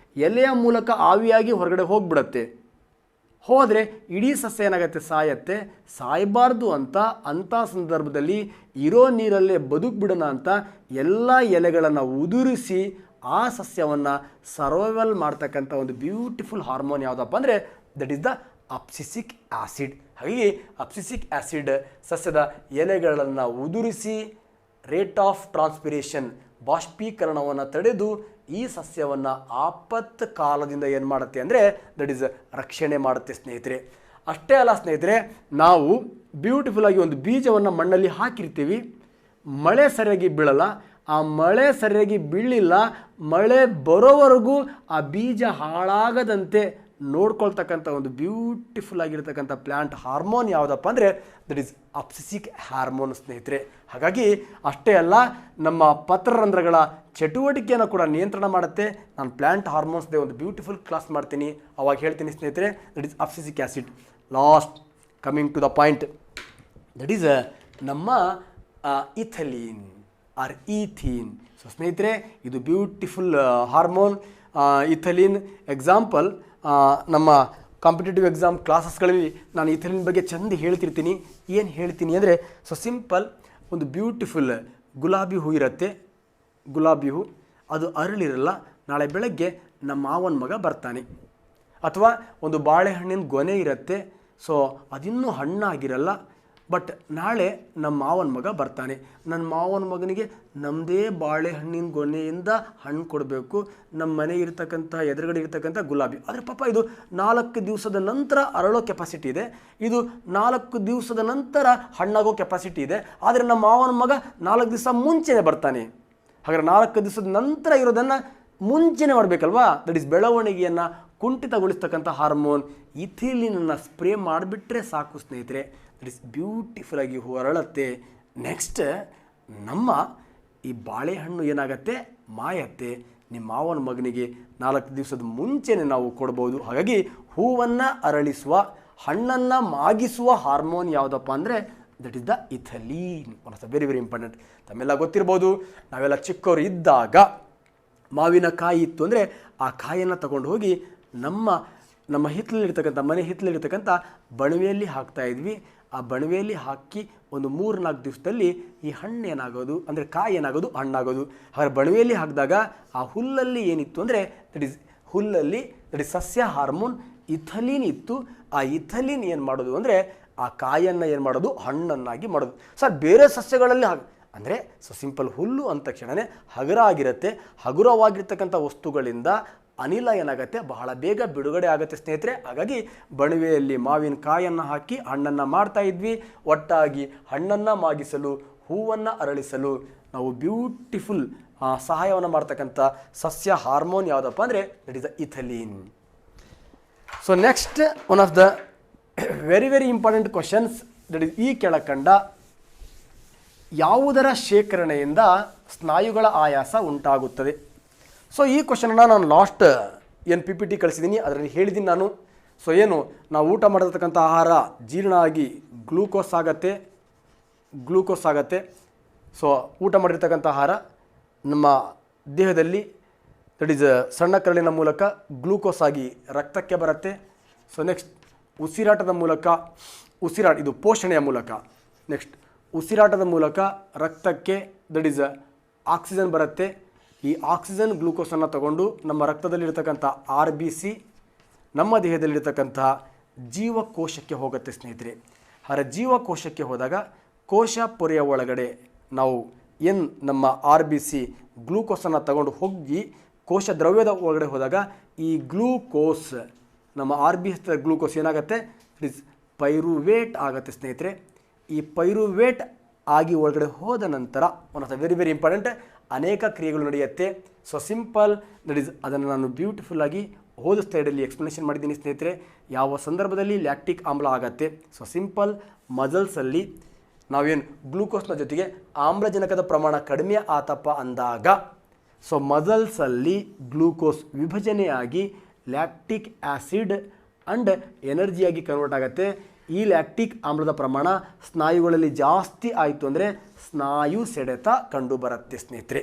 ಎಲೆಯ ಮೂಲಕ ಆವಿಯಾಗಿ ಹೊರಗಡೆ ಹೋಗ್ಬಿಡತ್ತೆ. ಹೋದರೆ ಇಡೀ ಸಸ್ಯ ಏನಾಗುತ್ತೆ? ಸಾಯತ್ತೆ. ಸಾಯಬಾರ್ದು ಅಂಥ ಸಂದರ್ಭದಲ್ಲಿ ಇರೋ ನೀರಲ್ಲೇ ಬದುಕ್ಬಿಡೋಣ ಅಂತ ಎಲ್ಲ ಎಲೆಗಳನ್ನು ಉದುರಿಸಿ ಆ ಸಸ್ಯವನ್ನು ಸರ್ವೈವಲ್ ಮಾಡ್ತಕ್ಕಂಥ ಒಂದು ಬ್ಯೂಟಿಫುಲ್ ಹಾರ್ಮೋನ್ ಯಾವುದಪ್ಪ ಅಂದರೆ that is the abscisic acid. ಹಾಗಾಗಿ ಅಬ್ಸಿಸಿಕ್ ಆ್ಯಸಿಡ್ ಸಸ್ಯದ ಎಲೆಗಳನ್ನು ಉದುರಿಸಿ ರೇಟ್ ಆಫ್ ಟ್ರಾನ್ಸ್ಪಿರೇಷನ್ ಬಾಷ್ಪೀಕರಣವನ್ನು ತಡೆದು ಈ ಸಸ್ಯವನ್ನು ಆಪತ್ತು ಕಾಲದಿಂದ ಏನು ಮಾಡುತ್ತೆ ಅಂದರೆ ದಟ್ ಈಸ್ ರಕ್ಷಣೆ ಮಾಡುತ್ತೆ ಸ್ನೇಹಿತರೆ. ಅಷ್ಟೇ ಅಲ್ಲ ಸ್ನೇಹಿತರೆ, ನಾವು ಬ್ಯೂಟಿಫುಲ್ಲಾಗಿ ಒಂದು ಬೀಜವನ್ನು ಮಣ್ಣಲ್ಲಿ ಹಾಕಿರ್ತೀವಿ, ಮಳೆ ಸರಿಯಾಗಿ ಬೀಳಲ್ಲ. ಆ ಮಳೆ ಸರಿಯಾಗಿ ಬೀಳಿಲ್ಲ, ಮಳೆ ಬರೋವರೆಗೂ ಆ ಬೀಜ ಹಾಳಾಗದಂತೆ ನೋಡ್ಕೊಳ್ತಕ್ಕಂಥ ಒಂದು ಬ್ಯೂಟಿಫುಲ್ ಆಗಿರ್ತಕ್ಕಂಥ ಪ್ಲ್ಯಾಂಟ್ ಹಾರ್ಮೋನ್ ಯಾವುದಪ್ಪ ಅಂದರೆ ದಟ್ ಈಸ್ ಅಬ್ಸಿಸಿಕ್ ಹಾರ್ಮೋನ್ ಸ್ನೇಹಿತರೆ. ಹಾಗಾಗಿ ಅಷ್ಟೇ ಅಲ್ಲ, ನಮ್ಮ ಪತ್ರರಂಧ್ರಗಳ ಚಟುವಟಿಕೆಯನ್ನು ಕೂಡ ನಿಯಂತ್ರಣ ಮಾಡುತ್ತೆ. ನಾನು ಪ್ಲ್ಯಾಂಟ್ ಹಾರ್ಮೋನ್ಸ್ದೇ ಒಂದು ಬ್ಯೂಟಿಫುಲ್ ಕ್ಲಾಸ್ ಮಾಡ್ತೀನಿ, ಅವಾಗ ಹೇಳ್ತೀನಿ ಸ್ನೇಹಿತರೆ. That is abscisic acid. Last coming to the point, that is ನಮ್ಮ ಇಥಲೀನ್ ಆರ್ ಈಥೀನ್. ಸೊ ಸ್ನೇಹಿತರೆ, ಇದು ಬ್ಯೂಟಿಫುಲ್ ಹಾರ್ಮೋನ್ ಇಥಲೀನ್. ಎಕ್ಸಾಂಪಲ್, ನಮ್ಮ ಕಾಂಪಿಟೇಟಿವ್ ಎಕ್ಸಾಮ್ ಕ್ಲಾಸಸ್ಗಳಲ್ಲಿ ನಾನು ಇಥಲೀನ್ ಬಗ್ಗೆ ಚೆಂದ ಹೇಳ್ತಿರ್ತೀನಿ. ಏನು ಹೇಳ್ತೀನಿ ಅಂದರೆ, ಸೊ ಸಿಂಪಲ್, ಒಂದು ಬ್ಯೂಟಿಫುಲ್ ಗುಲಾಬಿ ಹೂ ಇರುತ್ತೆ. ಗುಲಾಬಿ ಹೂ ಅದು ಅರಳಿರಲ್ಲ. ನಾಳೆ ಬೆಳಗ್ಗೆ ನಮ್ಮ ಮಾವನ ಮಗ ಬರ್ತಾನೆ. ಅಥವಾ ಒಂದು ಬಾಳೆಹಣ್ಣಿನ ಗೊನೆ ಇರುತ್ತೆ. ಸೊ ಅದಿನ್ನೂ ಹಣ್ಣಾಗಿರಲ್ಲ, ಬಟ್ ನಾಳೆ ನಮ್ಮ ಮಾವನ ಮಗ ಬರ್ತಾನೆ. ನನ್ನ ಮಾವನ ಮಗನಿಗೆ ನಮ್ಮದೇ ಬಾಳೆಹಣ್ಣಿನ ಗೊನೆಯಿಂದ ಹಣ್ಣು ಕೊಡಬೇಕು. ನಮ್ಮ ಮನೆ ಇರ್ತಕ್ಕಂಥ ಎದುರುಗಡೆ ಇರ್ತಕ್ಕಂಥ ಗುಲಾಬಿ, ಆದರೆ ಪಾಪ ಇದು 4 ದಿವಸದ ನಂತರ ಅರಳೋ ಕೆಪಾಸಿಟಿ ಇದೆ, ಇದು 4 ದಿವಸದ ನಂತರ ಹಣ್ಣಾಗೋ ಕೆಪಾಸಿಟಿ ಇದೆ. ಆದರೆ ನಮ್ಮ ಮಾವನ ಮಗ 4 ದಿವಸ ಮುಂಚೆನೇ ಬರ್ತಾನೆ. ಹಾಗಾದ್ರೆ 4 ದಿವಸದ ನಂತರ ಇರೋದನ್ನು ಮುಂಚೆನೇ ಮಾಡಬೇಕಲ್ವಾ? ದಟ್ ಈಸ್ ಬೆಳವಣಿಗೆಯನ್ನು ಕುಂಠಿತಗೊಳಿಸ್ತಕ್ಕಂಥ ಹಾರ್ಮೋನ್ ಇಥಿಲೀನನ್ನು ಸ್ಪ್ರೇ ಮಾಡಿಬಿಟ್ರೆ ಸಾಕು ಸ್ನೇಹಿತರೆ. ದಟ್ ಈಸ್ ಬ್ಯೂಟಿಫುಲ್ಲಾಗಿ ಹೂ ಅರಳುತ್ತೆ. ನೆಕ್ಸ್ಟ್, ನಮ್ಮ ಈ ಬಾಳೆಹಣ್ಣು ಏನಾಗತ್ತೆ? ಮಾಯತ್ತೆ. ನಿಮ್ಮ ಮಾವನ ಮಗನಿಗೆ 4 ದಿವಸದ ಮುಂಚೆನೇ ನಾವು ಕೊಡ್ಬೋದು. ಹಾಗಾಗಿ ಹೂವನ್ನು ಅರಳಿಸುವ, ಹಣ್ಣನ್ನು ಮಾಗಿಸುವ ಹಾರ್ಮೋನ್ ಯಾವುದಪ್ಪ ಅಂದರೆ that is the ethylene. One of the very very important. ತಮ್ಮೆಲ್ಲ ಗೊತ್ತಿರ್ಬೋದು, ನಾವೆಲ್ಲ ಚಿಕ್ಕವರು ಇದ್ದಾಗ ಮಾವಿನ ಕಾಯಿ ಇತ್ತು ಅಂದರೆ ಆ ಕಾಯನ್ನು ತಗೊಂಡು ಹೋಗಿ ನಮ್ಮ ಹಿತ್ತಲಲ್ಲಿರ್ತಕ್ಕಂಥ ಮನೆ ಹಿತ್ತಲಲ್ಲಿರ್ತಕ್ಕಂಥ ಬಣವೆಯಲ್ಲಿ ಹಾಕ್ತಾ ಇದ್ವಿ. ಆ ಬಣವೆಯಲ್ಲಿ ಹಾಕಿ ಒಂದು 3-4 ದಿವಸದಲ್ಲಿ ಈ ಹಣ್ಣು ಏನಾಗೋದು ಅಂದರೆ ಕಾಯಿ ಏನಾಗೋದು ಹಣ್ಣಾಗೋದು. ಹಾಗಾದ್ರೆ ಬಣವೆಯಲ್ಲಿ ಹಾಕಿದಾಗ ಆ ಹುಲ್ಲಲ್ಲಿ ಏನಿತ್ತು ಅಂದರೆ ಹುಲ್ಲಲ್ಲಿ ಸಸ್ಯ ಹಾರ್ಮೋನ್ ಇಥಲೀನ್ ಇತ್ತು. ಆ ಇಥಲೀನ್ ಏನು ಮಾಡೋದು ಅಂದರೆ ಆ ಕಾಯನ್ನು ಏನು ಮಾಡೋದು ಹಣ್ಣನ್ನಾಗಿ ಮಾಡೋದು. ಸರ್ ಬೇರೆ ಸಸ್ಯಗಳಲ್ಲಿ ಅಂದರೆ ಸಿಂಪಲ್ ಹುಲ್ಲು ಅಂದ ತಕ್ಷಣವೇ ಹಗುರ ಆಗಿರುತ್ತೆ. ಹಗುರವಾಗಿರ್ತಕ್ಕಂಥ ವಸ್ತುಗಳಿಂದ ಅನಿಲ ಏನಾಗುತ್ತೆ ಬಹಳ ಬೇಗ ಬಿಡುಗಡೆ ಆಗುತ್ತೆ ಸ್ನೇಹಿತರೆ. ಹಾಗಾಗಿ ಬಣವೆಯಲ್ಲಿ ಮಾವಿನಕಾಯನ್ನು ಹಾಕಿ ಹಣ್ಣನ್ನು ಮಾಡ್ತಾ ಇದ್ವಿ. ಒಟ್ಟಾಗಿ ಹಣ್ಣನ್ನು ಮಾಗಿಸಲು ಹೂವನ್ನು ಅರಳಿಸಲು ನಾವು ಬ್ಯೂಟಿಫುಲ್ ಸಹಾಯವನ್ನು ಮಾಡ್ತಕ್ಕಂಥ ಸಸ್ಯ ಹಾರ್ಮೋನ್ ಯಾವುದಪ್ಪ ಅಂದರೆ that is the ethylene. So next one of the very important questions that is ಈ ಕೆಳಕಂಡ ಯಾವುದರ ಶೇಖರಣೆಯಿಂದ ಸ್ನಾಯುಗಳ ಆಯಾಸ ಉಂಟಾಗುತ್ತದೆ. ಸೊ ಈ ಕ್ವಶನನ್ನು ನಾನು ಲಾಸ್ಟ್ ಏನು PPT ಕಳಿಸಿದ್ದೀನಿ ಅದರಲ್ಲಿ ಹೇಳಿದ್ದೀನಿ ನಾನು. ಸೊ ಏನು ನಾವು ಊಟ ಮಾಡಿರ್ತಕ್ಕಂಥ ಆಹಾರ ಜೀರ್ಣ ಆಗಿ ಗ್ಲೂಕೋಸ್ ಆಗುತ್ತೆ. ಸೊ ಊಟ ಮಾಡಿರ್ತಕ್ಕಂಥ ಆಹಾರ ನಮ್ಮ ದೇಹದಲ್ಲಿ ದಟ್ ಈಸ್ ಸಣ್ಣ ಕರಳಿನ ಮೂಲಕ ಗ್ಲೂಕೋಸ್ ಆಗಿ ರಕ್ತಕ್ಕೆ ಬರುತ್ತೆ. ಸೊ ನೆಕ್ಸ್ಟ್ ಉಸಿರಾಟದ ಮೂಲಕ ಇದು ಪೋಷಣೆಯ ಮೂಲಕ ನೆಕ್ಸ್ಟ್ ಉಸಿರಾಟದ ಮೂಲಕ ರಕ್ತಕ್ಕೆ ದಟ್ ಈಸ್ ಆಕ್ಸಿಜನ್ ಬರುತ್ತೆ. ಈ ಆಕ್ಸಿಜನ್ ಗ್ಲೂಕೋಸನ್ನು ತಗೊಂಡು ನಮ್ಮ ರಕ್ತದಲ್ಲಿರ್ತಕ್ಕಂಥ RBC ನಮ್ಮ ದೇಹದಲ್ಲಿರ್ತಕ್ಕಂತಹ ಜೀವಕೋಶಕ್ಕೆ ಹೋಗುತ್ತೆ ಸ್ನೇಹಿತರೆ. ಹಾಗೆ ಜೀವಕೋಶಕ್ಕೆ ಹೋದಾಗ ಕೋಶ ಪೊರೆಯ ಒಳಗಡೆ ನಾವು ನಮ್ಮ RBC ಗ್ಲೂಕೋಸನ್ನು ತಗೊಂಡು ಹೋಗಿ ಕೋಶ ದ್ರವ್ಯದ ಒಳಗಡೆ ಹೋದಾಗ ಈ ಗ್ಲೂಕೋಸ್ ನಮ್ಮ RBC ಗ್ಲೂಕೋಸ್ ಏನಾಗುತ್ತೆ ಇಸ್ ಪೈರುವೇಟ್ ಆಗುತ್ತೆ ಸ್ನೇಹಿತರೆ. ಈ ಪೈರುವೇಟ್ ಆಗಿ ಒಳಗಡೆ ಹೋದ ನಂತರ one of the very important ಅನೇಕ ಕ್ರಿಯೆಗಳು ನಡೆಯುತ್ತೆ. ಸೊ ಸಿಂಪಲ್ ದಟ್ ಈಸ್ ಅದನ್ನು ನಾನು ಬ್ಯೂಟಿಫುಲ್ಲಾಗಿ ಹೋದ ಸ್ಲೈಡಲ್ಲಿ ಎಕ್ಸ್ಪ್ಲನೇಷನ್ ಮಾಡಿದ್ದೀನಿ ಸ್ನೇಹಿತರೆ. ಯಾವ ಸಂದರ್ಭದಲ್ಲಿ ಲ್ಯಾಕ್ಟಿಕ್ ಆಮ್ಲ ಆಗುತ್ತೆ. ಸೊ ಸಿಂಪಲ್ ಮಸಲ್ಸಲ್ಲಿ ನಾವೇನು ಗ್ಲೂಕೋಸ್ನ ಜೊತೆಗೆ ಆಮ್ಲಜನಕದ ಪ್ರಮಾಣ ಕಡಿಮೆ ಆತಪ್ಪ ಅಂದಾಗ ಸೊ ಮಸಲ್ಸಲ್ಲಿ ಗ್ಲೂಕೋಸ್ ವಿಭಜನೆಯಾಗಿ ಲ್ಯಾಕ್ಟಿಕ್ ಆ್ಯಸಿಡ್ ಆ್ಯಂಡ್ ಎನರ್ಜಿಯಾಗಿ ಕನ್ವರ್ಟ್ ಆಗುತ್ತೆ. ಈ ಲ್ಯಾಕ್ಟಿಕ್ ಆಮ್ಲದ ಪ್ರಮಾಣ ಸ್ನಾಯುಗಳಲ್ಲಿ ಜಾಸ್ತಿ ಆಯಿತು ಅಂದರೆ ಸ್ನಾಯು ಸೆಳೆತ ಕಂಡು ಬರುತ್ತೆ ಸ್ನೇಹಿತರೆ.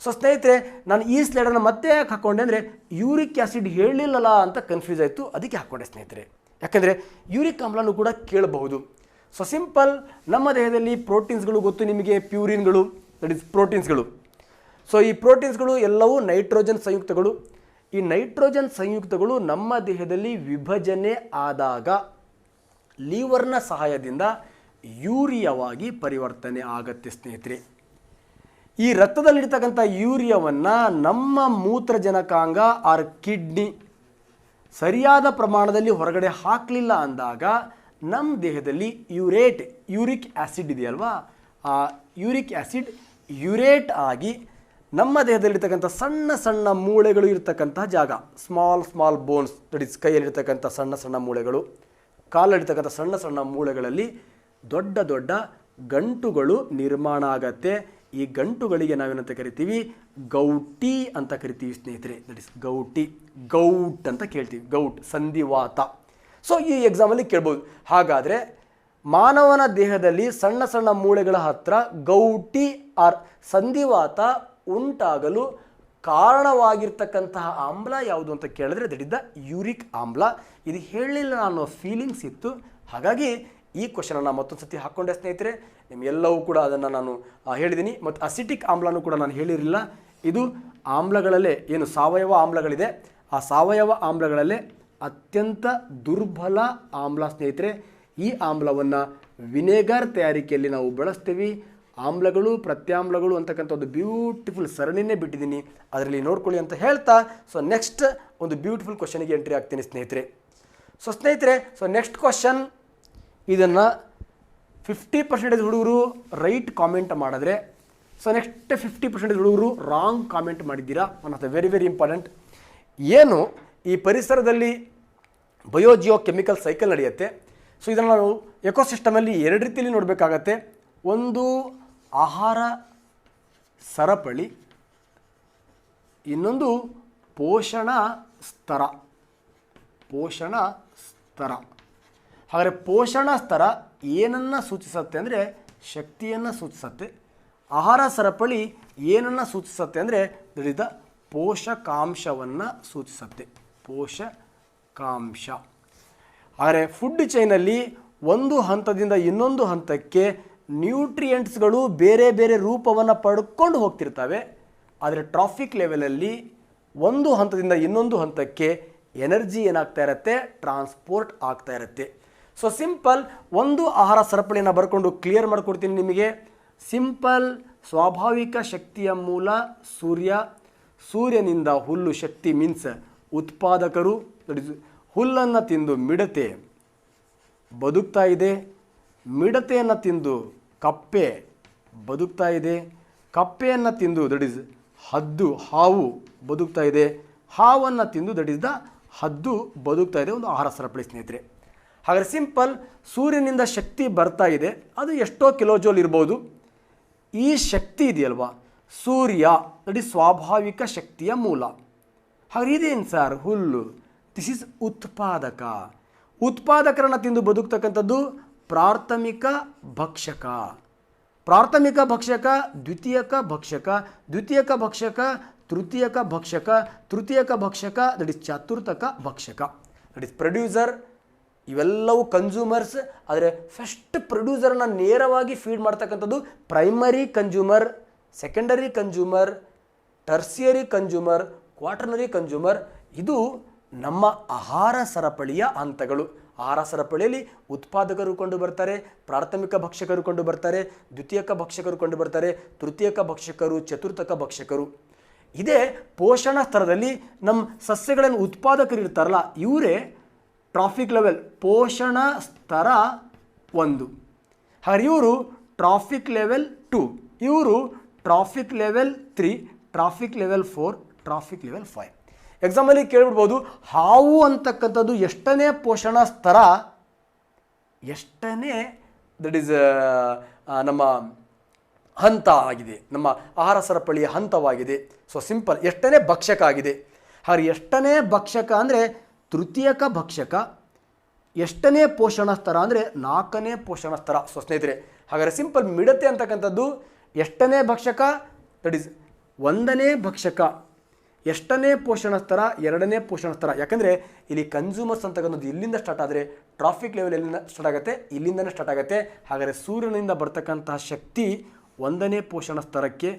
ಸೊ ಸ್ನೇಹಿತರೆ ನಾನು ಈ ಸ್ಲೈಡನ್ನು ಮತ್ತೆ ಯಾಕೆ ಹಾಕ್ಕೊಂಡೆ ಅಂದರೆ ಯೂರಿಕ್ ಆ್ಯಸಿಡ್ ಹೇಳಿಲ್ಲಲ್ಲ ಅಂತ ಕನ್ಫ್ಯೂಸ್ ಆಯಿತು, ಅದಕ್ಕೆ ಹಾಕ್ಕೊಂಡೆ ಸ್ನೇಹಿತರೆ. ಯಾಕೆಂದರೆ ಯೂರಿಕ್ ಆಮ್ಲನೂ ಕೂಡ ಕೇಳಬಹುದು. ಸೊ ಸಿಂಪಲ್ ನಮ್ಮ ದೇಹದಲ್ಲಿ ಪ್ರೋಟೀನ್ಸ್ಗಳು ಗೊತ್ತು ನಿಮಗೆ, ಪ್ಯೂರಿನ್ಗಳು ದಟ್ ಈಸ್ ಪ್ರೋಟೀನ್ಸ್ಗಳು. ಸೊ ಈ ಪ್ರೋಟೀನ್ಸ್ಗಳು ಎಲ್ಲವೂ ನೈಟ್ರೋಜನ್ ಸಂಯುಕ್ತಗಳು. ಈ ನೈಟ್ರೋಜನ್ ಸಂಯುಕ್ತಗಳು ನಮ್ಮ ದೇಹದಲ್ಲಿ ವಿಭಜನೆ ಆದಾಗ ಲೀವರ್ನ ಸಹಾಯದಿಂದ ಯೂರಿಯಾವಾಗಿ ಪರಿವರ್ತನೆ ಆಗತ್ತೆ ಸ್ನೇಹಿತರೆ. ಈ ರಕ್ತದಲ್ಲಿರ್ತಕ್ಕಂಥ ಯೂರಿಯಾವನ್ನು ನಮ್ಮ ಮೂತ್ರಜನಕಾಂಗ ಆರ್ ಕಿಡ್ನಿ ಸರಿಯಾದ ಪ್ರಮಾಣದಲ್ಲಿ ಹೊರಗಡೆ ಹಾಕಲಿಲ್ಲ ಅಂದಾಗ ನಮ್ಮ ದೇಹದಲ್ಲಿ ಯೂರಿಕ್ ಆ್ಯಸಿಡ್ ಇದೆಯಲ್ವಾ, ಆ ಯೂರಿಕ್ ಆ್ಯಸಿಡ್ ಯುರೇಟ್ ಆಗಿ ನಮ್ಮ ದೇಹದಲ್ಲಿರ್ತಕ್ಕಂಥ ಸಣ್ಣ ಸಣ್ಣ ಮೂಳೆಗಳು ಇರ್ತಕ್ಕಂತಹ ಜಾಗ, ಸ್ಮಾಲ್ ಬೋನ್ಸ್ ದಟ್ ಇಸ್ ಕೈಯಲ್ಲಿರ್ತಕ್ಕಂಥ ಸಣ್ಣ ಮೂಳೆಗಳು, ಕಾಲಲ್ಲಿರ್ತಕ್ಕಂಥ ಸಣ್ಣ ಮೂಳೆಗಳಲ್ಲಿ ದೊಡ್ಡ ದೊಡ್ಡ ಗಂಟುಗಳು ನಿರ್ಮಾಣ ಆಗತ್ತೆ. ಈ ಗಂಟುಗಳಿಗೆ ನಾವೇನಂತ ಕರಿತೀವಿ, ಗೌಟಿ ಅಂತ ಕರಿತೀವಿ ಸ್ನೇಹಿತರೆ. ದಟ್ ಇಸ್ ಗೌಟ್ ಅಂತ ಕೇಳ್ತೀವಿ, ಗೌಟ್ ಸಂಧಿವಾತ. ಸೊ ಈ ಎಕ್ಸಾಮಲ್ಲಿ ಕೇಳ್ಬೋದು. ಹಾಗಾದರೆ ಮಾನವನ ದೇಹದಲ್ಲಿ ಸಣ್ಣ ಮೂಳೆಗಳ ಹತ್ರ ಗೌಟಿ ಆರ್ ಸಂಧಿವಾತ ಉಂಟಾಗಲು ಕಾರಣವಾಗಿರ್ತಕ್ಕಂತಹ ಆಮ್ಲ ಯಾವುದು ಅಂತ ಕೇಳಿದ್ರೆ ದಟ್ ಇಸ್ ದ ಯೂರಿಕ್ ಆಮ್ಲ. ಇದು ಹೇಳಲಿಲ್ಲ ಅನ್ನೋ ಫೀಲಿಂಗ್ಸ್ ಇತ್ತು, ಹಾಗಾಗಿ ಈ ಕ್ವಶನನ್ನು ಮತ್ತೊಂದು ಸತಿ ಹಾಕ್ಕೊಂಡೆ ಸ್ನೇಹಿತರೆ. ನಿಮಗೆಲ್ಲವೂ ಕೂಡ ಅದನ್ನು ನಾನು ಹೇಳಿದ್ದೀನಿ. ಮತ್ತು ಅಸಿಟಿಕ್ ಆಮ್ಲನೂ ಕೂಡ ನಾನು ಹೇಳಿರಲಿಲ್ಲ. ಇದು ಆಮ್ಲಗಳಲ್ಲೇ ಏನು ಸಾವಯವ ಆಮ್ಲಗಳಿದೆ, ಆ ಸಾವಯವ ಆಮ್ಲಗಳಲ್ಲೇ ಅತ್ಯಂತ ದುರ್ಬಲ ಆಮ್ಲ ಸ್ನೇಹಿತರೆ. ಈ ಆಮ್ಲವನ್ನು ವಿನೆಗರ್ ತಯಾರಿಕೆಯಲ್ಲಿ ನಾವು ಬಳಸ್ತೀವಿ. ಆಮ್ಲಗಳು ಪ್ರತ್ಯಾಮ್ಲಗಳು ಅಂತಕ್ಕಂಥ ಒಂದು ಬ್ಯೂಟಿಫುಲ್ ಸರಣಿನೇ ಬಿಟ್ಟಿದ್ದೀನಿ, ಅದರಲ್ಲಿ ನೋಡ್ಕೊಳ್ಳಿ ಅಂತ ಹೇಳ್ತಾ ಸೊ ನೆಕ್ಸ್ಟ್ ಒಂದು ಬ್ಯೂಟಿಫುಲ್ ಕ್ವಶನಿಗೆ ಎಂಟ್ರಿ ಆಗ್ತೀನಿ ಸ್ನೇಹಿತರೆ. ಸೊ ಸ್ನೇಹಿತರೆ, ಸೊ ನೆಕ್ಸ್ಟ್ ಕ್ವಶನ್, ಇದನ್ನು 50% ಹುಡುಗರು ರೈಟ್ ಕಾಮೆಂಟ್ ಮಾಡಿದ್ರೆ, ಸೊ ನೆಕ್ಸ್ಟ್ 50% ಹುಡುಗರು ರಾಂಗ್ ಕಾಮೆಂಟ್ ಮಾಡಿದ್ದೀರಾ. One of the very important. ಏನು ಈ ಪರಿಸರದಲ್ಲಿ ಬಯೋಜಿಯೋ ಕೆಮಿಕಲ್ ಸೈಕಲ್ ನಡೆಯುತ್ತೆ. ಸೊ ಇದನ್ನು ನಾವು ಎಕೋಸಿಸ್ಟಮಲ್ಲಿ 2 ರೀತಿಯಲ್ಲಿ ನೋಡಬೇಕಾಗತ್ತೆ. ಒಂದು ಆಹಾರ ಸರಪಳಿ, ಇನ್ನೊಂದು ಪೋಷಣ ಸ್ತರ. ಹಾಗಾದರೆ ಪೋಷಣ ಸ್ತರ ಏನನ್ನು ಸೂಚಿಸುತ್ತೆ ಅಂದರೆ ಶಕ್ತಿಯನ್ನು ಸೂಚಿಸುತ್ತೆ. ಆಹಾರ ಸರಪಳಿ ಏನನ್ನು ಸೂಚಿಸುತ್ತೆ ಅಂದರೆ ದಟ್ ಇಸ್ ದ ಪೋಷಕಾಂಶವನ್ನು ಸೂಚಿಸುತ್ತೆ. ಪೋಷಕಾಂಶ. ಆದರೆ ಫುಡ್ ಚೈನಲ್ಲಿ ಒಂದು ಹಂತದಿಂದ ಇನ್ನೊಂದು ಹಂತಕ್ಕೆ ನ್ಯೂಟ್ರಿಯೆಂಟ್ಸ್ಗಳು ಬೇರೆ ಬೇರೆ ರೂಪವನ್ನು ಪಡ್ಕೊಂಡು ಹೋಗ್ತಿರ್ತವೆ. ಆದರೆ ಟ್ರಾಫಿಕ್ ಲೆವೆಲಲ್ಲಿ ಒಂದು ಹಂತದಿಂದ ಇನ್ನೊಂದು ಹಂತಕ್ಕೆ ಎನರ್ಜಿ ಏನಾಗ್ತಾ ಇರುತ್ತೆ, ಟ್ರಾನ್ಸ್ಪೋರ್ಟ್ ಆಗ್ತಾ ಇರುತ್ತೆ. ಸೊ ಸಿಂಪಲ್ ಒಂದು ಆಹಾರ ಸರಪಳಿಯನ್ನು ಬರ್ಕೊಂಡು ಕ್ಲಿಯರ್ ಮಾಡಿಕೊಡ್ತೀನಿ ನಿಮಗೆ. ಸಿಂಪಲ್, ಸ್ವಾಭಾವಿಕ ಶಕ್ತಿಯ ಮೂಲ ಸೂರ್ಯ. ಸೂರ್ಯನಿಂದ ಹುಲ್ಲು ಶಕ್ತಿ ಮೀನ್ಸ್ ಉತ್ಪಾದಕರು. ಹುಲ್ಲನ್ನು ತಿಂದು ಮಿಡತೆ ಬದುಕ್ತಾ ಇದೆ. ಮಿಡತೆಯನ್ನು ತಿಂದು ಕಪ್ಪೆ ಬದುಕ್ತಾ ಇದೆ. ಕಪ್ಪೆಯನ್ನು ತಿಂದು ಹದ್ದು, ಹಾವು ಬದುಕ್ತಾ ಇದೆ. ಹಾವನ್ನು ತಿಂದು ಹದ್ದು ಬದುಕ್ತಾ ಇದೆ. ಒಂದು ಆಹಾರ ಸರಪಳಿ ಸ್ನೇಹಿತರೆ. ಹಾಗಾದರೆ ಸಿಂಪಲ್, ಸೂರ್ಯನಿಂದ ಶಕ್ತಿ ಬರ್ತಾ ಇದೆ, ಅದು ಎಷ್ಟೋ ಕಿಲೋಜೌಲ್ ಇರ್ಬೋದು. ಈ ಶಕ್ತಿ ಇದೆಯಲ್ವಾ ಸೂರ್ಯ, ಸ್ವಾಭಾವಿಕ ಶಕ್ತಿಯ ಮೂಲ. ಹಾಗಾದ್ರೆ ಇದೇನು ಸರ್ ಹುಲ್ಲು? ದಿಸ್ ಈಸ್ ಉತ್ಪಾದಕ. ಉತ್ಪಾದಕರನ್ನು ತಿಂದು ಬದುಕ್ತಕ್ಕಂಥದ್ದು ಪ್ರಾಥಮಿಕ ಭಕ್ಷಕ. ಪ್ರಾಥಮಿಕ ಭಕ್ಷಕ, ದ್ವಿತೀಯಕ ಭಕ್ಷಕ, ದ್ವಿತೀಯಕ ಭಕ್ಷಕ, ತೃತೀಯಕ ಭಕ್ಷಕ, ತೃತೀಯಕ ಭಕ್ಷಕ, ಚತುರ್ಥಕ ಭಕ್ಷಕ. ಪ್ರೊಡ್ಯೂಸರ್. ಇವೆಲ್ಲವೂ ಕನ್ಸ್ಯೂಮರ್ಸ್. ಆದರೆ ಫಸ್ಟ್ ಪ್ರೊಡ್ಯೂಸರ್ನ ನೇರವಾಗಿ ಫೀಡ್ ಮಾಡ್ತಕ್ಕಂಥದ್ದು primary consumer, secondary consumer, tertiary consumer, quaternary consumer. ಇದು ನಮ್ಮ ಆಹಾರ ಸರಪಳಿಯ ಹಂತಗಳು. ಆಹಾರ ಸರಪಳಿಯಲ್ಲಿ ಉತ್ಪಾದಕರು ಕೊಂಡು ಬರ್ತಾರೆ, ಪ್ರಾಥಮಿಕ ಭಕ್ಷಕರು ಕೊಂಡು ಬರ್ತಾರೆ, ದ್ವಿತೀಯಕ ಭಕ್ಷಕರು ಕೊಂಡು ಬರ್ತಾರೆ, ತೃತೀಯಕ ಭಕ್ಷಕರು, ಚತುರ್ಥಕ ಭಕ್ಷಕರು. ಇದೇ ಪೋಷಣ ಸ್ತರದಲ್ಲಿ ನಮ್ಮ ಸಸ್ಯಗಳನ್ನು ಉತ್ಪಾದಕರು ಇರ್ತಾರಲ್ಲ, ಇವರೇ ಟ್ರಾಫಿಕ್ ಲೆವೆಲ್ ಪೋಷಣ ಸ್ತರ 1. ಹಾಗೆ ಇವರು ಟ್ರಾಫಿಕ್ ಲೆವೆಲ್ 2, ಇವರು traffic level 3, traffic level 4, traffic level 5. ಎಕ್ಸಾಂಪಲಿ ಕೇಳಿಬಿಡ್ಬೋದು, ಹಾವು ಅಂತಕ್ಕಂಥದ್ದು ಎಷ್ಟನೇ ಪೋಷಣ ಸ್ತರ, ಎಷ್ಟನೇ ನಮ್ಮ ಹಂತ ಆಗಿದೆ, ನಮ್ಮ ಆಹಾರ ಸರಪಳಿಯ ಹಂತವಾಗಿದೆ. ಸೊ ಸಿಂಪಲ್, ಎಷ್ಟನೇ ಭಕ್ಷಕ ಆಗಿದೆ. ಹಾಗೆ ಎಷ್ಟನೇ ಭಕ್ಷಕ ಅಂದರೆ ತೃತೀಯಕ ಭಕ್ಷಕ. ಎಷ್ಟನೇ ಪೋಷಣ ಸ್ತರ ಅಂದರೆ 4ನೇ ಪೋಷಣ ಸ್ತರ. ಸೊ ಸ್ನೇಹಿತರೆ, ಹಾಗಾದರೆ ಸಿಂಪಲ್, ಮಿಡತೆ ಅಂತಕ್ಕಂಥದ್ದು ಎಷ್ಟನೇ ಭಕ್ಷಕ, 1ನೇ ಭಕ್ಷಕ. ಎಷ್ಟನೇ ಪೋಷಣ ಸ್ತರ, 2ನೇ ಪೋಷಣ ಸ್ತರ. ಯಾಕಂದರೆ ಇಲ್ಲಿ ಕನ್ಸ್ಯೂಮರ್ಸ್ ಅಂತಕ್ಕಂಥದ್ದು ಇಲ್ಲಿಂದ ಸ್ಟಾರ್ಟ್ ಆದರೆ ಟ್ರಾಫಿಕ್ ಲೆವೆಲ್ ಎಲ್ಲಿಂದ ಸ್ಟಾರ್ಟ್ ಆಗುತ್ತೆ, ಇಲ್ಲಿಂದನೇ ಸ್ಟಾರ್ಟ್ ಆಗುತ್ತೆ. ಹಾಗಾದರೆ ಸೂರ್ಯನಿಂದ ಬರ್ತಕ್ಕಂತಹ ಶಕ್ತಿ 1ನೇ ಪೋಷಣ ಸ್ತರಕ್ಕೆ,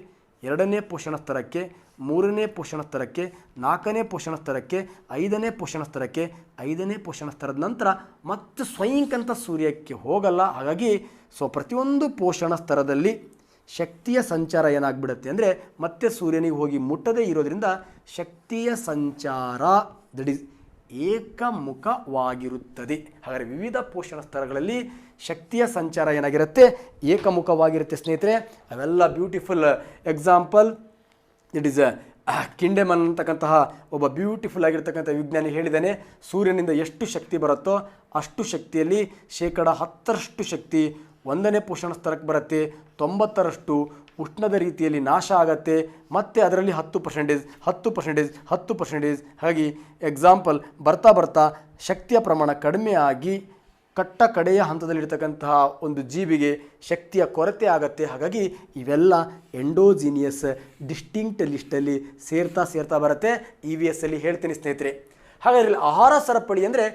2ನೇ ಪೋಷಣ ಸ್ತರಕ್ಕೆ, 3ನೇ ಪೋಷಣ ಸ್ತರಕ್ಕೆ, 4ನೇ ಪೋಷಣ ಸ್ತರಕ್ಕೆ, 5ನೇ ಪೋಷಣ ಸ್ತರಕ್ಕೆ, 5ನೇ ಪೋಷಣ ಸ್ತರದ ನಂತರ ಮತ್ತೆ ಸ್ವಯಂಕಂತ ಸೂರ್ಯಕ್ಕೆ ಹೋಗಲ್ಲ. ಹಾಗಾಗಿ ಪ್ರತಿಯೊಂದು ಪೋಷಣ ಸ್ತರದಲ್ಲಿ ಶಕ್ತಿಯ ಸಂಚಾರ ಏನಾಗ್ಬಿಡುತ್ತೆ ಅಂದರೆ ಮತ್ತೆ ಸೂರ್ಯನಿಗೆ ಹೋಗಿ ಮುಟ್ಟದೇ ಇರೋದ್ರಿಂದ ಶಕ್ತಿಯ ಸಂಚಾರ ಏಕಮುಖವಾಗಿರುತ್ತದೆ. ಹಾಗಾದರೆ ವಿವಿಧ ಪೋಷಣ ಸ್ತರಗಳಲ್ಲಿ ಶಕ್ತಿಯ ಸಂಚಾರ ಏನಾಗಿರುತ್ತೆ, ಏಕಮುಖವಾಗಿರುತ್ತೆ ಸ್ನೇಹಿತರೆ. ಅವೆಲ್ಲ ಬ್ಯೂಟಿಫುಲ್ ಎಕ್ಸಾಂಪಲ್. ಕಿಂಡೆಮನ್ ಅಂತಕ್ಕಂತಹ ಒಬ್ಬ ಬ್ಯೂಟಿಫುಲ್ ಆಗಿರ್ತಕ್ಕಂಥ ವಿಜ್ಞಾನಿ ಹೇಳಿದ್ದಾನೆ, ಸೂರ್ಯನಿಂದ ಎಷ್ಟು ಶಕ್ತಿ ಬರುತ್ತೋ ಅಷ್ಟು ಶಕ್ತಿಯಲ್ಲಿ 10% ಶಕ್ತಿ 1ನೇ ಪೋಷಣ ಸ್ತರಕ್ಕೆ ಬರುತ್ತೆ, 90% ಉಷ್ಣದ ರೀತಿಯಲ್ಲಿ ನಾಶ ಆಗತ್ತೆ, ಮತ್ತು ಅದರಲ್ಲಿ 10%. ಹಾಗಾಗಿ ಎಕ್ಸಾಂಪಲ್ ಬರ್ತಾ ಬರ್ತಾ ಶಕ್ತಿಯ ಪ್ರಮಾಣ ಕಡಿಮೆ ಆಗಿ ಕಡೆಯ ಹಂತದಲ್ಲಿರ್ತಕ್ಕಂತಹ ಒಂದು ಜೀವಿಗೆ ಶಕ್ತಿಯ ಕೊರತೆ ಆಗತ್ತೆ. ಹಾಗಾಗಿ ಇವೆಲ್ಲ ಎಂಡೋಜಿನಿಯಸ್ ಡಿಸ್ಟಿಂಕ್ಟ್ ಲಿಸ್ಟಲ್ಲಿ ಸೇರ್ತಾ ಬರುತ್ತೆ. EVS ಅಲ್ಲಿ ಹೇಳ್ತೀನಿ ಸ್ನೇಹಿತರೆ. ಹಾಗಾದರೆ ಇಲ್ಲಿ ಆಹಾರ ಸರಪಳಿ ಅಂದರೆ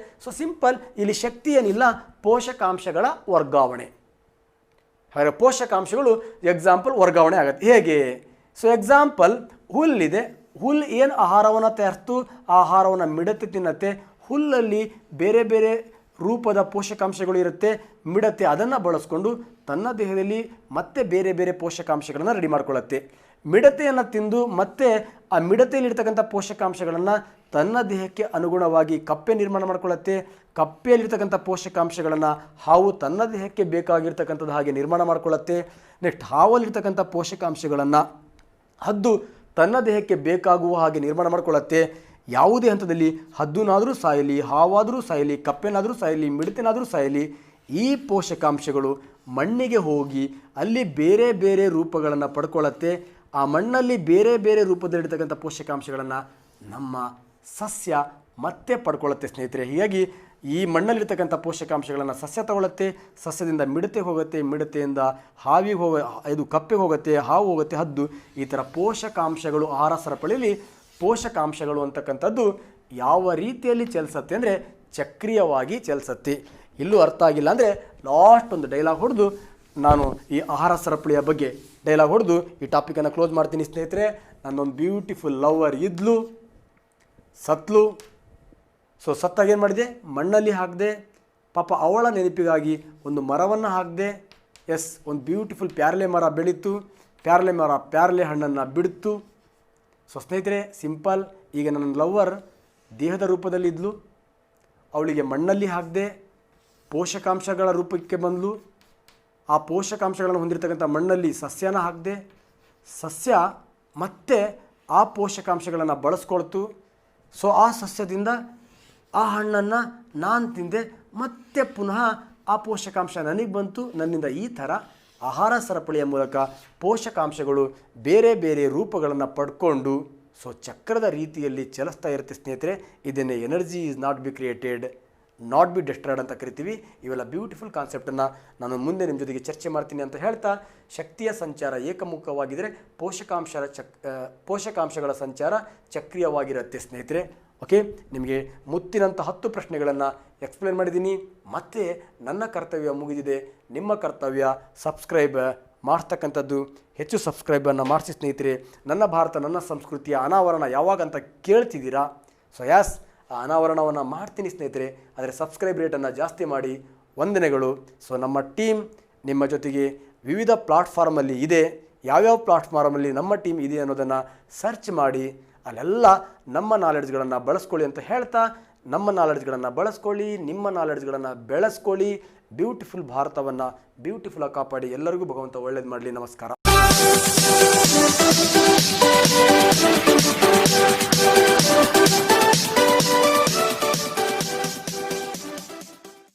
ಸಿಂಪಲ್, ಇಲ್ಲಿ ಶಕ್ತಿ ಏನಿಲ್ಲ, ಪೋಷಕಾಂಶಗಳ ವರ್ಗಾವಣೆ. ಹಾಗಾದರೆ ಪೋಷಕಾಂಶಗಳು ಎಕ್ಸಾಂಪಲ್ ವರ್ಗಾವಣೆ ಆಗುತ್ತೆ. ಹೇಗೆ? ಎಕ್ಸಾಂಪಲ್ ಹುಲ್ಲಿದೆ, ಹುಲ್ಲು ಏನು ಆಹಾರವನ್ನು ತಯಾರಿಸ್ತು, ಆಹಾರವನ್ನು ಮಿಡತೆ ತಿನ್ನತ್ತೆ. ಹುಲ್ಲಲ್ಲಿ ಬೇರೆ ಬೇರೆ ರೂಪದ ಪೋಷಕಾಂಶಗಳು ಇರುತ್ತೆ. ಮಿಡತೆ ಅದನ್ನು ಬಳಸ್ಕೊಂಡು ತನ್ನ ದೇಹದಲ್ಲಿ ಮತ್ತೆ ಬೇರೆ ಬೇರೆ ಪೋಷಕಾಂಶಗಳನ್ನು ರೆಡಿ ಮಾಡ್ಕೊಳ್ಳುತ್ತೆ. ಮಿಡತೆಯನ್ನು ತಿಂದು ಮತ್ತೆ ಆ ಮಿಡತೆಯಲ್ಲಿರ್ತಕ್ಕಂಥ ಪೋಷಕಾಂಶಗಳನ್ನು ತನ್ನ ದೇಹಕ್ಕೆ ಅನುಗುಣವಾಗಿ ಕಪ್ಪೆ ನಿರ್ಮಾಣ ಮಾಡ್ಕೊಳ್ಳುತ್ತೆ. ಕಪ್ಪೆಯಲ್ಲಿರ್ತಕ್ಕಂಥ ಪೋಷಕಾಂಶಗಳನ್ನು ಹಾವು ತನ್ನ ದೇಹಕ್ಕೆ ಬೇಕಾಗಿರ್ತಕ್ಕಂಥದ್ದು ಹಾಗೆ ನಿರ್ಮಾಣ ಮಾಡ್ಕೊಳ್ಳುತ್ತೆ. ನೆಕ್ಸ್ಟ್ ಹಾವಲ್ಲಿರ್ತಕ್ಕಂಥ ಪೋಷಕಾಂಶಗಳನ್ನು ಹದ್ದು ತನ್ನ ದೇಹಕ್ಕೆ ಬೇಕಾಗುವ ಹಾಗೆ ನಿರ್ಮಾಣ ಮಾಡ್ಕೊಳ್ಳುತ್ತೆ. ಯಾವುದೇ ಹಂತದಲ್ಲಿ ಹದ್ದುನಾದರೂ ಸಾಯಲಿ, ಹಾವಾದರೂ ಸಾಯಲಿ, ಕಪ್ಪೆನಾದರೂ ಸಾಯಲಿ, ಮಿಡತೆನಾದರೂ ಸಾಯಲಿ, ಈ ಪೋಷಕಾಂಶಗಳು ಮಣ್ಣಿಗೆ ಹೋಗಿ ಅಲ್ಲಿ ಬೇರೆ ಬೇರೆ ರೂಪಗಳನ್ನು ಪಡ್ಕೊಳ್ಳುತ್ತೆ. ಆ ಮಣ್ಣಲ್ಲಿ ಬೇರೆ ಬೇರೆ ರೂಪದಲ್ಲಿರ್ತಕ್ಕಂಥ ಪೋಷಕಾಂಶಗಳನ್ನು ನಮ್ಮ ಸಸ್ಯ ಮತ್ತೆ ಪಡ್ಕೊಳ್ಳುತ್ತೆ ಸ್ನೇಹಿತರೆ. ಹೀಗಾಗಿ ಈ ಮಣ್ಣಲ್ಲಿರ್ತಕ್ಕಂಥ ಪೋಷಕಾಂಶಗಳನ್ನು ಸಸ್ಯ ತಗೊಳ್ಳುತ್ತೆ, ಸಸ್ಯದಿಂದ ಮಿಡತೆ ಹೋಗುತ್ತೆ, ಮಿಡತೆಯಿಂದ ಹಾವಿಗೆ ಇದು ಕಪ್ಪೆಗೆ ಹೋಗುತ್ತೆ, ಹಾವು ಹೋಗುತ್ತೆ, ಹದ್ದು. ಈ ಥರ ಪೋಷಕಾಂಶಗಳು ಆಹಾರ ಸರಪಳಿಯಲ್ಲಿ ಪೋಷಕಾಂಶಗಳು ಅಂತಕ್ಕಂಥದ್ದು ಯಾವ ರೀತಿಯಲ್ಲಿ ಚಲಿಸುತ್ತೆ ಅಂದರೆ ಚಕ್ರೀಯವಾಗಿ ಚಲಿಸುತ್ತೆ. ಇಲ್ಲೂ ಅರ್ಥ ಆಗಿಲ್ಲ ಅಂದರೆ ಲಾಸ್ಟ್ ಒಂದು ಡೈಲಾಗ್ ಹೊಡೆದು ನಾನು ಈ ಆಹಾರ ಸರಪಳಿಯ ಬಗ್ಗೆ ಡೈಲಾಗ್ ಹೊಡೆದು ಈ ಟಾಪಿಕನ್ನು ಕ್ಲೋಸ್ ಮಾಡ್ತೀನಿ ಸ್ನೇಹಿತರೆ. ನನ್ನೊಂದು ಬ್ಯೂಟಿಫುಲ್ ಲವರ್ ಇದ್ಲು, ಸತ್ಲು. ಸೊ ಸತ್ತಾಗ ಏನು ಮಾಡಿದೆ, ಮಣ್ಣಲ್ಲಿ ಹಾಕಿದೆ. ಪಾಪ ಅವಳ ನೆನಪಿಗಾಗಿ ಒಂದು ಮರವನ್ನು ಹಾಕಿದೆ. ಎಸ್, ಒಂದು ಬ್ಯೂಟಿಫುಲ್ ಪ್ಯಾರಲೆ ಮರ ಬೆಳೀತು. ಪ್ಯಾರಲೆ ಮರ ಪ್ಯಾರಲೆ ಹಣ್ಣನ್ನು ಬಿಡ್ತು. ಸೊ ಸ್ನೇಹಿತರೆ, ಸಿಂಪಲ್. ಈಗ ನನ್ನ ಲವರ್ ದೇಹದ ರೂಪದಲ್ಲಿ ಇದ್ಲು, ಅವಳಿಗೆ ಮಣ್ಣಲ್ಲಿ ಹಾಕಿದೆ, ಪೋಷಕಾಂಶಗಳ ರೂಪಕ್ಕೆ ಬಂದಳು. ಆ ಪೋಷಕಾಂಶಗಳನ್ನು ಹೊಂದಿರತಕ್ಕಂಥ ಮಣ್ಣಲ್ಲಿ ಸಸ್ಯನ ಹಾಕಿದೆ. ಸಸ್ಯ ಮತ್ತೆ ಆ ಪೋಷಕಾಂಶಗಳನ್ನು ಬಳಸ್ಕೊಳ್ತು. ಸೊ ಆ ಸಸ್ಯದಿಂದ ಆ ಹಣ್ಣನ್ನು ನಾನು ತಿಂದೆ, ಮತ್ತೆ ಪುನಃ ಆ ಪೋಷಕಾಂಶ ನನಗೆ ಬಂತು. ನನ್ನಿಂದ ಈ ಥರ ಆಹಾರ ಸರಪಳಿಯ ಮೂಲಕ ಪೋಷಕಾಂಶಗಳು ಬೇರೆ ಬೇರೆ ರೂಪಗಳನ್ನು ಪಡ್ಕೊಂಡು ಸೊ ಚಕ್ರದ ರೀತಿಯಲ್ಲಿ ಚಲಿಸ್ತಾ ಇರುತ್ತೆ ಸ್ನೇಹಿತರೆ. ಇದನ್ನೇ energy is not be created, not be destroyed ಅಂತ ಕರಿತೀವಿ. ಇವೆಲ್ಲ ಬ್ಯೂಟಿಫುಲ್ ಕಾನ್ಸೆಪ್ಟನ್ನು ನಾನು ಮುಂದೆ ನಿಮ್ಮ ಜೊತೆಗೆ ಚರ್ಚೆ ಮಾಡ್ತೀನಿ ಅಂತ ಹೇಳ್ತಾ, ಶಕ್ತಿಯ ಸಂಚಾರ ಏಕಮುಖವಾಗಿದ್ದರೆ ಪೋಷಕಾಂಶಗಳ ಸಂಚಾರ ಚಕ್ರೀಯವಾಗಿರುತ್ತೆ ಸ್ನೇಹಿತರೆ. ಓಕೆ, ನಿಮಗೆ ಮುತ್ತಿನಂಥ 10 ಪ್ರಶ್ನೆಗಳನ್ನು ಎಕ್ಸ್ಪ್ಲೇನ್ ಮಾಡಿದ್ದೀನಿ. ಮತ್ತೆ ನನ್ನ ಕರ್ತವ್ಯ ಮುಗಿದಿದೆ. ನಿಮ್ಮ ಕರ್ತವ್ಯ ಸಬ್ಸ್ಕ್ರೈಬ್ ಮಾಡ್ತಕ್ಕಂಥದ್ದು. ಹೆಚ್ಚು ಸಬ್ಸ್ಕ್ರೈಬನ್ನು ಮಾಡಿಸಿ ಸ್ನೇಹಿತರೆ. ನನ್ನ ಭಾರತ ನನ್ನ ಸಂಸ್ಕೃತಿಯ ಅನಾವರಣ ಯಾವಾಗಂತ ಕೇಳ್ತಿದ್ದೀರಾ. ಸೊ ಯಾಸ್, ಆ ಅನಾವರಣವನ್ನು ಮಾಡ್ತೀನಿ ಸ್ನೇಹಿತರೆ. ಆದರೆ ಸಬ್ಸ್ಕ್ರೈಬ್ ರೇಟನ್ನು ಜಾಸ್ತಿ ಮಾಡಿ. ವಂದನೆಗಳು. ಸೊ ನಮ್ಮ ಟೀಮ್ ನಿಮ್ಮ ಜೊತೆಗೆ ವಿವಿಧ ಪ್ಲಾಟ್ಫಾರ್ಮಲ್ಲಿ ಇದೆ. ಯಾವ್ಯಾವ ಪ್ಲಾಟ್ಫಾರ್ಮಲ್ಲಿ ನಮ್ಮ ಟೀಮ್ ಇದೆ ಅನ್ನೋದನ್ನು ಸರ್ಚ್ ಮಾಡಿ ಅಲ್ಲೆಲ್ಲ ನಮ್ಮ ನಾಲೆಡ್ಜ್ಗಳನ್ನು ಬಳಸ್ಕೊಳ್ಳಿ ಅಂತ ಹೇಳ್ತಾ, ನಮ್ಮ ನಾಲೆಡ್ಜ್ಗಳನ್ನು ಬಳಸ್ಕೊಳ್ಳಿ, ನಿಮ್ಮ ನಾಲೆಡ್ಜ್ಗಳನ್ನು ಬೆಳೆಸ್ಕೊಳ್ಳಿ. ಬ್ಯೂಟಿಫುಲ್ ಭಾರತವನ್ನು ಬ್ಯೂಟಿಫುಲ್ಲಾಗಿ ಕಾಪಾಡಿ. ಎಲ್ಲರಿಗೂ ಭಗವಂತ ಒಳ್ಳೇದು ಮಾಡಲಿ. ನಮಸ್ಕಾರ.